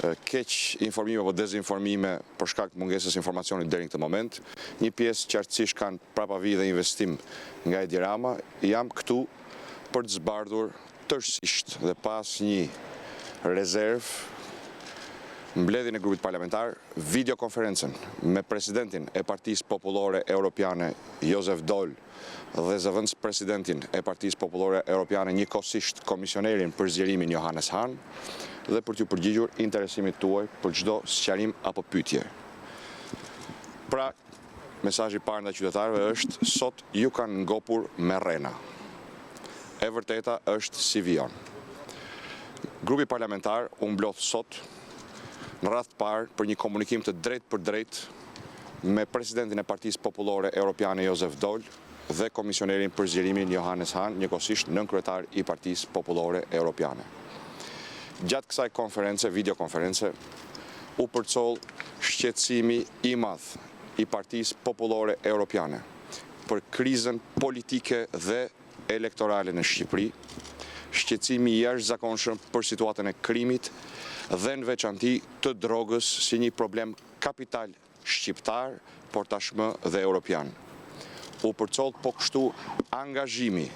keq informime apo dezinformime për shkak të mungesës informacionit deri në këtë moment. Një pjesë qartësisht kanë prapavi dhe investim nga Edi Rama. Jam këtu për të zbardhur tërësisht dhe pas një rezervë mbledhjen e grupit parlamentar, videokonferencën me presidentin e Partisë Popullore Europiane Josef Dol dhe zëvendës presidentin e Partisë Popullore Europiane njëkohësisht komisionerin për zgjerimin Johannes Hahn, dhe për t'ju përgjigjur interesimit tuaj për çdo sqarim apo pyetje. Pra, mesazhi i parë ndaj qytetarëve është sot ju kanë ngopur me rrena. E vërteta është si vijon. Grupi parlamentar u mblodh sot në radhë të parë për një komunikim të drejtë për drejtë me presidentin e Partisë Popullore Europiane Josef Dol dhe komisionerin për zgjerimin Johannes Hahn, njëkohësisht nënkryetar i Partisë Popullore Europiane. Gjatë kësaj konference, videokonference, u përcoll shqetësimi i madh i Partisë Popullore Europiane për krizën politike dhe elektorale në Shqipëri, shqetësimi i jashtëzakonshëm për situatën e krimit dhe në veçanti të drogës si një problem kapital shqiptar, por tashmë dhe europian. U përcollë po kështu angazhimi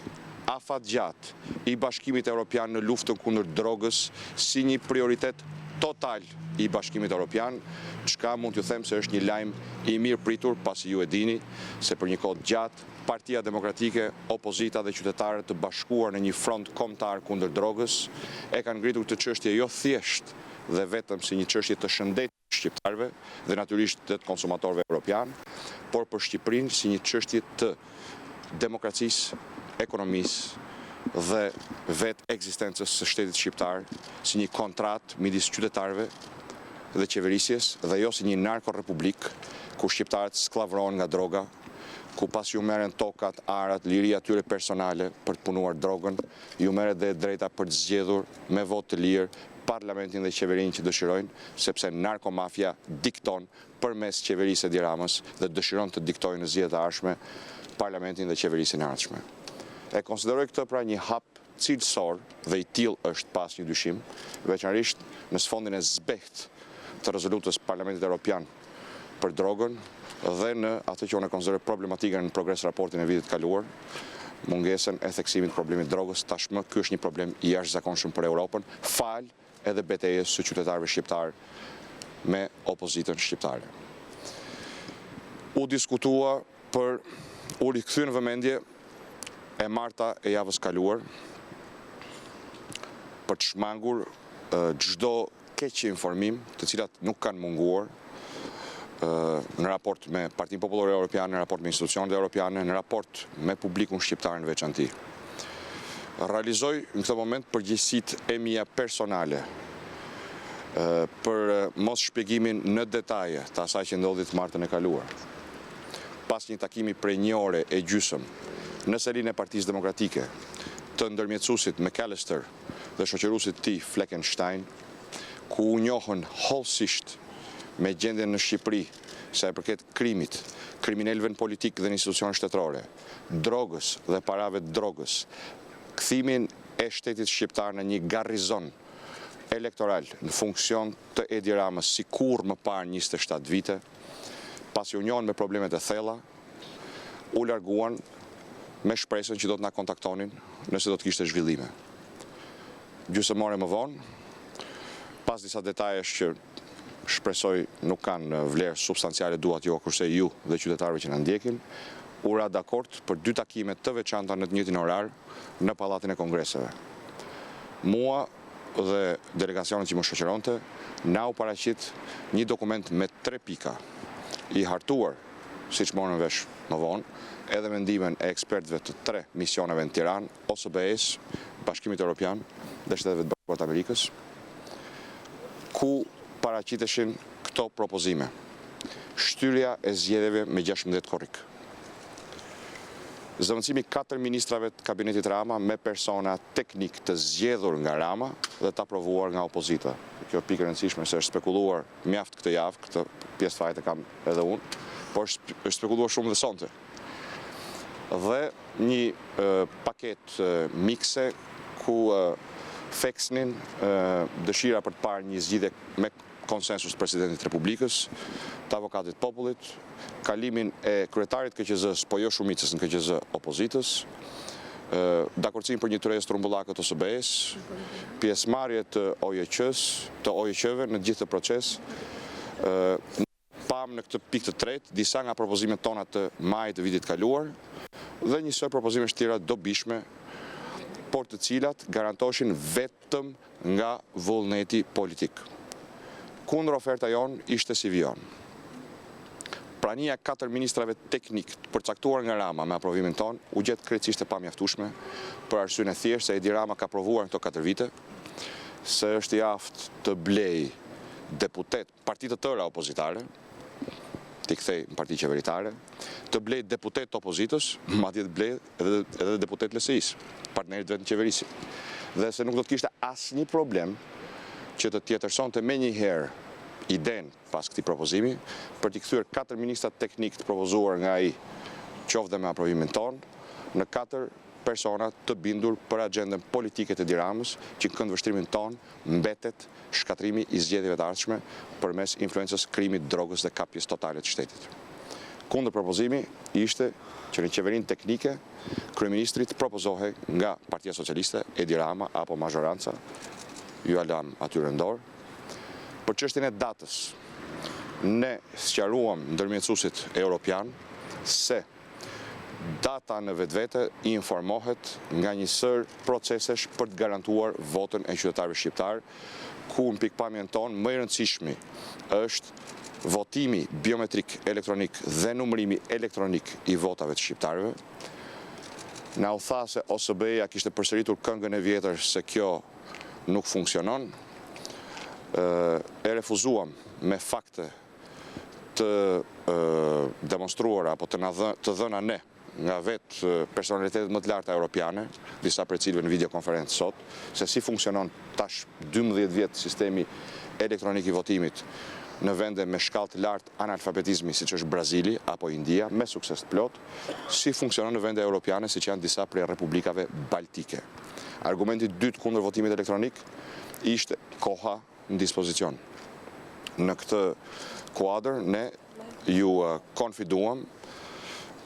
afatgjat i Bashkimit Evropian në luftën kundër drogës si një prioritet total i Bashkimit Evropian, çka mund t'ju them se është një lajm i mirë pritur, pasi ju e dini se për një kohë gjatë Partia Demokratike, opozita dhe qytetarët të bashkuar në një front kombëtar kundër drogës e kanë ngritur këtë çështje jo thjesht dhe vetëm si një çështje të shëndetit shqiptarëve dhe natyrisht të konsumatorëve evropian, por për Shqipërinë si një çështje të demokracisë, ekonomisë dhe vetë ekzistencës së shtetit shqiptar si një kontratë midis qytetarëve dhe qeverisjes dhe jo si një narkorepublik ku shqiptarët skllavërohen nga droga, ku pas ju merren tokat, arat, liria tyre personale për të punuar drogën, ju merret dhe drejta për të zgjedhur me votë të lirë parlamentin dhe qeverinë që dëshirojnë, sepse narkomafia dikton përmes qeverisë Edi Ramës dhe dëshiron të diktojë në zgjedhjet e ardhshme parlamentin dhe qeverisën e ardhshme. E konsideroj këtë pra një hap cilësor dhe i tillë është pas një dyshim, veçanërisht në sfondin e zbehtë të rezolutës Parlamentit Evropian për drogën dhe në atë që unë konsideroj problematikën në progres raportin e vitit kaluar, mungesën e theksimit të problemit drogës. Tashmë ky është një problem i jashtëzakonshëm për Europën, fal edhe betejës së qytetarëve shqiptar me opozitën shqiptare. U diskutua u rikthye në vëmendje e marta e javës kaluar për të shmangur çdo keq informim, të cilat nuk kanë munguar në raport me Partinë Popullore Europiane, në raport me institucionet europiane, në raport me publikun shqiptar në veçanti. Realizoj në këtë moment përgjegjësitë e mia personale për mos shpjegimin në detaje të asaj që ndodhi të martën e kaluar. Pas një takimi prej një ore e gjysëm në selinë e Partisë Demokratike të ndërmjetësuesit McAllister dhe shoqëruesit tij Fleckenstein, ku u njohën hollësisht me gjendjen në Shqipëri sa e përket krimit, kriminalëve politik dhe në institucione shtetërore, drogës dhe parave të drogës, kthimin e shtetit shqiptar në një garrizon elektoral në funksion të Edi Ramës si kur më parë 27 vite, pasi u njohën me problemet e thella, u larguan me shpresën që do të na kontaktonin nëse do të kishte zhvillime. Gjysmëore më vonë, pas disa detajesh që shpresoj nuk kanë vlerë substanciale duat jo kurse ju dhe qytetarëve që na ndjekin, u ra dakord për 2 takime të veçanta në të njëjtin orar në Pallatin e Kongreseve. Mua dhe delegacionet që më shoqëronte na u paraqit një dokument me 3 pika, i hartuar, siç morën vesh më vonë, edhe mendimin e ekspertëve të 3 misioneve në Tiranë, OSBE-s, Bashkimit Evropian dhe Shteteve të Bashkuara të Amerikës, ku paraqiteshin këto propozime. Shtyrja e zgjedhjeve me 16 korrik. Zëvendësimi 4 ministrave të kabinetit Rama me persona teknik të zgjedhur nga Rama dhe të aprovuar nga opozita. Kjo pikë e rëndësishme se është spekuluar mjaft këtë javë, këtë pjesë fajt e kam edhe unë, por është spekuluar shumë dhe sonte. Dhe një paket mikse ku theksnin dëshira për të parë një zgjidhje me konsensus të presidentit Republikës, të avokatit popullit, kalimin e kryetarit KQZ-s, po jo shumicës në KQZ opozitës, dakordësim për një tërheqje trumbullake të OSBE-s, pjesëmarrje të OJQ-ve në gjithë të proces. Pam në këtë pikë të tretë disa nga propozimet tona të majit të vitit kaluar dhe një sër propozimesh tjera dobishme, por të cilat garantoshin vetëm nga vullneti politik. Kundër oferta jon ishte si vijon. Prania 4 ministrave teknik përcaktuar nga Rama me aprovimin ton u gjet krejtësisht e pamjaftueshme për arsyeën e thjeshtë se Edi Rama ka provuar këto 4 vite se është i aftë të blej deputet, parti të tëra opozitare, t'i kthej në parti qeveritare, të blej deputet të opozitës, madje të blej edhe deputet LSI-s, partnerit vetë në qeverisi. Dhe se nuk do të kishte asnjë problem që të tjetërsonte me një herë iden pas këtij propozimi për t'i kthyer 4 ministrat teknik të propozuar nga ai qoftë me aprovimin ton në 4 persona të bindur për agendën politike të Tiranës, që në këndvështrimin tonë mbetet shkatrimi i zgjedhjeve të ardhshme përmes influencës krimit, drogës dhe kapjes totale të shtetit. Kundër propozimi ishte që në qeverinë teknike, kryeministrit propozohej nga Partia Socialiste, Edi Rama apo mazhoranca, ju alam atyre në dorë, për çështjen e datës. Ne sqaruam ndërmjetësuesit europian se data në vetvete informohet nga një sër procesesh për të garantuar votën e qytetarëve shqiptar, ku në pikpamjen tonë më i rëndësishmi është votimi biometrik elektronik dhe numërimi elektronik i votave të shqiptarëve. Na u tha se OSB-ja kishte përsëritur këngën e vjetër se kjo nuk funksionon. E refuzuam me fakte të demonstruara apo të dhëna ne nga vetë personalitetet më të larta europiane, disa për cilëve në videokonferencë sot, se si funksionon tash 12 vjetë sistemi elektronik i votimit në vende me shkallë të lartë analfabetizmi, si që është Brazili apo India, me sukses të plot, si funksionon në vende europiane, si që janë disa prej republikave baltike. Argumenti dytë kundër votimit elektronik ishte koha në dispozicion. Në këtë kuadër, ne ju konfiduam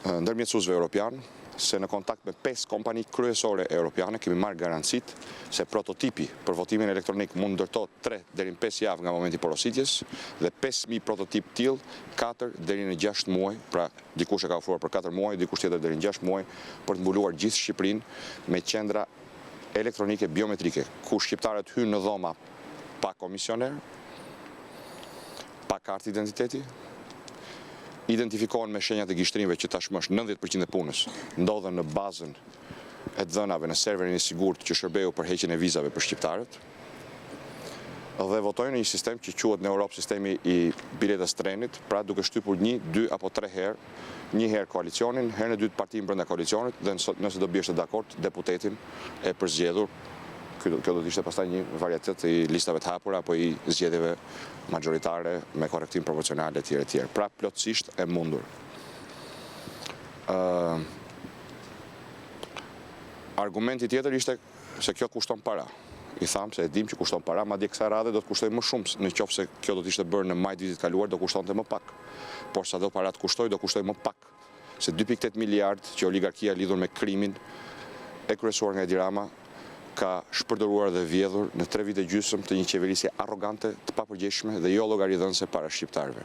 ndërmjetësuesve europian se në kontakt me 5 kompani kryesore europiane kemi marrë garancit se prototipi për votimin elektronik mund ndërtohet 3 deri në 5 javë nga momenti porositjes dhe 5.000 prototip tillë 4 deri në 6 muaj, pra dikush e ka ofruar për 4 muaj, dikush tjetër deri në 6 muaj, për të mbuluar gjithë Shqipërinë me qendra elektronike biometrike, ku shqiptarët hynë në dhoma pa komisioner, pa kartë identiteti, identifikohen me shenjat e gishtrimeve që tashmë është 90% e punës, ndodhen në bazën e dhënave në serverin e sigurt që shërbeu për heqjen e vizave për shqiptarët, dhe votojnë në një sistem që quhet në Europë sistemi i biletës trenit, pra duke shtypur 1, 2 apo 3 herë, një herë koalicionin, herën e dytë partinë brenda koalicionit, dhe nëse do bishte dakord, deputetin e përzgjedhur. Kjo do të ishte pastaj një varietet i listave të hapura apo i zgjedhjeve majoritare me korrektim proporcional etj. Pra plotësisht e mundur. Argumenti tjetër ishte se kjo kushton para. I tham se e dim që kushton para, madje kësaj radhe do të kushtoj më shumë, në qoftë se kjo do të ishte bërë në maj të vitit kaluar, do kushtonte më pak. Por sa do parat kushtoj, do kushtoj më pak. Se 2.8 miliard që oligarkia lidhur me krimin e kryesuar nga Edi Rama ka shpërdoruar dhe vjedhur në 3 vite gjysmë të një qeverisje arrogante, të papërgjegjshme dhe jo llogaridhënëse para shqiptarëve.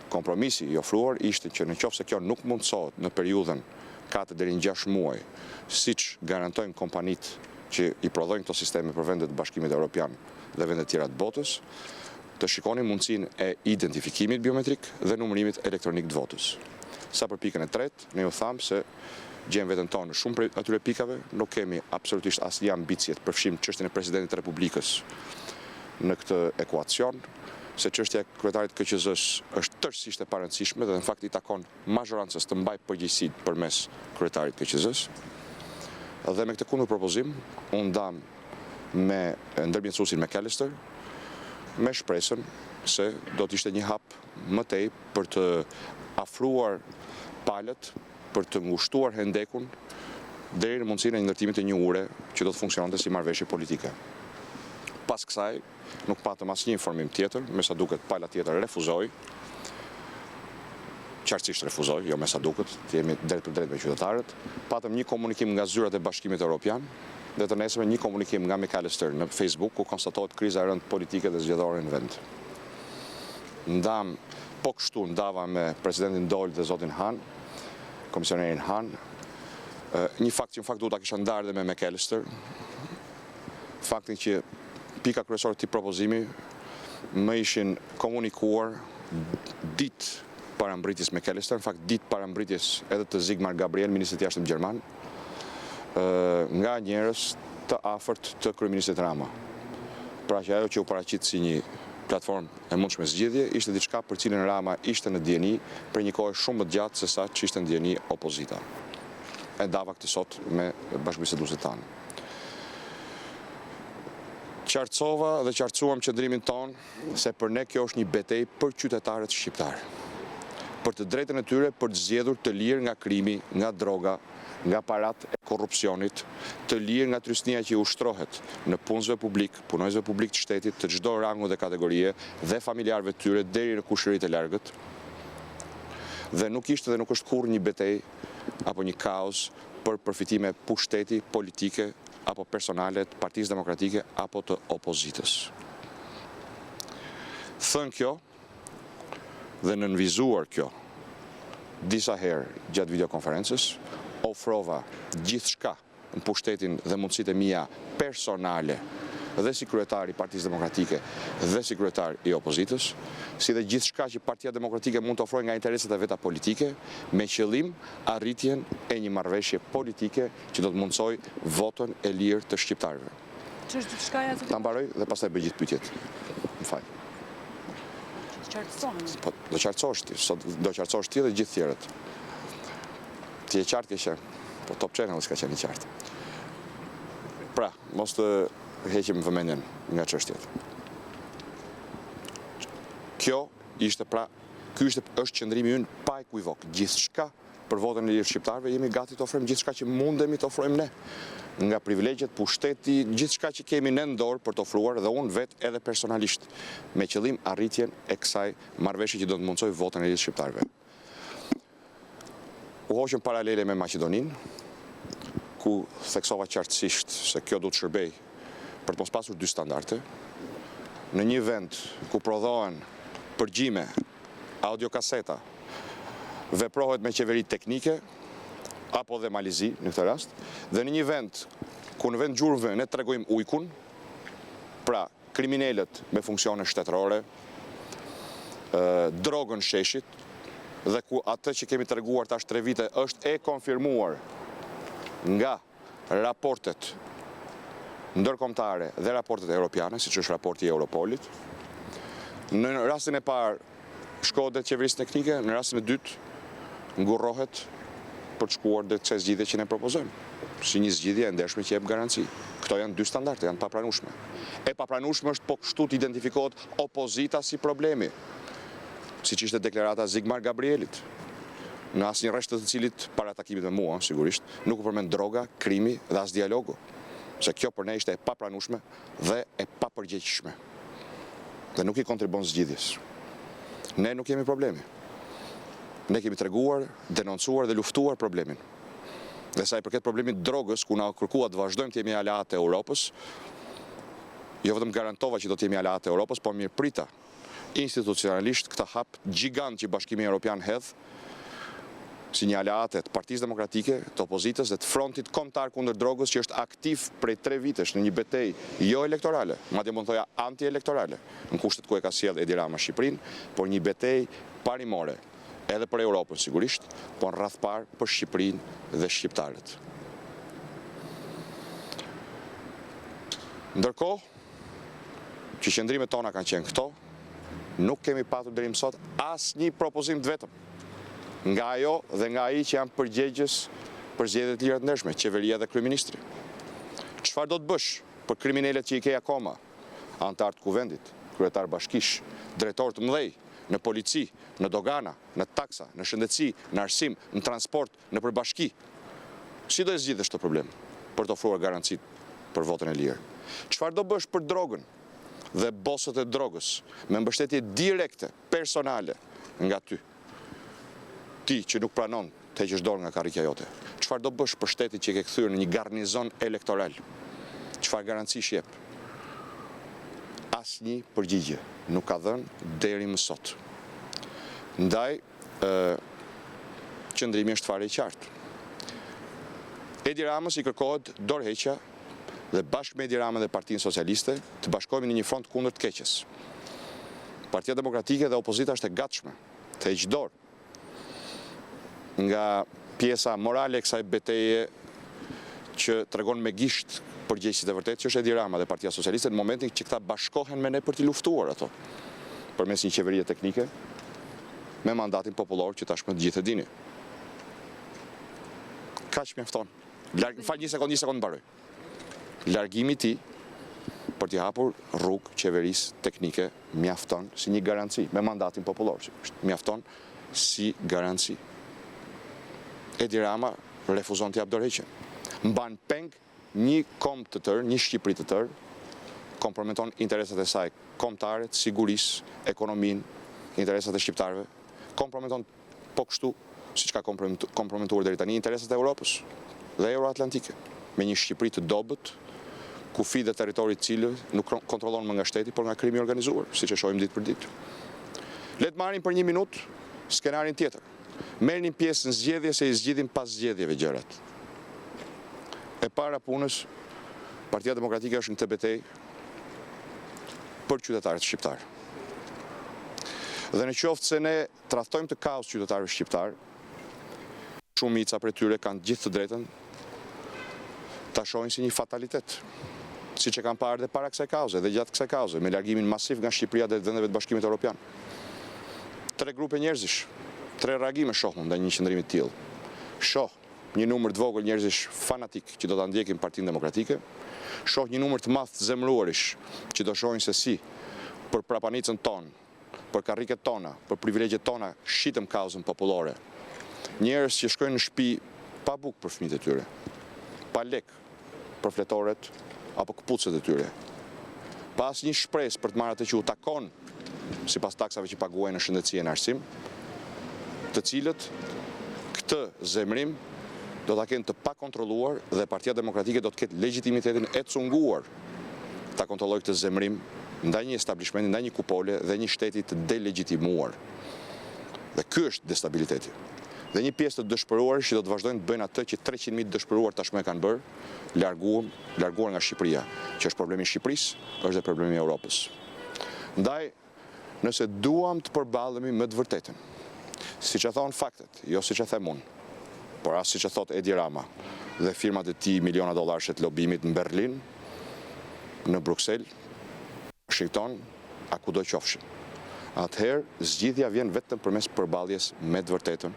Kompromisi i ofruar ishte që në qoftë se kjo nuk mundsohet në periudhën 4 deri në 6 muaj, siç garantojnë kompanitë që i prodhojnë këto sisteme për vendet të Bashkimit Evropian dhe vendet tjera të botës, të shikonin mundësinë e identifikimit biometrik dhe numërimit elektronik të votës. Sa për pikën e tretë, ne ju thamë se gjem veten tonë në shumë prej atyre pikave, nuk kemi absolutisht asnjë ambicje të përfshijmë çështjen e presidentit të Republikës në këtë ekuacion, se çështja e kryetarit të KQZ-s është tërësisht e parëndësishme dhe në fakt i takon mazhorancës të mbajë përgjegjësitë përmes kryetarit të KQZ-s. Dhe me këtë kundër propozim, unë ndam me ndërmjetësuesin McAllister, me shpresën se do të ishte një hap më tej për të afruar palët, për të ngushtuar hendekun deri në mundësinë e ndërtimit të një ure që do të funksiononte si marrëveshje politike. Pas kësaj, nuk patëm asnjë informim tjetër, me sa duket pala tjetër refuzoi, qartësisht refuzoi, jo me sa duket, të jemi drejt për drejt me qytetarët. Patëm një komunikim nga zyrat e Bashkimit Evropian dhe të nesërme një komunikim nga McAllister në Facebook ku konstatohet kriza e rëndë politike dhe zgjedhore në vend. Ndam, po kështu ndava me presidentin Dol dhe zotin Han, komisionerin Han, një fakt që në fakt duhet ta kisha ndarë dhe me McAllister, faktin që pika kryesore të këtij propozimi më ishin komunikuar ditë para mbritjes McAllister, në fakt ditë para mbritjes edhe të Sigmar Gabriel, ministrit i jashtëm gjerman, nga njerëz të afërt të kryeministit Rama. Pra që ajo që u paraqit si një platformë e mundshme zgjidhje ishte diçka për cilën Rama ishte në dieni për një kohë shumë më gjatë se sa që ishte në dieni opozita. E ndava këtë sot me bashkëbiseduesit tanë. Qartësova dhe qartësuam qëndrimin tonë se për ne kjo është një betejë për qytetarët shqiptarë. Për të drejtën e tyre për të zgjedhur të lirë nga krimi, nga droga, nga parat e korrupsionit, të lirë nga trysnia që ushtrohet në punësve publik, punojësve publik të shtetit, të çdo rangu dhe kategorie dhe familjarëve të tyre deri në kushëritë e largët. Dhe nuk ishte dhe nuk është kurrë një betejë apo një kaos për përfitime pushteti, politike apo personale të Partisë Demokratike apo të opozitës. Thënë kjo dhe nënvizuar kjo disa herë gjatë videokonferencës, ofrova gjithçka në pushtetin dhe mundësitë e mia personale dhe si kryetari i Partisë Demokratike dhe si kryetar i opozitës, si dhe gjithçka që Partia Demokratike mund të ofrojë nga interesat e veta politike, me qëllim arritjen e një marrëveshje politike që do të mundsoj votën e lirë të shqiptarëve. Ç'është gjithçkaja? Ta mbaroj dhe pastaj bëj gjithë pyetjet. M'fal. Po, do qartësosh ti, sot do qartësosh ti dhe gjithë tjerët. Ti e qartë keqë, po Top Channel s'ka qenë i qartë. Pra, mos të heqim vëmendjen nga çështjet. Ky është qëndrimi ynë pa ekuivok. Gjithçka për votën e lirë shqiptarëve jemi gati të ofrojmë gjithçka që mundemi të ofrojmë ne. Nga privilegjet, pushteti, gjithçka që kemi ne në dorë për të ofruar dhe unë vetë edhe personalisht, me qëllim arritjen e kësaj marrëveshje që do të mundsoj votën e lirë shqiptarëve. U hoqëm paralele me Maqedoninë, ku theksova qartësisht se kjo do të shërbej për të mos pasur dy standarde. Në një vend ku prodhohen përgjime, audiokaseta, veprohet me qeveri teknike, apo dhe malizi në këtë rast, dhe në një vend ku në vend gjurmëve ne tregojmë ujkun, pra kriminalët me funksione shtetërore, drogën sheshit, dhe ku atë që kemi treguar tash 3 vite është e konfirmuar nga raportet ndërkombëtare dhe raportet europiane, siç është raporti i Europolit. Në rastin e parë shkodet qeverisë teknike, në rastin e dytë ngurrohet për të shkuar dhe kësaj zgjidhje që ne propozojmë. Si një zgjidhje e ndershme që jep garanci. Këto janë dy standarde, janë papranueshme. E papranueshme është po kështu të identifikohet opozita si problemi. Siç ishte deklarata Zigmar Gabrielit, në asnjë rresht të cilit para takimit me mua, sigurisht, nuk u përmend droga, krimi dhe as dialogu. Se kjo për ne ishte e papranueshme dhe e papërgjegjshme. Dhe nuk i kontribon zgjidhjes. Ne nuk kemi problemi. Ne kemi treguar, denoncuar dhe luftuar problemin. Dhe sa i përket problemit drogës, ku na kërkuat të vazhdojmë të jemi aleatë e Europës, jo vetëm garantova që do të jemi aleatë e Europës, por mirëprita institucionalisht këtë hap gjigant që Bashkimi Evropian hedh si një aleate të Partisë Demokratike, të opozitës dhe të frontit kombëtar kundër drogës që është aktiv prej 3 vitesh në një betejë jo elektorale, madje mund thoja anti-elektorale, në kushtet ku e ka sjellë Edi Rama Shqipërinë, por një betejë parimore, edhe për Europën sigurisht, por në radh parë për Shqipërinë dhe shqiptarët. Ndërkohë, që qëndrimet tona kanë qenë këto, nuk kemi patur deri më sot asnjë propozim të vetëm nga ajo dhe nga ai që janë përgjegjës për zgjedhjet e lira të ndershme, qeveria dhe kryeministri. Çfarë do të bësh për kriminalet që i ke akoma, antar të kuvendit, kryetar bashkish, drejtor të mëdhej në polici, në dogana, në taksa, në shëndetësi, në arsim, në transport, në përbashki? Si do e zgjidhësh këtë problem për të ofruar garancitë për votën e lirë? Çfarë do bësh për drogën dhe bosët e drogës me mbështetje direkte, personale nga ty? Ti që nuk pranon të heqësh dorë nga karrika jote. Çfarë do bësh për shtetin që e ke kthyer në një garnizon elektoral? Çfarë garanci jep? Asnjë përgjigje nuk ka dhënë deri më sot. Ndaj, qëndrimi është fare i qartë. Edi Ramës i kërkohet dorëheqja dhe bashkë me Edi Ramën dhe Partinë Socialiste të bashkohemi në një front kundër të keqes. Partia Demokratike dhe opozita është e gatshme të heqë dorë nga pjesa morale e kësaj beteje që tregon me gisht përgjegjësit e vërtet që është Edi Rama dhe Partia Socialiste në momentin që këta bashkohen me ne për t'i luftuar ato përmes një qeverie teknike me mandatin popullor që tashmë të gjithë e dini. Kaq mjafton. Fal një sekond mbaroj. Largimi i tij për t'i hapur rrugë qeverisë teknike mjafton si një garanci me mandatin popullor. Mjafton si garanci. Edi Rama refuzon të jap dorëheqjen. mban peng një kom të tërë, një Shqipëri të tërë, komprometon interesat e saj kombëtare, sigurisë, ekonominë, interesat e shqiptarëve, komprometon po kështu, siç ka komprometuar deri tani, interesat e Europës dhe euroatlantike, me një Shqipëri të dobët, kufi dhe territori të cilëve nuk kontrollon më nga shteti, por nga krimi organizuar, siç e shohim ditë për ditë. Le të marrim për 1 minutë skenarin tjetër. Merrnin pjesë në zgjedhje se i zgjidhin pas zgjedhjeve gjërat. E para punës, Partia Demokratike është në këtë betejë për qytetarët shqiptarë. Dhe në qoftë se ne tradhtojmë të kaos qytetarëve shqiptarë, shumica prej tyre kanë gjithë të drejtën ta shohin si një fatalitet, siç e kanë parë dhe para kësaj kauze dhe gjatë kësaj kauze, me largimin masiv nga Shqipëria dhe vendeve të Bashkimit Evropian. 3 grupe njerëzish, 3 reagime shohun ndaj një qëndrimi të tillë. Shoh një numër të vogël njerëzish fanatik që do ta ndjekin Partinë Demokratike, shoh një numër të madh të zemëruarish që do shohin se si për prapanicën tonë, për karriket tona, për privilegjet tona shitëm kauzën popullore. Njerëz që shkojnë në shtëpi pa bukë për fëmijët e tyre, pa lek për fletoret apo këpucët e tyre, pa asnjë shpresë për të marrë atë që u takon sipas taksave që paguajnë në shëndetësi e në arsim, të cilët këtë zemrim do ta kenë të pakontrolluar dhe Partia Demokratike do të ketë legjitimitetin e cunguar ta kontrollojë këtë zemrim ndaj një establishmenti, ndaj një kupole dhe një shteti të delegjitimuar. Dhe ky është destabiliteti. Dhe një pjesë të dëshpëruar që do të vazhdojnë të bëjnë atë që 300.000 dëshpëruar tashmë e kanë bërë, larguar nga Shqipëria, që është problemi i Shqipërisë, është dhe problemi i Europës. Ndaj, nëse duam të përballemi me të vërtetën, siç e thon faktet, jo siç e them unë, por as siç e thot Edi Rama dhe firmat e tij miliona dollarësh të lobimit në Berlin, në Bruksel, Washington, a kudo qofshin. Atëherë zgjidhja vjen vetëm përmes përballjes me të vërtetën.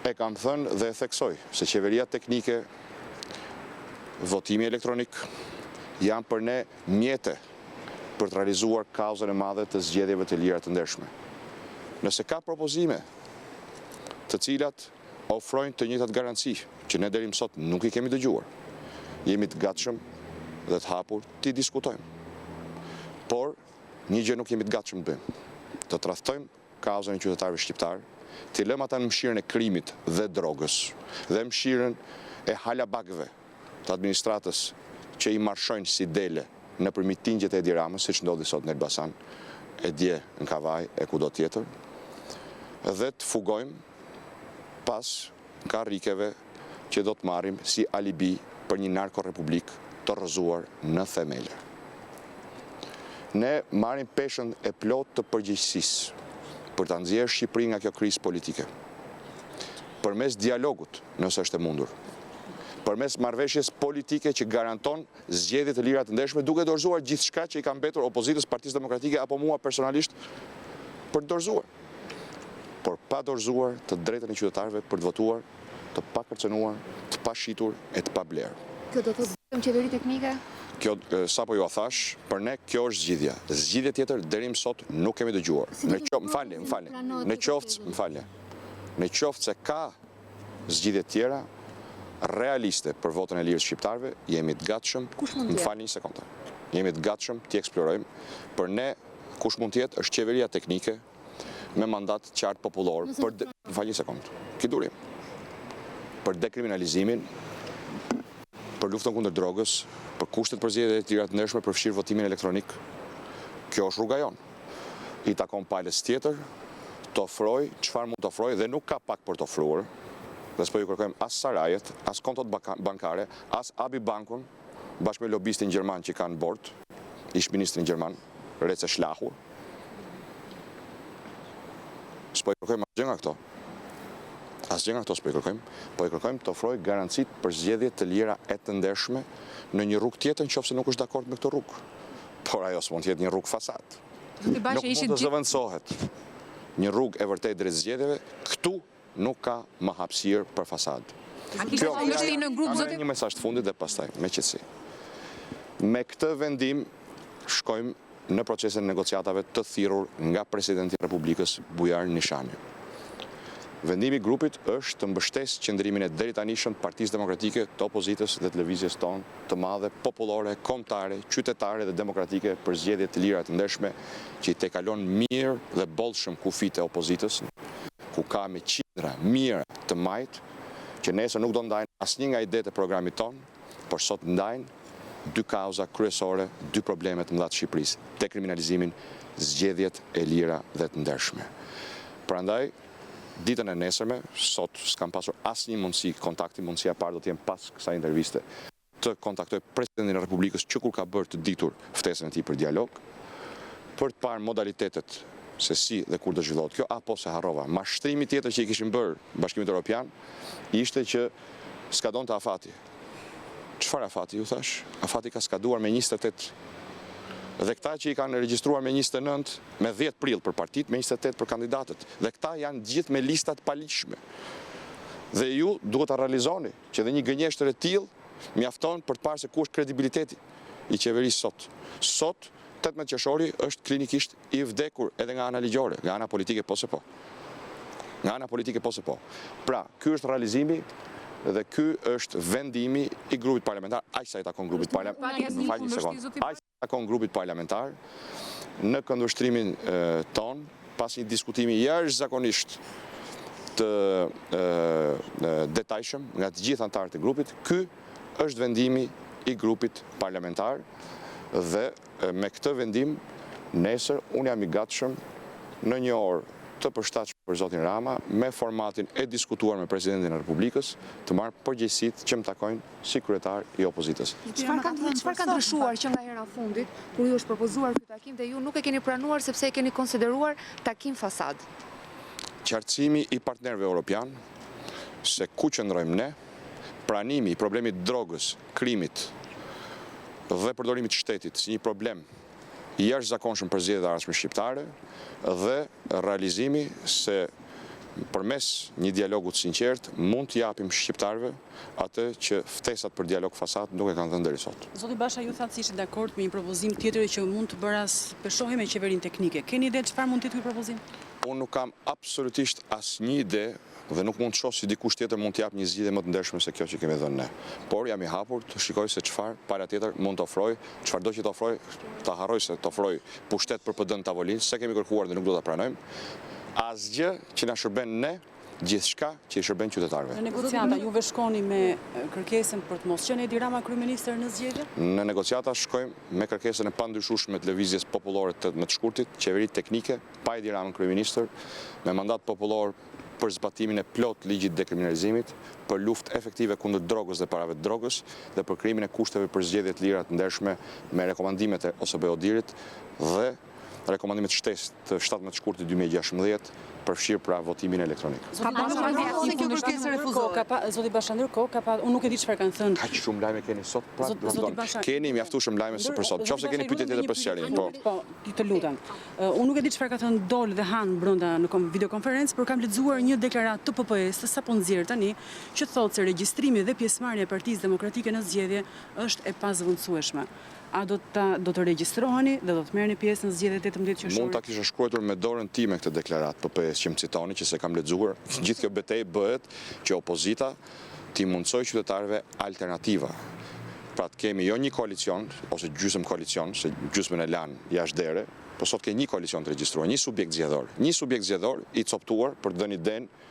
E kam thënë dhe e theksoj se qeveria teknike, votimi elektronik janë për ne mjete për të realizuar kauzën e madhe të zgjedhjeve të lira të ndershme. Nëse ka propozime të cilat ofrojnë të njëjtat garanci që ne deri më sot nuk i kemi dëgjuar, jemi të gatshëm dhe të hapur të diskutojmë. Por një gjë nuk jemi të gatshëm të bëjmë. Të tradhtojmë kauzën e qytetarëve shqiptarë, të lëmë ata në mëshirën e krimit dhe drogës dhe mëshirën e halabakëve të administratës që i marshojnë si dele nëpërmjet tingjet e Edi Ramës, siç ndodhi sot në Elbasan, e dje në Kavaj e kudo tjetër, dhe të fugojmë pas karrikeve që do të marrim si alibi për një narkorepublik të rrëzuar në themele. Ne marrim peshën e plotë të përgjegjësisë për ta nxjerrë Shqipërinë nga kjo krizë politike, përmes dialogut, nëse është e mundur, përmes marrëveshjes politike që garanton zgjedhje të lira të ndershme, duke dorëzuar gjithçka që i ka mbetur opozitës, Partisë Demokratike apo mua personalisht për të dorëzuar, por pa dorëzuar të drejtën e qytetarëve për të votuar, të pa kërcënuar, të pa shitur e të pa blerë. Kjo do të thotë qeveri teknike? Kjo, sapo ju a thash, për ne kjo është zgjidhja. Zgjidhje tjetër deri më sot nuk kemi dëgjuar. Në qoftë se ka zgjidhje tjera realiste për votën e lirë shqiptarëve, jemi të gatshëm, më falni një sekondë. Jemi të gatshëm t'i eksplorojmë. Për ne kush mund të jetë është qeveria teknike me mandat qartë popullor për më falni një sekondë. Ki durim. Për dekriminalizimin, për luftën kundër drogës, për kushtet për zgjedhje të tjera të ndershme, përfshirë votimin elektronik. Kjo është rruga jonë. I takon palës tjetër, të ofroj çfarë mund të ofroj dhe nuk ka pak për të ofruar. Dhe s'po ju kërkojmë as sarajet, as kontot bankare, as Abi Bankun, bashkë me lobistin gjerman që kanë bord, ish ministrin gjerman, Rece Shlahur. S'po ju kërkojmë asgjë nga këto. Asgjë nga këto s'po i kërkojmë, po i kërkojmë të ofroj garancit për zgjedhje të lira e të ndershme në një rrugë tjetër nëse nuk është dakord me këtë rrugë. Por ajo s'mund të jetë një rrugë fasad. Nuk mund të zëvendësohet një rrugë e vërtet drejt zgjedhjeve, këtu nuk ka më hapësirë për fasad. Kjo është një mesazh të fundit dhe pastaj me qetësi. Me këtë vendim shkojmë në procesin e negociatave të thirrur nga presidenti i Republikës Bujar Nishani. vendimi i grupit është të mbështesë qëndrimin e deri tanishëm të Partisë Demokratike, të opozitës dhe televizjes tonë të madhe, popullore, kombëtare, qytetare dhe demokratike për zgjedhje të lira të ndershme që i tekalon mirë dhe bollshëm kufit e opozitës, ku ka me qindra mirë të majt, që nesër nuk do ndajnë asnjë nga idetë e programit tonë, por sot ndajnë dy kauza kryesore, dy probleme të mëdha të Shqipërisë, dekriminalizimin, zgjedhjet e lira dhe të ndershme. Prandaj, ditën e nesërme, sot s'kam pasur asnjë mundësi, mundësia parë do të jem pas kësaj interviste, të kontaktoj presidentin e Republikës që kur ka bërë të ditur ftesën e tij për dialog, për të parë modalitetet se si dhe kur do zhvillohet kjo, apo se harrova. Mashtrimi tjetër që i kishim bërë Bashkimit Evropian ishte që skadonte afati. Çfarë afati, ju thash? Afati ka skaduar me 28. Dhe këta që i kanë regjistruar me 29, me 10 prill për partit, me 28 për kandidatët. Dhe këta janë gjithë me listat paligjshme. Dhe ju duhet ta realizoni që dhe një gënjeshtër e tillë mjafton për të parë se ku është kredibiliteti i qeverisë sot. Sot 18 qershori është klinikisht i vdekur edhe nga ana ligjore, nga ana politike po se po. Nga ana politike po se po. Pra, ky është realizimi dhe ky është vendimi i grupit parlamentar, aq sa i takon grupit parlamentar. Aq sa i takon grupit parlamentar në këndvështrimin ton, pas një diskutimi jashtëzakonisht të detajshëm nga të gjithë anëtarët e grupit, ky është vendimi i grupit parlamentar dhe me këtë vendim nesër unë jam i gatshëm në një orë të përshtatshme për zotin Rama me formatin e diskutuar me presidentin e Republikës të marrë përgjegjësitë që më takojnë si kryetar i opozitës. Çfarë ka ndryshuar që nga hera fundit kur ju është propozuar ky takim dhe ju nuk e keni pranuar sepse e keni konsideruar takim fasad? Qartësimi i partnerëve europian se ku qëndrojmë ne, pranimi i problemit drogës, krimit dhe përdorimit të shtetit si një problem i jashtëzakonshëm për zgjedhjet e ardhshme shqiptare dhe realizimi se përmes një dialogu të sinqert mund të japim shqiptarëve atë që ftesat për dialog fasad nuk e kanë dhënë deri sot. Zoti Basha, ju thatë se ishte dakord me një propozim tjetër që mund të bëras peshojë me qeverinë teknike. Keni ide çfarë mund të jetë ky propozim? Unë nuk kam absolutisht asnjë ide dhe nuk mund të shoh si dikush tjetër mund të jap një zgjidhje më të ndershme se kjo që kemi dhënë ne. Por jam i hapur të shikoj se çfarë para tjetër mund të ofroj, çfarëdo që të ofroj, ta harroj se të ofroj pushtet për PD në tavolinë, se kemi kërkuar dhe nuk do ta pranojmë. Asgjë që na shërben ne, gjithçka që i shërben qytetarëve. Në negociata juve shkoni me kërkesën për të mos qenë Edi Rama kryeministër në zgjedhje? Në negociata shkojmë me kërkesën e pandryshueshme të lëvizjes popullore të më të shkurtit, qeveri teknike, pa Edi Rama kryeministër, me mandat popullor për zbatimin e plot ligjit dekriminalizimit, për luftë efektive kundër drogës dhe parave të drogës dhe për krijimin e kushteve për zgjedhje të lira të ndershme me rekomandimet e OSBE-Odirit dhe rekomandimet shtesë të 17 shkurtit 2016 përfshirë pra votimin elektronik. Zoti Basha, ndërkohë unë nuk e di çfarë kanë thënë. Kaq shumë lajme keni sot, pra keni mjaftueshëm lajme për sot. Nëse keni pyetje tjetër për sqarim, po, të lutem. Unë nuk e di çfarë ka thënë Dol dhe Han brenda në videokonferencë, por kam lexuar një deklaratë të PP-s të sapo nxjerr tani, që thotë se regjistrimi dhe pjesëmarrja e Partisë Demokratike në zgjedhje është e pazëvendësueshme. A do të regjistroheni dhe do të merrni pjesë në zgjedhjet 18 qershor? Mund ta kisha shkruar me dorën time këtë deklaratë PP-s që më citoni, që se kam lexuar. Gjithë kjo betejë bëhet që opozita t'i mundsoj qytetarëve alternativa. Pra të kemi jo një koalicion ose gjysmë koalicion, se gjysmën e lanë jashtë dere, por sot ke një koalicion të regjistruar, një subjekt zgjedhor. Një subjekt zgjedhor i coptuar për të dhënë idenë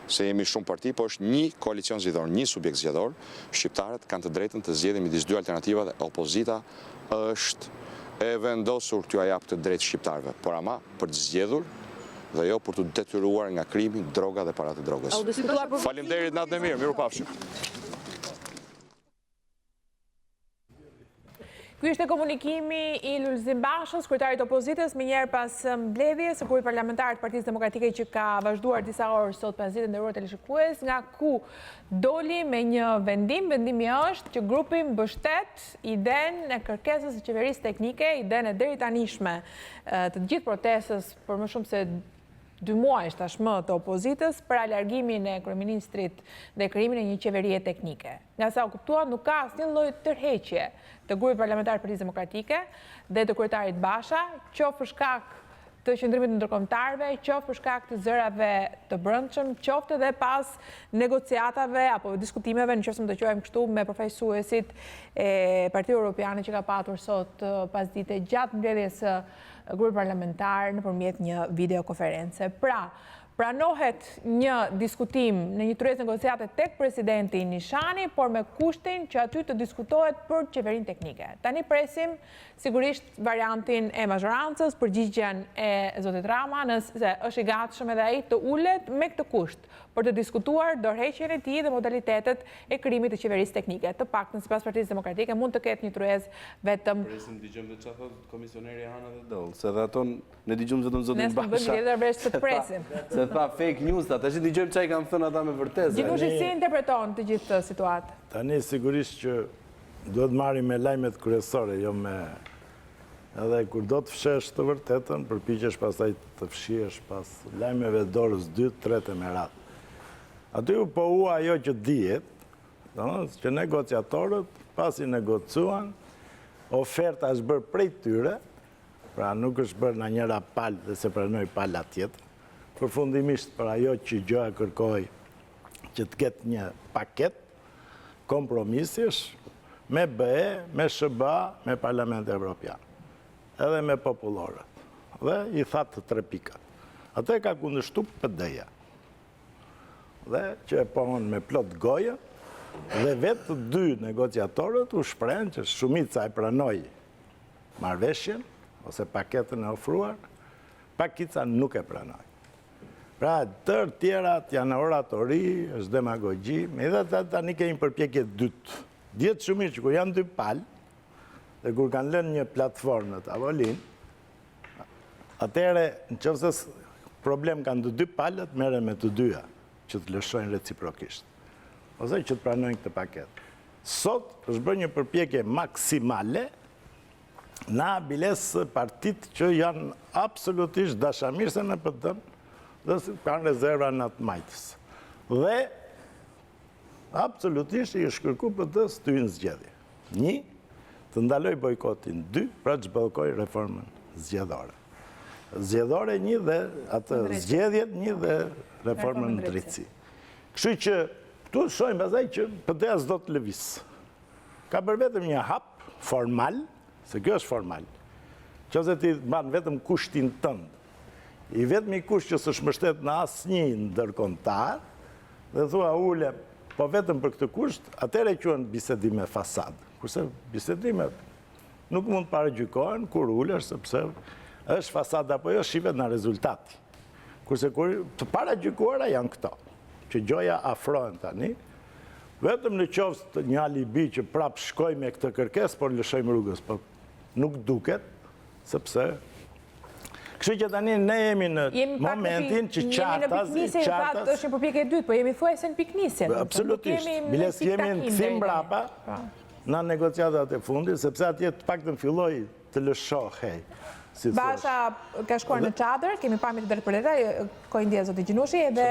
se jemi shumë parti, po është një koalicion zgjedhor, një subjekt zgjedhor. Shqiptarët kanë të drejtën të zgjedhin midis dy alternativa dhe opozita është e vendosur t'ju japë të drejtë shqiptarëve, por ama për të zgjedhur dhe jo për të detyruar nga krimi, droga dhe paratë të drogës. Faleminderit, natën e mirë, mirupafshim. Ky ishte komunikimi i Lulzim Bashës, kryetarit opozitës, me njerë pas mbledhjes së grupit parlamentar të Partisë Demokratike që ka vazhduar disa orë sot pas ditën nderuar televizionist, nga ku doli me një vendim. Vendimi është që grupi mbështet idenë e kërkesës së qeverisë teknike, idenë e deritanishme të gjithë protestës për më shumë se 2 muaj tashmë të opozitës për alargimin e kryeministrit dhe krijimin e një qeverie teknike. Nga sa u kuptua, nuk ka asnjë lloj tërheqje të grupit parlamentar të Partisë Demokratike dhe të kryetarit Basha, qoftë për shkak të qëndrimit ndërkombëtarëve, qoftë për shkak të zërave të brendshëm, qoftë edhe pas negociatave apo diskutimeve, nëse më të quajmë kështu, me përfaqësuesit e Partisë Europiane që ka patur sot pasdite gjatë mbledhjes së grupit parlamentar nëpërmjet një videokonference. Pra, pranohet një diskutim në një tryezë negociate tek presidenti Nishani, por me kushtin që aty të diskutohet për qeverinë teknike. Tani presim sigurisht variantin e mazhorancës, përgjigjen e zotit Rama, nëse është i gatshëm edhe ai të ulet me këtë kusht për të diskutuar dorëheqjen e tij dhe modalitetet e krijimit të qeverisë teknike. Të paktën sipas Partisë Demokratike mund të ketë një tryezë vetëm. Presim dëgjojmë çfarë thot komisioneri Hana dhe Doll, se dhe ato ne dëgjojmë vetëm zotin Basha. Ne s'më bën vesh të presim. Se tha fake news, tash dëgjojmë çfarë kanë thënë ata me vërtetë. Gjinushi si interpreton të gjithë situatë? Tani sigurisht që duhet marrim me lajmet kryesore, jo me edhe kur do të fshesh të vërtetën, përpiqesh pastaj të fshihesh pas lajmeve dorës 2-3 me radhë. Aty u po ua ajo që dihet, që negociatorët pasi negocuan, oferta është bërë prej tyre, pra nuk është bërë në njëra palë dhe se pranoj pala tjetër, përfundimisht për ajo që gjoja kërkoj që të ketë një paket kompromisësh me BE, me SBA, me Parlamentin Evropian, edhe me popullorët. Dhe i thatë 3 pika. Atë ka kundërshtu PD-ja. Dhe që e pohon me plot gojë, dhe vetë 2 negociatorët u shprehen që shumica e pranoi marrëveshjen ose paketën e ofruar, pakica nuk e pranoi. Pra, tërë tjerat janë oratori, është demagogji, me dhe tani kemi përpjekje dytë. Djetë shumir që kur janë 2 palë, dhe kur kanë lënë një platformë në tavolin, atëre, në qëfësës problem kanë të 2 palët, mere me të 2-a, që të lëshojnë reciprokisht. Ose që të pranojnë këtë paket. Sot, është bërë një përpjekje maksimale, na bilesë partit që janë absolutisht dashamirëse në pëtën, dhe kanë rezerva në atë majtës. Dhe, absolutisht i është kërku pëtës të hynë zgjedhje. 1, të ndaloj bojkotin. 2, pra të zhballkoj reformën zgjedhore. Zgjedhore 1 dhe atë zgjedhjet 1 dhe reformën në drejtësi. Kështu që, tu shojmë bazaj që PD-ja s'do të lëviz. Ka bërë vetëm një hap formal, se kjo është formal, që ose ti banë vetëm kushtin tëndë, i vetëm i kusht që së shmështet në asë një ndërkontar, dhe thua ule, po vetëm për këtë kusht, atëre quen bisedime fasad. Kurse bisedime nuk mund paragjykohen kur ulesh, sepse është fasad apo jo, shivet në rezultati. Kurse kur të paragjykuara janë këto, që gjoja afrohen tani, vetëm në qoftë një alibi që prap shkoj me këtë kërkes, por lëshojmë rrugës, por nuk duket, sepse kështu që tani ne jemi në momentin që qartas... Jemi në piknisje, është një përpjekje e dytë, po jemi thuajse në piknisje. Absolutisht. Biles jemi në këthim brapa në negociatat e fundit, sepse atje të pak të në filloj të lëshohej. Basha ka shkuar në çadër, kemi pamje të drejtë për drejta, kojnë ndje zoti Gjinushi, edhe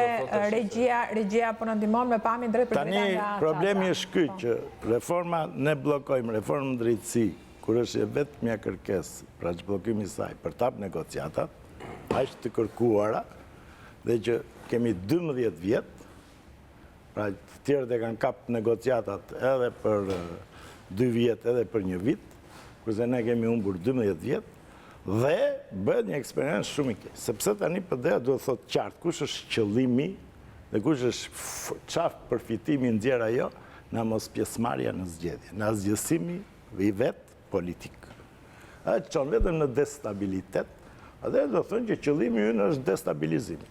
regjia po në ndihmon me pamje drejtë për drejta nga çadra. Tani, problemi është ky që reforma ne blokojmë, reformë në drejtësi, kur është vetë mja kërkes, pra që blokimi saj, për tap negociatat, ashtë të kërkuara, dhe që kemi 12 vjetë, pra të tjerët e kanë kap negociatat edhe për 2 vjetë, edhe për 1 vit, kurse ne kemi humbur 12 vjetë, dhe bëhet një eksperiencë shumë i keq. Sepse tani PD-ja duhet thotë qartë, kush është qëllimi, dhe kush është qafë përfitimi nxjerr ajo, në mos pjesëmarrja në zgjedhje, në asgjësimi i vetë, politik. A që qonë vetëm në destabilitet, atër do thënë që qëllimi ju në është destabilizimi.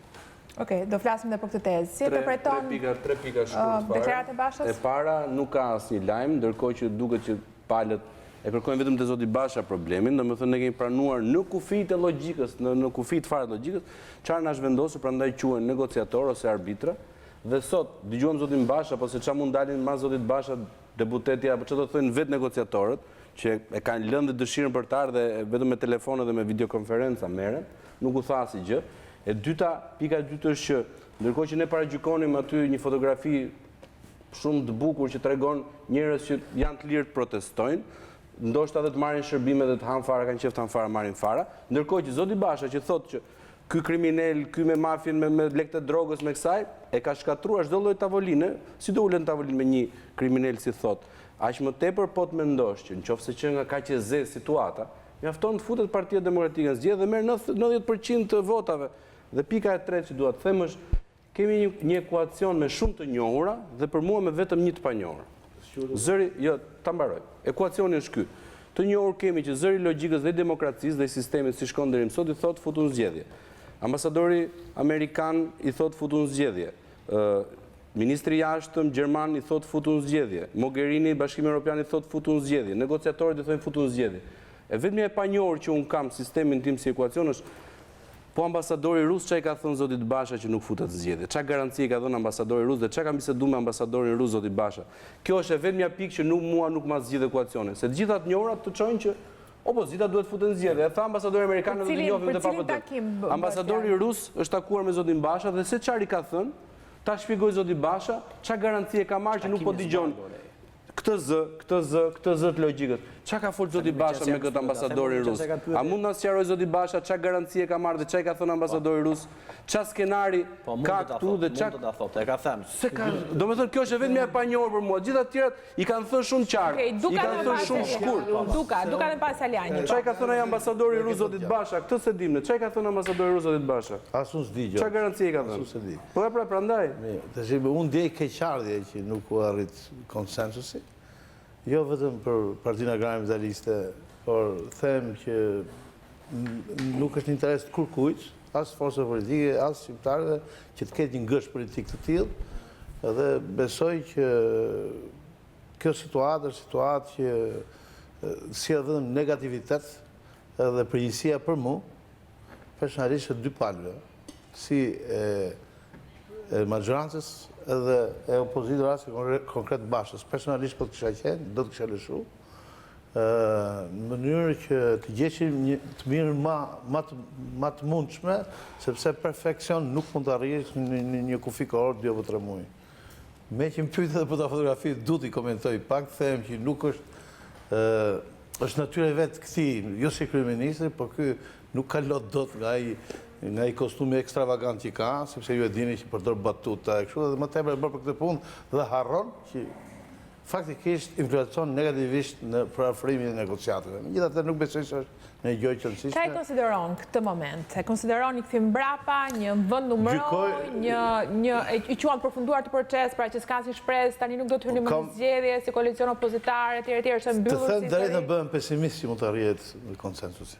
Okej, do flasim dhe për këtë tezë. Si interpreton 3 pika shkurt deklarat e Bashës? E para, nuk ka asnjë lajm, ndërkohë që duket që palët e kërkojnë vetëm te zoti Basha problemin, domethënë ne kemi pranuar në kufijtë e logjikës, në kufijtë fare të logjikës, çfarë na është vendosur, prandaj quhen negociator ose arbitra. Dhe sot dëgjuam zotin Basha, apo se çfarë mund dalin mas zotit Basha, deputeti apo çfarë do thonë vetë negociatorët, që e kanë lënë dhe dëshirën për të ardhe vetëm me telefonë dhe me videokonferenca merren, nuk u tha asgjë. E dyta, pika e dytë është që ndërkohë që ne paragjykonim aty një fotografi shumë të bukur që tregon njerëz që janë të lirë të protestojnë, ndoshta edhe të marrin shërbime dhe të hanë fara, kanë qef të hanë fara, marrin fara. Ndërkohë që Zoti Basha që thotë që ky kriminal, ky me mafien, me lekët e drogës, me kësaj, e ka shkatruar çdo lloj tavoline, si do ulen tavolinë me një kriminal si thotë. Aq më tepër po të mendosh që nëse që nga kaq e zezë situata, mjafton të futet Partia Demokratike në zgjedhje dhe merr 90% të votave. Dhe pika e tretë që dua të them është kemi një ekuacion me shumë të njohura dhe për mua me vetëm një të panjohur. Zëri, jo, ta mbaroj. Ekuacioni është ky. Të njohur kemi që zëri logjikës dhe demokracisë dhe sistemit si shkon deri më sot i thotë futun zgjedhje. Ambasadori amerikan i thotë futun zgjedhje. Ministri i jashtëm gjerman i thotë futun zgjedhje. Mogherini, Bashkimi Evropian i thotë futun zgjedhje. Negociatorët i thonë futun zgjedhje. E vetmi e panjohur që un kam sistemin tim si ekuacion është po ambasadori rus çai ka thënë Zoti Basha që nuk futet zgjedhje. Çfarë garancie ka dhënë ambasadori rus dhe çka ka biseduar me ambasadorin rus Zoti Basha. Kjo është e vetmja pikë që mua nuk ma zgjidh ekuacione. Se të gjitha të njohura të çojnë që opozita duhet futen zgjedhje. E tha ambasadori amerikan dhe të njohim të papërdet. Ambasadori rus është takuar me Zotin Basha dhe se çfarë i ka thënë, ta shpjegoi Zoti Basha, çfarë garancie ka marrë që nuk po dëgjon këtë zë të logjikës. Çka ka folë Zoti Basha me këtë ambasadorin rus? A mund na sqaroj Zoti Basha çka garancie ka marrë dhe çka i ka thënë ambasadori rus? Çka skenari ka këtu dhe çka mund të ta thotë, e ka thënë. Domethënë kjo është vetëm e panjohur për mua. Gjithë të tjerat i kanë thënë shumë qartë. I kanë thënë shumë shkurt. Duka dhe pas Salianjin. Çka ka thënë ai ambasadori rus Zotit Basha? Këtë se dim ne. Çka ka thënë ambasadori rus Zotit Basha? Asun s'di gjë. Çka garancie ka thënë? Asun s'di. Po pra prandaj. Tash unë ndjej keqardhje që nuk u arrit konsensusi. Jo vetëm për Partinë Agraministaliste, por them që nuk është në interes të kurkujt, as forca politike, as shqiptarëve, që të ketë një ngësh politik të tillë, dhe besoj që kjo situatë është situatë që sjell vetëm negativitet dhe përgjegjësia për mua, personalisht dy palëve, si e majorancës edhe e opozitës rasti konkret Bashës. Personalisht po të kisha qenë, do të kisha lëshu, në mënyrë që të gjeshim të mirë ma të mundshme, sepse perfekcion nuk mund të arrish në një kufi kohor 2 apo 3 muaj. Me që më pyet edhe për ta fotografi, du t'i komentoj pak, them që nuk është natyra e vetë këtij, jo si kryeministri, por ky nuk ka lot dot nga i kostumi ekstravagant që ka, sepse ju e dini që përdor batuta e kështu, dhe më tepër e bërë për këtë punë dhe harron që faktikisht influencon negativisht në përafrimin e negociatave. Megjithatë nuk besoj se është në gjë që rëndësishme. Çfarë konsideron këtë moment? E konsideron një kthim mbrapa, një vend numëror, i quan përfunduar të proces, pra që s'ka si shpresë, tani nuk do të hyni më në zgjedhje si koalicion opozitar etj etj, është mbyllur si. Të them drejtën bëhem pesimist që mund të arrihet konsensusi.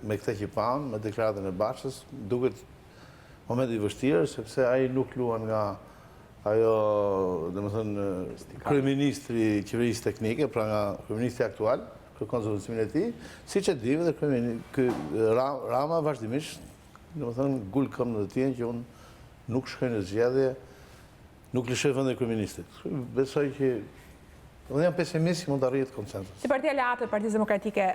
Me këtë që pam, me deklaratën e Bashës, duket moment i vështirë, sepse ai nuk luan nga ajo, domethënë, kryeministri i qeverisë teknike, pra nga kryeministri aktual, kërkon zotësimin e tij, siç e dimë dhe Rama vazhdimisht, domethënë, gul këmbë në tij që unë nuk shkoj në zgjedhje, nuk lëshoj vendin e kryeministrit. Besoj që unë jam pesimist që mund të arrihet konsensus. Si Partia Aleate, Partisë Demokratike,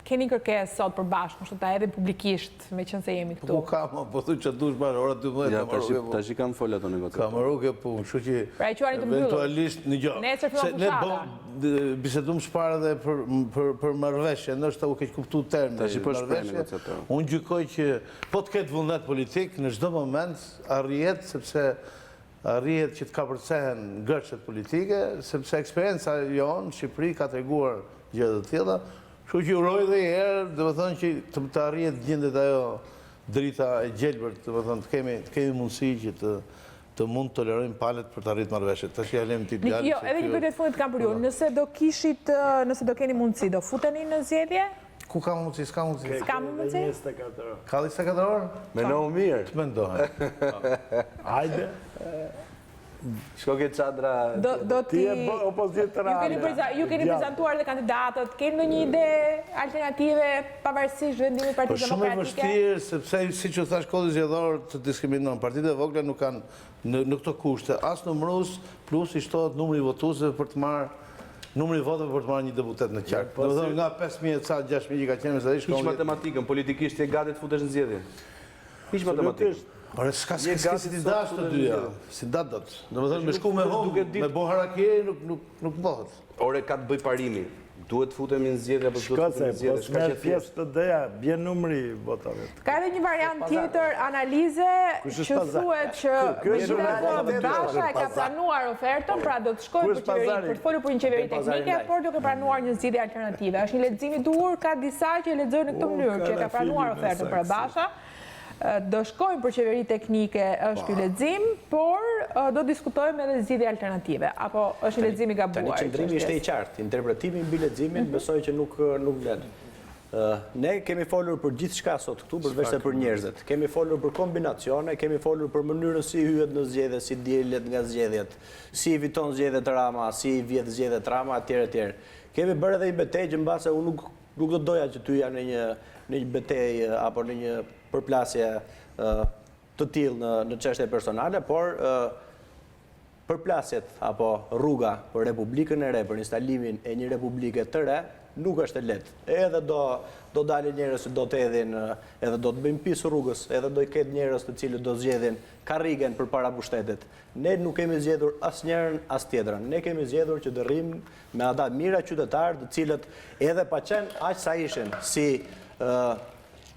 keni kërkesë sot për bashkë, kështu ta edhe publikisht, me qenë se jemi këtu. Po kam, po thu që dush bashkë, ora 12 kam rrugë. Tash i kam folë ato negociatorë. Kam rrugë punë, kështu që pra e quani të mbyllur. Eventualisht në gjë. Nesër fillon fushata. Ne bisedum shpara dhe për marrëveshje, ndoshta u keq kuptuar termi. Tash po shpreh negociatorë. Unë gjykoj që po të ketë vullnet politik në çdo moment arrihet sepse arrihet që të kapërcehen ngërçet politike, sepse eksperjenca jonë në Shqipëri ka treguar gjë të tilla. Kështu që uroj dhe herë, dhe më thënë që të arrijet gjendet ajo drita e gjelbër, dhe më thënë të kemi mundësi që të mund të tolerojmë palet për të arrit marrëveshjet. Të që jalem t'i bjarë. Jo, edhe një pyetje të fundit kam për ju. Nëse do keni mundësi, do futeni në zgjedhje? Ku ka mundësi, s'ka mundësi? S'ka mundësi? 24 orë. Ka 24 orë? Menohu mirë. Të mendohen. Hajde. Shko ke çadra. Ti e opozitërale. Ju keni prezantuar dhe kandidatët, keni ndonjë ide alternative pavarësisht vendimit të Partisë Shumë e Demokratike? vështirë, sepse siç u thash kodit zgjedhor të diskriminon. Partitë e vogla nuk kanë në këto kushte as numërus, plus i shtohet numri i votuesve për të marrë numri i votave për të marrë një deputet në qark. Do të thonë nga 5000 ca 6000 që ka qenë mesazhi shkon. Hiç matematikën, politikisht je gati të futesh në zgjedhje. Hiç matematikën. Ore, s'ka si t'i dash të dyja, si datë datë. Në më thënë, me shku me homë, me bo harakje, nuk bëhet. Ore, ka të bëj parimi. Duhet të futemi në zgjedhje apo s'duhet të futemi në zgjedhje? Shkose, po s'merë pjesë të deja, bje numri votave. Ka edhe një variant tjetër analize që thuhet që megjithatë Basha e ka planuar ofertën, pra do të shkojë për qeveri, për të folur për një qeveri teknike, por duke pranuar një zgjidhje alternative. Është një lexim i duhur, ka disa që e lexojnë në këtë mënyrë, që ka pranuar ofertën për Basha. Do shkojmë për qeveri teknike është ky lexim, por do diskutojmë edhe zgjidhje alternative, apo është një lexim i gabuar? Tani qëndrimi ishte i qartë, interpretimi mbi leximin besoj që nuk vlen. Ne kemi folur për gjithë shka sot këtu, përveç se për njerëzit. Kemi folur për kombinacione, kemi folur për mënyrën si hyet në zgjedhje, si dilet nga zgjedhjet, si eviton zgjedhjet Rama, si vjet zgjedhjet Rama, etj. Kemi bërë edhe një betejë që mbase unë nuk do doja që ty janë në një betejë apo në një përplasje të tillë në çështje personale, por përplasjet apo rruga për Republikën e Re, për instalimin e një republike të re, nuk është e lehtë. Edhe do dalin njerëz që do të hedhin, edhe do të bëjmë pis rrugës, edhe do i ketë njerëz të cilët do zgjedhin karrigen përpara pushtetit. Ne nuk kemi zgjedhur asnjërin as tjetrën. Ne kemi zgjedhur që të rrim me ata mira qytetarë, të cilët edhe pa qenë aq sa ishin si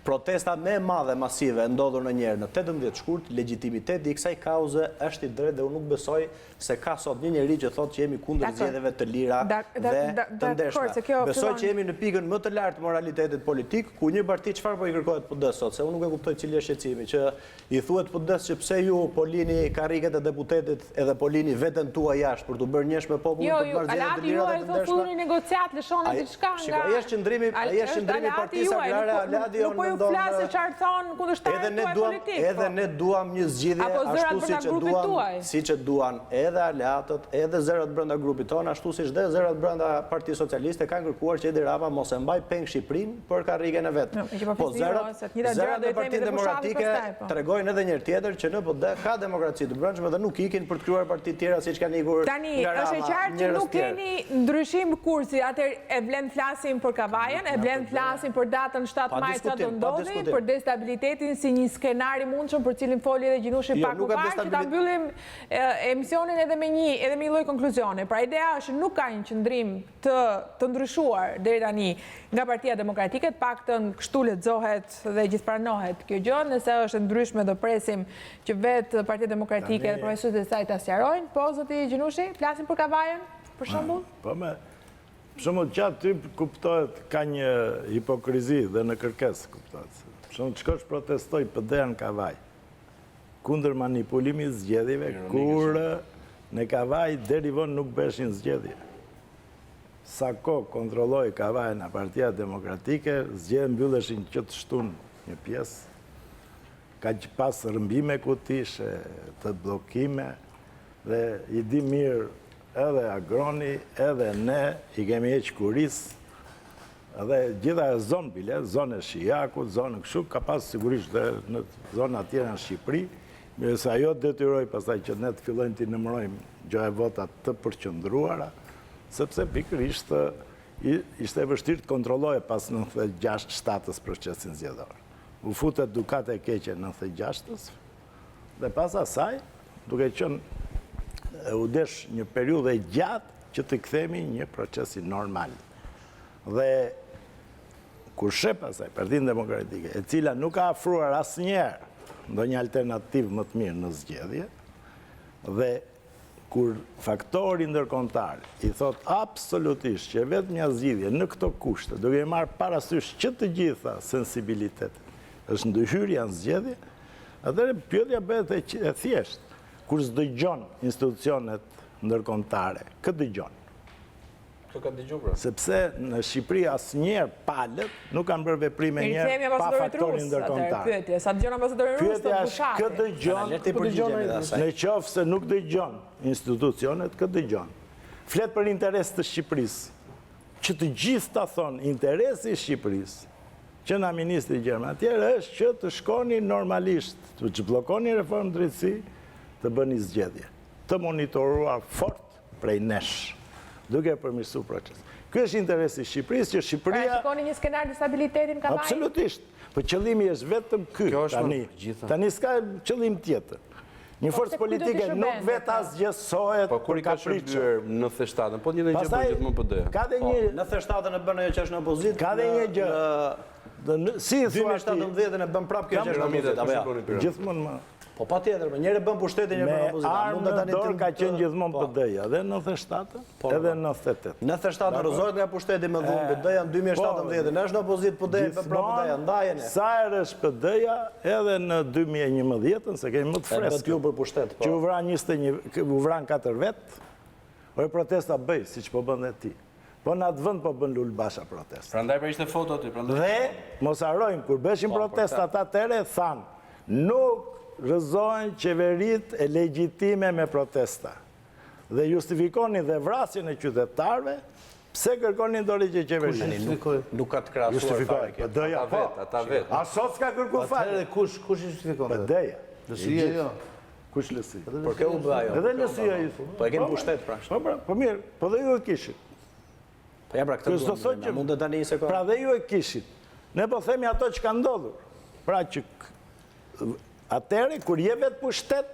protesta me madhe masive ndodhur në njerë në 18 shkurt, legitimiteti i kësaj kauze është i drejtë dhe unë nuk besoj se ka sot një njeri që thotë që jemi kundër zgjedhjeve të lira dhe të ndeshme. Besoj që jemi në pikën më të lartë moralitetit politik, ku një parti çfarë po i kërkohet PD-s sot, se unë nuk e kuptoj cili është shqetësimi, që i thuhet PD-s që pse ju po lini karriget e deputetit edhe po lini veten tua jashtë për të bërë njësh me popullin për të marrë zgjedhje të lira dhe të ndeshme. Negociat lëshoni diçka nga. Ai është qëndrimi Partisë Agrare Aladi on flasë qartë thonë kundërshtarët tuaj politikë. Edhe ne duam një zgjidhje ashtu siç e duan edhe aleatët, edhe zërat brenda grupit tonë, ashtu siç dhe zërat brenda Partisë Socialiste kanë kërkuar që Edi Rama mos e mbaj peng Shqipërinë për karrigen e vet. Po zërat e Partinë Demokratike tregojnë edhe një herë tjetër që në PD ka demokraci të brendshme dhe nuk ikin për të krijuar parti të tjera siç kanë ikur. Tani është e qartë që nuk keni ndryshim kursi, atëherë e vlen flasim për Kavajën, e vlen flasim për datën 7 maj çfarë do ndodhi, për destabilitetin si një skenar i mundshëm për cilin foli edhe Gjinushi pak më parë, që ta mbyllim emisionin edhe me një lloj konkluzione. Pra ideja është nuk ka një qëndrim të ndryshuar deri tani nga Partia Demokratike, të paktën kështu lexohet dhe gjithpranohet kjo gjë, nëse është ndryshme do presim që vetë Partia Demokratike dhe profesorët e saj ta sqarojnë. Po zoti Gjinushi, flasim për Kavajën, për shembull? Po me për shembull që aty kuptohet ka një hipokrizi dhe në kërkesë kuptohet. Për shembull çkosh protestoj PD-n Kavaj kundër manipulimit zgjedhjeve, kur në Kavaj deri vonë nuk beshin zgjedhje. Sa kohë kontrolloi Kavajën a Partia Demokratike, zgjedhje mbylleshin që të shtun një pjesë. Ka që pas rëmbime kutishe, të blokime, dhe i di mirë edhe Agroni, edhe ne, i kemi heqë kurisë, edhe gjitha e zonë bile, zonë e Shijakut, zonë kështu, ka pas sigurisht dhe në zonë atjera në Shqipëri, mirë se ajo detyroj pasaj që ne të fillojnë të nëmërojmë gjo e votat të përqëndruara, sepse pikërisht ishte e vështirë të kontrolloje pas 96-7 procesin zgjedhor. U futet Dukat e keqe 96-ës, dhe pas asaj, duke qenë u desh një periudhë e gjatë që të kthemi një procesi normal. Dhe kur shep asaj Partinë Demokratike, e cila nuk ka afruar asnjëherë ndonjë alternativë më të mirë në zgjedhje, dhe kur faktori ndërkombëtar i thot absolutisht që vetëm një zgjidhje në këto kushte, duke marrë parasysh që të gjitha sensibilitetet, është ndryhyrja në zgjedhje, atëherë pyetja bëhet e thjeshtë. Kur s'dëgjon institucionet ndërkombëtare, këtë dëgjon. Këtë ka dëgju pra? Sepse në Shqipëri asnjëherë palët nuk kanë bërë veprime njerë pa faktorin ndërkombëtar. Sa dëgjon ambasadorin rus të Bushati? Këtë dëgjon, në qoftë se nuk dëgjon institucionet, këtë dëgjon. Flet për interes të Shqipërisë, që të gjithë ta thonë interesi i Shqipërisë, që na ministri Gjerman atjerë është që të shkoni normalisht, të çbllokoni reformë drejtësi, të bëni zgjedhje, të monitoruar fort prej nesh, duke përmirësuar procesin. Ky është interesi i Shqipërisë, që Shqipëria... Pra shikoni një skenar të stabilitetin Kavajë? Absolutisht. Po qëllimi është vetëm ky tani. Tani s'ka qëllim tjetër. Një forcë politike nuk vetë asgjë sohet kur i ka shërbyer në 97-ën, po një gjë bëjë gjithmonë PD. Në 97-ën e bën ajo që është në opozitë. Ka dhe një gjë. Si i thua ti? 2017-ën e bën prapë kjo që është në opozitë. Gjithmonë më. Po patjetër, njëri bën pushtetin, njëri bën opozitë. Me armë në dorë ka qenë gjithmonë PD-ja, edhe në 97-ën, edhe në 98. Në 97-ën rëzohet nga pushteti me dhunë PD-ja, në 2017-ën është në opozitë PD-ja, për pra PD-ja, ndajene. Sa herë është PD-ja, edhe në 2011-ën, se kemi më të freskë, që u vran 21, u vran 4 vetë, ojë protesta bëj, si që po bën dhe ti. Po në atë vënd po bën Lul Basha protesta. Prandaj për ishte foto aty, prandaj. Dhe, mos harrojmë, kur beshin protestat atere, thanë, nuk rëzojnë qeverit e legjitime me protesta. Dhe justifikonin dhe vrasjen e qytetarve, pse kërkonin dori që qeverit. Nuk ka të krasuar fare kjo. Ata vet. A sot s'ka kërku fare? Kush i justifikonin? PD-ja. Lësia jo. Kush lësi? Por kjo u bë ajo. Edhe lësia ju. Po e keni pushtet pra. Po mirë, po dhe ju e kishit. Po ja pra këtë duhet, mund të tani një sekundë. Pra dhe ju e kishit. Ne po themi ato që ka ndodhur. Pra që atere, kur je vetë pushtet,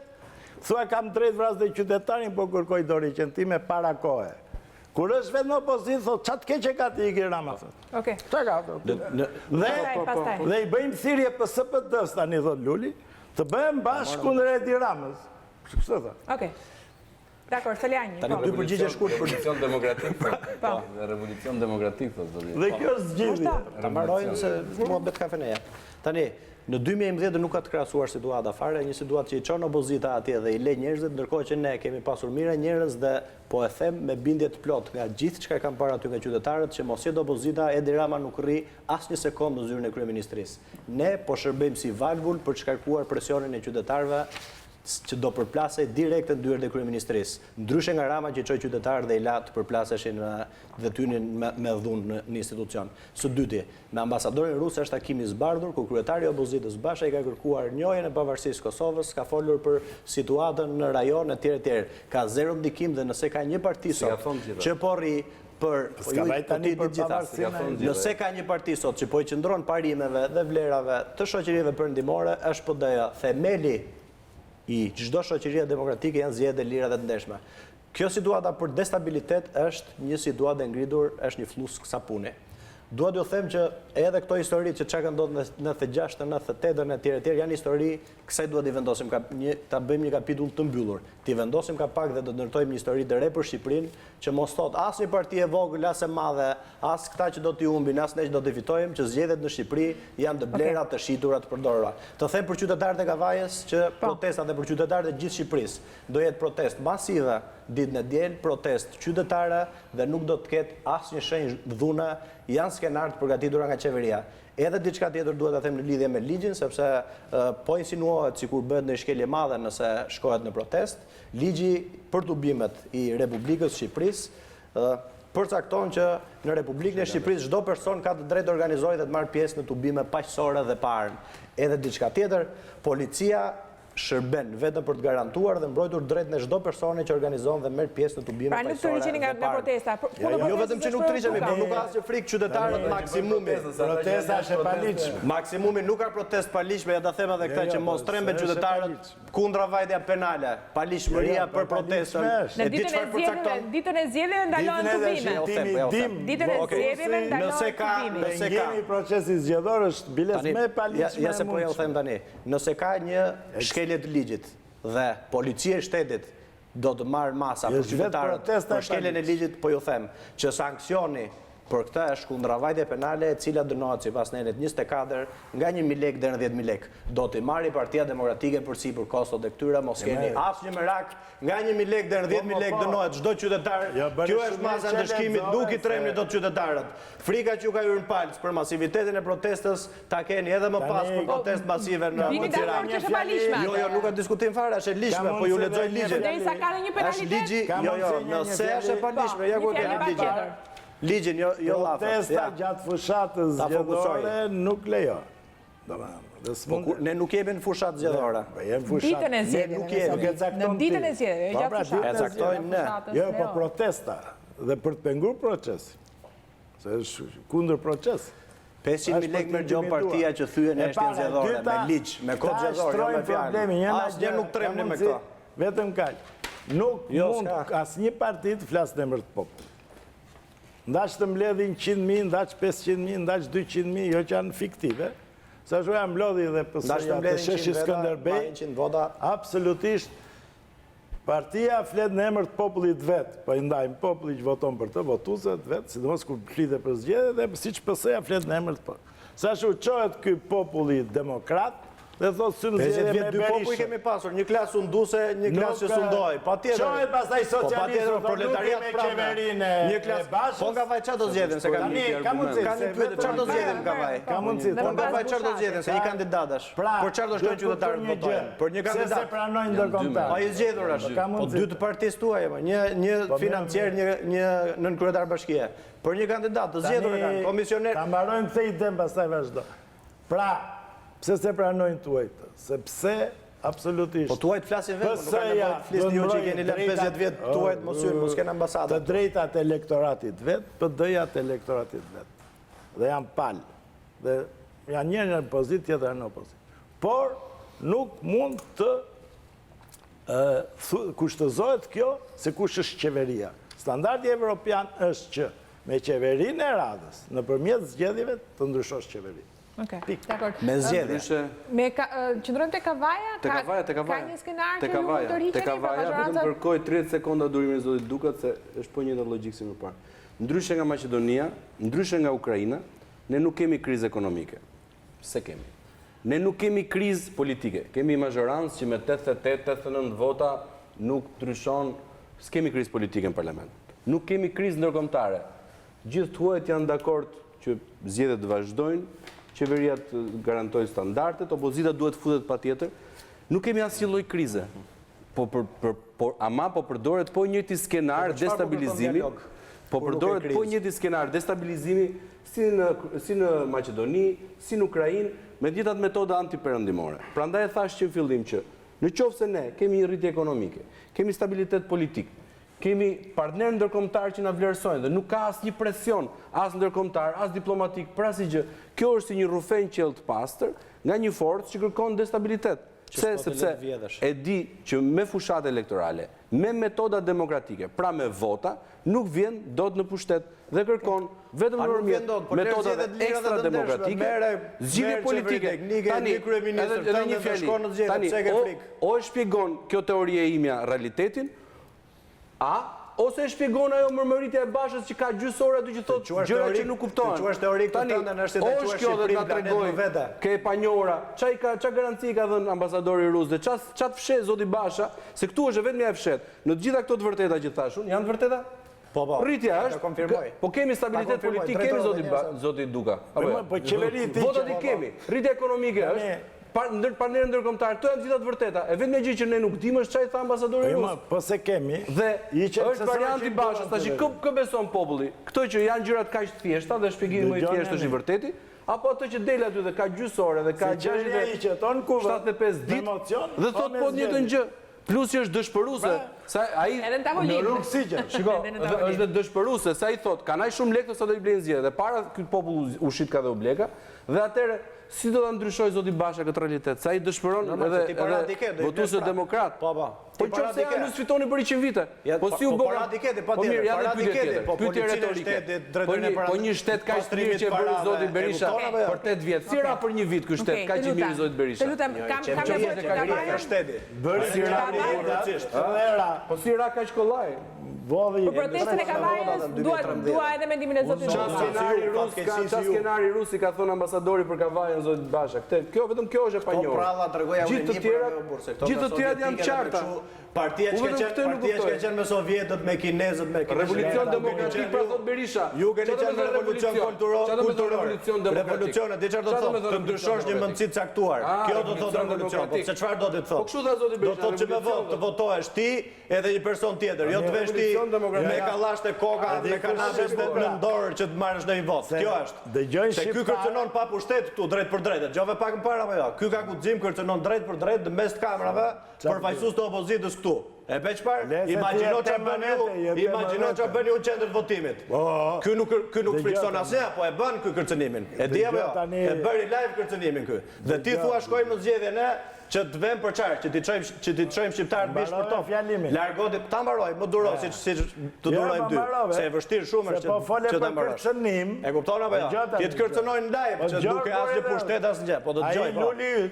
thua kam drejt vras dhe qytetarin, po kërkoj dori qëntime para kohë. Kur është vetë në opozitë, thot, qatë keqe ka ti i Rama, thot. Oke. Qa ka, thot. Dhe i bëjmë thirrje për SPD-s, tani, thot Luli, të bëjmë bashkë kundër Edi Ramës. Kështë thot. Oke. Dakor, Salianjin. Tani dy përgjigje shkurt për Revolucion demokratik. Revolucion demokratik, thot. Dhe kjo është zgjidhje. Ta marrojnë se mua bet kafeneja. Tani, në 2011 nuk ka të krahasuar situata fare, një situatë që i çon opozita atje dhe i le njerëzit, ndërkohë që ne kemi pasur mira njerëz dhe po e them me bindje të plot nga gjithë çka kanë parë aty nga qytetarët që mos jetë opozita, Edi Rama nuk rri asnjë sekond në zyrën e kryeministrisë. Ne po shërbejmë si valvul për të shkarkuar presionin e qytetarëve që do përplasej direkt në dyert e kryeministrisë. Ndryshe nga Rama që i çoi qytetarët dhe i la të përplaseshin dhe tynin me dhunë në institucion. Së dyti, me ambasadorin rus është takimi i zbardhur, ku kryetari i opozitës Basha i ka kërkuar njojën e pavarësisë Kosovës, ka folur për situatën në rajon e tjerë. Ka zero ndikim dhe nëse ka një parti sot që po rri nëse ka një parti sot që po i qëndron parimeve dhe vlerave të shoqërive perëndimore, është PD-ja. Themeli i çdo shoqërie demokratike janë zgjedhjet e lira dhe të ndeshme. Kjo situata për destabilitet është një situatë e ngritur, është një flusk sapuni. Dua t'ju them që edhe këto histori që çka ka ndodhur në 96, 98 e tjerë janë histori, kësaj duhet i vendosim ta bëjmë një kapitull të mbyllur. Ti vendosim ka pak dhe do të ndërtojmë një histori të re për Shqipërinë, që mos thot as një parti e vogël, as e madhe, as këta që do t'i humbin, as ne që do t'i fitojmë, që zgjedhjet në Shqipëri janë të blera, të shitura, të përdorura. Të them për qytetarët e Kavajës që protestat dhe për qytetarët e gjithë Shqipërisë do jetë protest masive ditën e diel, protest qytetare dhe nuk do të ketë asnjë shenjë dhune, janë skenar të përgatitura nga qeveria. Edhe diçka tjetër duhet ta them në lidhje me ligjin, sepse po insinuohet sikur bëhet një shkelje madhe nëse shkohet në protest. Ligji për tubimet i Republikës Shqipërisë përcakton që në Republikën e Shqipërisë çdo person ka të drejtë të organizojë dhe të marrë pjesë në tubime paqësore dhe pa armë. Edhe diçka tjetër, policia shërben vetëm për të garantuar dhe mbrojtur drejt në çdo personi që organizon dhe merr pjesë në tubime paqësore. Pra nuk të riqeni nga protesta. Jo vetëm që nuk të riqemi, por nuk ka asgjë frikë qytetarët maksimumi. Protesta është e paligjshme. Maksimumi nuk ka protestë paligjshme, ja ta them edhe këtë që mos tremben qytetarët kundra vajtja penale. Paligjshmëria për protestën. Në ditën e zgjedhjeve ndalohen tubime. Ditën e zgjedhjeve ndalohen tubime. Nëse ka procesi zgjedhor është biles me paligjshme. Ja se po ja u them tani. Nëse ka një shkelje të ligjit dhe policia e shtetit do të marrë masa për qytetarët për shkeljen e ligjit, po ju them që sanksioni për këtë është kundravajtje penale e cila dënohet sipas nenit 24 nga 1.000 lekë deri në 10.000 lekë. Do t'i marrë Partia Demokratike përsipër kostot e këtyre, mos keni asnjë merak, nga 1.000 lekë deri në 10.000 lekë dënohet çdo qytetar. Kjo është masa e ndëshkimit, nuk i tremni dot qytetarët. Frika që ju ka hyrë në palc për masivitetin e protestës, ta keni edhe më pas për protestë masive në Tiranë. Jo, nuk ka diskutim fare, është e ligjshme, po ju lexoj ligjin. Është ligji, jo, nëse është e paligjshme, ja ku keni ligjin. Ligjin, jo lafët. Protesta gjatë fushatës zgjedhore nuk lejo. Ne nuk jemi në fushatë zgjedhore. Ditën e zgjedhjeve. Në ditën e zgjedhjeve, jo gjatë fushatës. E caktojmë ne. Jo, po protesta. Dhe për të penguar procesin. Se është kundër proces. 500.000 lekë merr gjon partia që thyen e shtjen zgjedhore me ligj, me kod zgjedhor, jo me fjalë. Asnjë nuk tremni me këto. Vetëm kaq. Nuk mund asnjë parti të flasë në emër të popullit. Ndaç të mbledhin 100.000, ndaç 500.000, ndaç 200.000, jo që janë fiktive. Sa shoja mblodhi dhe PS-ja të sheshi Skënderbej, absolutisht partia flet në emër të popullit vetë, po i ndajmë populli që voton për të, votuesit vetë, sidomos kur flitet për zgjedhje, dhe siç PS-ja flet në emër të popullit. Sa shoja çohet ky populli demokrat, dhe thotë synë zgjedhje me Berishën. 52 popull kemi pasur, një klasë unduse, një klasë që sundoi. Patjetër. Çohet pastaj socialistë, proletariat qeverinë. Një klasë bashkë. Po nga vaj çfarë do zgjedhin se kanë ka mundësi. Kanë pyetje çfarë do zgjedhin nga vaj. Ka mundësi. Po nga vaj çfarë do zgjedhin se një kandidatash. Për çfarë do shkojnë qytetarët të votojnë? Për një kandidat. Se pranojnë ndërkombëtar. Pa i zgjedhur është. Po dy të partisë tuaja, një financier, një nën kryetar bashkie. Për një kandidat të zgjedhur kanë komisioner. Ta mbarojmë këtë ide pastaj vazhdo. Pra, pse se pranojnë tuaj këtë? Sepse, absolutisht... Po tuaj të flasin vetë, nuk ka nevojë të flisni ju që keni lënë 50 vjetë tuaj të mos hyrë, mos kenë ambasadat. Të drejtat e elektoratit vetë, PD-jat e elektoratit vetë. Dhe janë palë. Dhe janë njërë në opozit, tjetër në opozit. Por, nuk mund të kushtëzohet kjo se kush është qeveria. Standardi evropian është që me qeverinë e radhës, nëpërmjet zgjedhjeve, të ndryshosh qeverinë. Me zgjedhje. Qëndrojmë te Kavaja? Ka një skenar që ju mund të rriqeni për vazhdorancat? Vetëm kërkoj 30 sekonda durimin e zotit Duka, se është po njëjta logjikë si më parë. Ndryshe nga Maqedonia, ndryshe nga Ukraina, ne nuk kemi krizë ekonomike. Se kemi. Ne nuk kemi krizë politike. Kemi majorancë që me 88-89 vota nuk ndryshon, s'kemi krizë politike në parlament. Nuk kemi krizë ndërkombëtare. Gjithë tuajt janë dakord që zgjedhjet të vazhdojnë, qeveria të garantoj standardet, opozita duhet futet patjetër. Nuk kemi asnjë lloj krize. Ama përdoret po njëjti skenar destabilizimi. Po përdoret po njëjti skenar destabilizimi si në Maqedoni, si në Ukrainë, me gjithat metoda antiperëndimore. Prandaj thash që në fillim që në qoftë se ne kemi një rritje ekonomike, kemi stabilitet politik, kemi partnerë ndërkombëtar që na vlerësojnë dhe nuk ka asnjë presion, as ndërkombëtar, as diplomatik, për asnjë gjë. Kjo është si një rrufenj qellë të pastër nga një forcë që kërkon destabilitet. Sepse e di që me fushat elektorale, me metoda demokratike, pra me vota, nuk vjen dot në pushtet dhe kërkon vetëm nëpërmjet metodave ekstra demokratike, zgjidhje politike. Tani, edhe një fjali. O e shpjegon kjo teori e imja realitetin, ose e shpjegon ajo mërmëritja e Bashës që ka gjysore aty që thotë gjëra që nuk kuptohen. Të quash teorik të tënde në është të quash Shqipërinë planetin vete. Ke e panjohura, qa garanci ka dhënë ambasadori rus dhe qa të fshet zoti Basha, se këtu është vetëm ja fshet. Në gjitha këto të vërteta që thashun, janë të vërteta? Po. Rritja është, po kemi stabilitet politik, kemi zoti Duka. Votat i kemi, rritja ekonomike është, partnerë ndërkombëtar, to janë gjitha të vërteta. E vetëm gjë që ne nuk dimë është çfarë tha ambasadori rus. Po se kemi. Dhe është varianti Bashës, tash kë beson populli? Këto që janë gjërat kaq të thjeshta dhe shpjegimi më i thjeshtë është i vërteti, apo ato që del aty dhe ka gjysore dhe ka 75 ditë dhe thot po njëjtën gjë. Plus që është dëshpëruese, sa ai në rrugë sigjen. Shiko, është dëshpëruese, sa ai thot, kanë aq shumë lekë sa do i blejnë zgjedhjet. Dhe para ky popull ushit ka dhe u bleka, dhe atëre si do ta ndryshoj zoti Basha këtë realitet? Sa ai dëshpëron edhe votuesët demokrat. Po çfarë se ju sfitoni për 100 vite? Po si u bë? Po mirë, ja pyetje retorike. Po një shtet kaq të mirë që e bëri zoti Berisha për 8 vjet. Si ra për një vit ky shtet kaq i mirë zoti Berisha? Të lutem, kam nevojë shteti. Bëri si ra plotësisht. Po si ra kaq kollaj? Për protestën e Kavajës, dua edhe mendimin e zotit Qa skenari rusi ka thënë ambasadori për Kavajën zotit Basha. Vetëm kjo është e panjohur. Gjithë të tjerat janë qarta. Partia që ka qenë me sovjetët, me kinezët, me revolucion demokratik pra thot Berisha. Ju keni qenë me revolucion kulturor. Revolucion, di çfarë do të thotë? Të ndryshosh një mendësi të caktuar. Kjo do të thotë revolucion. Po se çfarë do të thotë? Po kështu tha zoti Berisha. Do të thotë që me vot të votohesh ti edhe një person tjetër, jo të vesh ti me kallasht e koka, me kanabes në dorë që të marrësh në një vot. Kjo është. Se ky kërcënon pa pushtet këtu drejt për drejt. Gjove pak më parë apo jo? Ky ka guxim kërcënon drejt për drejt në mes të kamerave përfaqësues të opozitës këtu. E pe çfarë? Imagjino çfarë bën ju qendër të votimit. Ky nuk frikson asnjë, po e bën ky kërcënimin. E di apo jo? E bëri live kërcënimin ky. Dhe ti thua shkojmë në zgjedhjen e që të vëmë për çfarë, që ti çojmë shqiptarët bish për to. Largoti, ta mbaroj, më duro siç të durojmë dy. Se e vështirë shumë është që ta mbarosh. E kupton apo jo? Ti të kërcënojnë live që duke asnjë pushtet asnjë, po do të dëgjoj. Ai luli yt.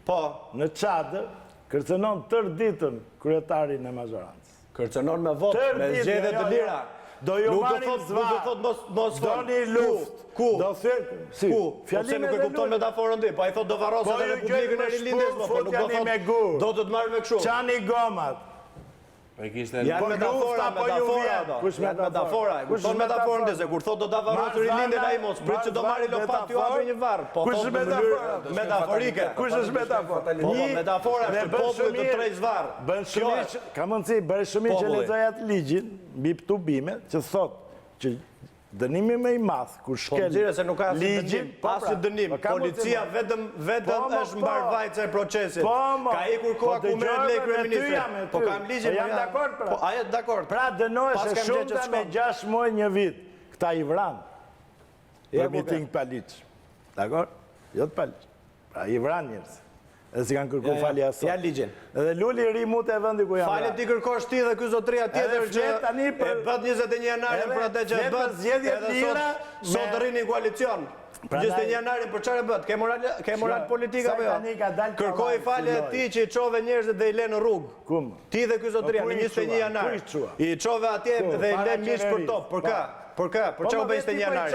Po, në Çadër kërcënon tërë ditën kryetarin e majorancës. Kërcënon me votë, me zgjedhje të lira. Do ju marrim zvarr. Mos doni luftë. Ku? Do thënë, si? Ku? Pse nuk e kupton metaforën ti? Po ai thot do varroset në Republikën e Rilindjes, po nuk do thot. Do të të marrë me kështu. Çani gomat. Janë metafora. Kush metafora? Kupton metaforën ti se kur thot do ta varrosë Rilindjen ai mos prit që do marrë lofat ju hapë një varr. Po thot metaforike. Kush është metafora? Po metafora është populli të trej zvarr. Bën shumë, ka mundsi bëri shumë që lexoj atë ligjin mbi tubime që thot që dënimi më i madh kur shkel ligjin, pasi dënim, policia vetëm është mbarvajtëse e procesit. Ka ikur koha ku merret lek kryeministri. Po kam ligjin. Jam dakord pra. Po ai është dakord. Pra dënohesh e shumta me 6 muaj 1 vit. Këta i vran. Për miting paliç. Dakord? Jo të paliç. Pra i vran njerëz. Edhe si kanë kërkuar falje asaj. Ja ligjin. Edhe luli i ri mute e vendi ku jam. Falje ti kërkosh ti dhe ky zotria tjetër që e bët 21 janarin për atë që e bët. Edhe sot rrini koalicion. 21 janarin për çfarë bët? Ke moral politik apo jo? Kërkoj falje ti që i çove njerëzit dhe i lë në rrugë. Kum? Ti dhe ky zotria në 21 janar. I çove atje dhe i lë mish për top. Për ka? Për ka? Për çfarë bëj 21 janarin?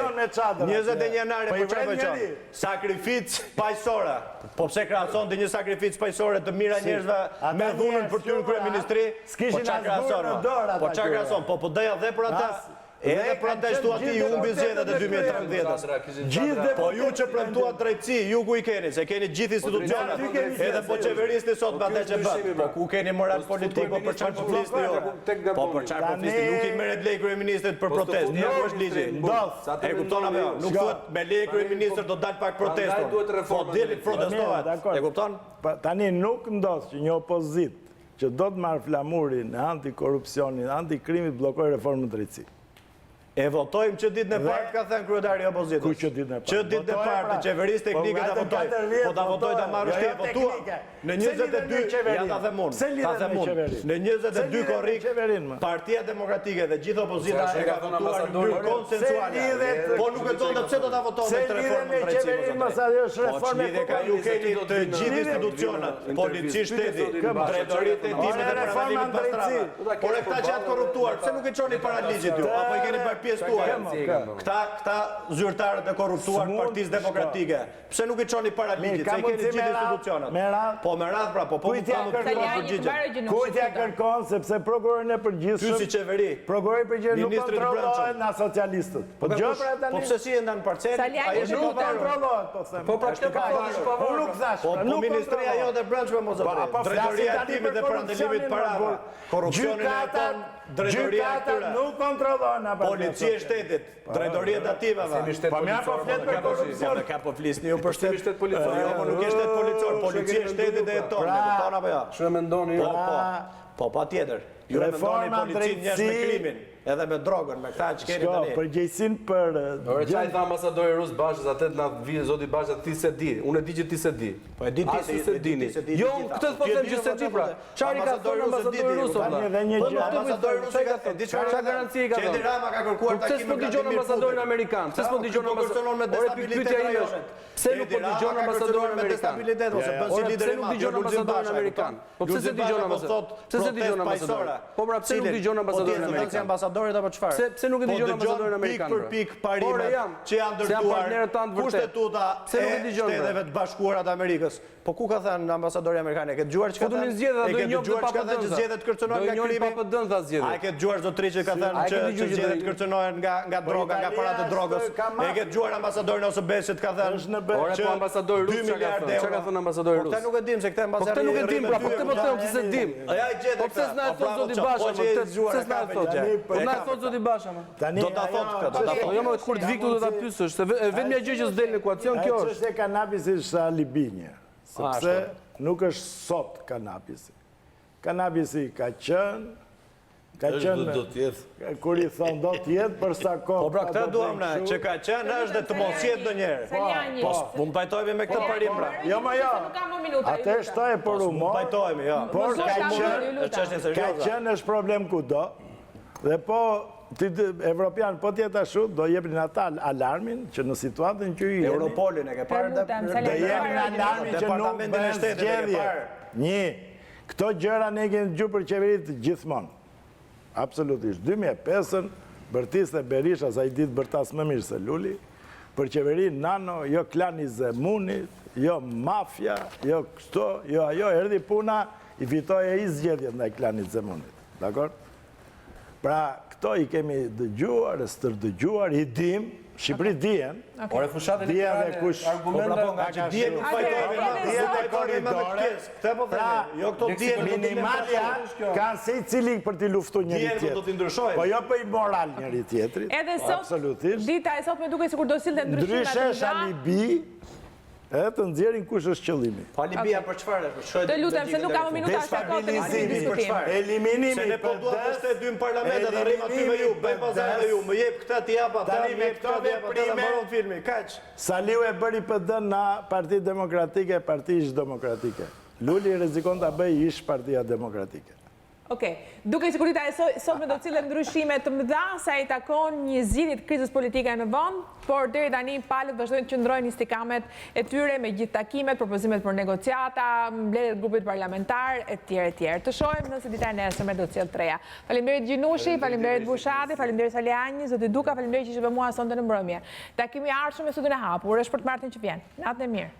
21 janarin për çfarë bëj? Sakrificë paqësore. Po pse krahason ti një sakrificë paqësore të mira njerëzve me dhunën për ty në kryeministri? Po çfarë krahason? Po çfarë krahason? Po doja dhe për ata. Edhe për atë shtu ati ju humbi zgjedhjet e 2013. Po ju që premtuat drejtësi, ju ku i keni, se keni gjithë institucionet, edhe po qeveristi sot me atë që bët. Po ku keni moral politik, po për çfarë po flisni ju? Po për çfarë po flisni? Nuk i merret lej kryeministrit për protestë, nuk është ligji. E kupton apo jo? Nuk thuhet me lej kryeministrit do dal pak protestë. Po dilit protestohet. E kupton? Tani nuk ndodh që një opozit që do të marrë flamurin e antikorrupsionit, antikrimit, bllokoj reformën drejtësi. E votojmë që ditën e parë, ka thënë kryetari i opozitës. Ku që ditën e parë? Që ditën e parë të qeverisë teknike ta votoj. Po ta votoj ta marrë shtëpi votua. Në 22 ja ta them unë. Ta them unë. Në 22 korrik Partia Demokratike dhe gjithë opozita e ka votuar në mënyrë konsensuale. Po nuk e thonë pse do ta votojmë këtë reformën drejtësisë. Po lidhje ka ju keni të gjithë institucionet, polici, shteti, drejtoritë e timit dhe paralimit pastrave. Por këta që janë korruptuar, pse nuk e çoni para ligjit ju? Apo i keni pjesë tuaj. Këta zyrtarët e korruptuar Partisë Demokratike. Pse nuk i çoni para ligjit? Se i keni gjithë institucionet. Po me radhë pra, po më përgjigje. Kujt ja kërkon sepse prokurorin e përgjithshëm. Ty si qeveri. Prokurori i përgjithshëm nuk kontrollohet nga socialistët. Po dëgjoj pra tani. Po pse si e ndan parcelë? Ai nuk kontrollohet, po them. Po pra këtë po nuk thash. Po ministria jote brendshme mos e bëj. Drejtoria e timit dhe parandalimit parave. Korrupsionin e ton, drejtoria e tyre. Nuk kontrollon apo policia e shtetit, drejtoria e dativave. Po më apo flet për korrupsion. Ka po flisni ju për shtet policor. Jo, po nuk është shtet policor, policia e shtetit e tonë, e kupton apo jo? Çfarë mendoni ju? Po patjetër. Ju mendoni policinë njerëz me krimin, edhe me drogën, me këta që keni tani. Përgjegjësinë për Ore çaj tha ambasadori rus Bashës atë na vi zoti Basha ti se di. Unë e di që ti se di. Po e di ti se dini. Jo, këtë po them që se di pra. Çfarë ka thënë ambasadori rus? Po ambasadori rus ka thënë, di çfarë garanci ka dhënë? Qendi Rama ka kërkuar takimin me dëgjon ambasadorin amerikan. Pse s'po dëgjon ambasadorin me Pse nuk po dëgjon ambasadorin amerikan? Ose bën si lider i madh. Dëgjon ambasadorin amerikan. Po pse se dëgjon ambasadorin? Pse se dëgjon ambasadorin? Po pra pse nuk dëgjon ambasadorin amerikan? Ambasadorit apo çfarë? Pse nuk e dëgjon ambasadorin amerikan? Pik për pik parimet që janë ndërtuar kushtetuta e Shteteve të Bashkuara të Amerikës. Po ku ka thënë ambasadori amerikan? E ke dëgjuar çka thënë? E ke dëgjuar çka thënë që zgjedhjet kërcënohen nga krimi? A e ke dëgjuar zotëri që ka thënë që zgjedhjet kërcënohen nga droga, nga parat e drogës? E ke dëgjuar ambasadorin ose Besit ka thënë Ore po ambasadori rus çka ka thënë? Çka ka thënë ambasadori rus? Po këtë nuk e dim se këtë ambasadori. Po këtë nuk e dim, pra po këtë po them se se dim. Ja Po pse s'na e thot zoti Basha, pse s'na e thot? Po na e thot zoti Basha, më. Do ta thot këtë, do ta thot. Jo, më kur të viktu do ta pyesësh, se vetëm gjë që s'del në ekuacion kjo është. Çështja e kanabisit është alibinje, sepse nuk është sot kanabisi. Kanabisi ka qenë kur i thonë do t'jetë për sa kohë. Po pra këtë duham ne, që ka qenë është dhe të mos jetë ndonjëherë. Salianjin. Po më pajtojmë me këtë parim pra. Jo më jo. Atë shtoje për humor. Më pajtojmë, jo. Por ka qenë është problem kudo. Dhe po Evropian po tjetë ashtu, do jepnin ata alarmin që në situatën që ju jeni. Europolin e ke parë Do jepnin alarmin që nuk bëhen zgjedhje. Një, këto gjëra ne kemi dëgjuar për qeverit gjithmonë. Absolutisht. 2005-ën, Bërtis e Berisha, sa i ditë bërtas më mirë se Luli, për qeverin nano, jo klani Zemunit, jo mafia, jo kështo, jo ajo, erdi puna, i fitoj e i zgjedhjet në klani Zemunit. Dakor? Pra, këto i kemi dëgjuar, stërdëgjuar, i dim, Shqipëri dijen, Ore fushat elektorale, argumente nga që dijen nuk fajtojme me kërkes. Këte po theme, jo këto dijen minimalja kanë se i cili për t'i luftu njëri tjetër. Po jo për i moral njëri tjetrit. Edhe sot, dita e sot me duke si kur do silë të ndryshimet Ndryshe është alibi, e të nxjerrin kush është qëllimi. Po alibia për çfarë? Të lutem, se nuk kam minuta shtakot të në diskutim. Eliminimi se ne po duam të shtoj 2 parlamentet, arrim aty me ju, bëj pazar me ju, më jep këtë të japa, tani me këto veprime filmi, kaq. Saliu e bëri PD në Partitë Demokratike, Parti Ish Demokratike. Luli rrezikon ta bëj Ish Partia Demokratike. Okej, duke sikurita e sot me do cilë ndryshime të mëdha sa i takon një zgjidhje të krizës politike në vend, por deri tani palët vazhdojnë të qëndrojnë në istikamet e tyre me gjithë takimet, propozimet për negociata, mbledhjet grupit parlamentar etj. Të shohim nëse dita e nesërme do të cilë treja. Faleminderit Gjinushi, faleminderit Bushati, faleminderit Salianjin, zoti Duka, faleminderit që ishte me mua sonte në mbrëmje. Takimi i ardhshëm me studion e hapur është për të martën që vjen. Natën e mirë.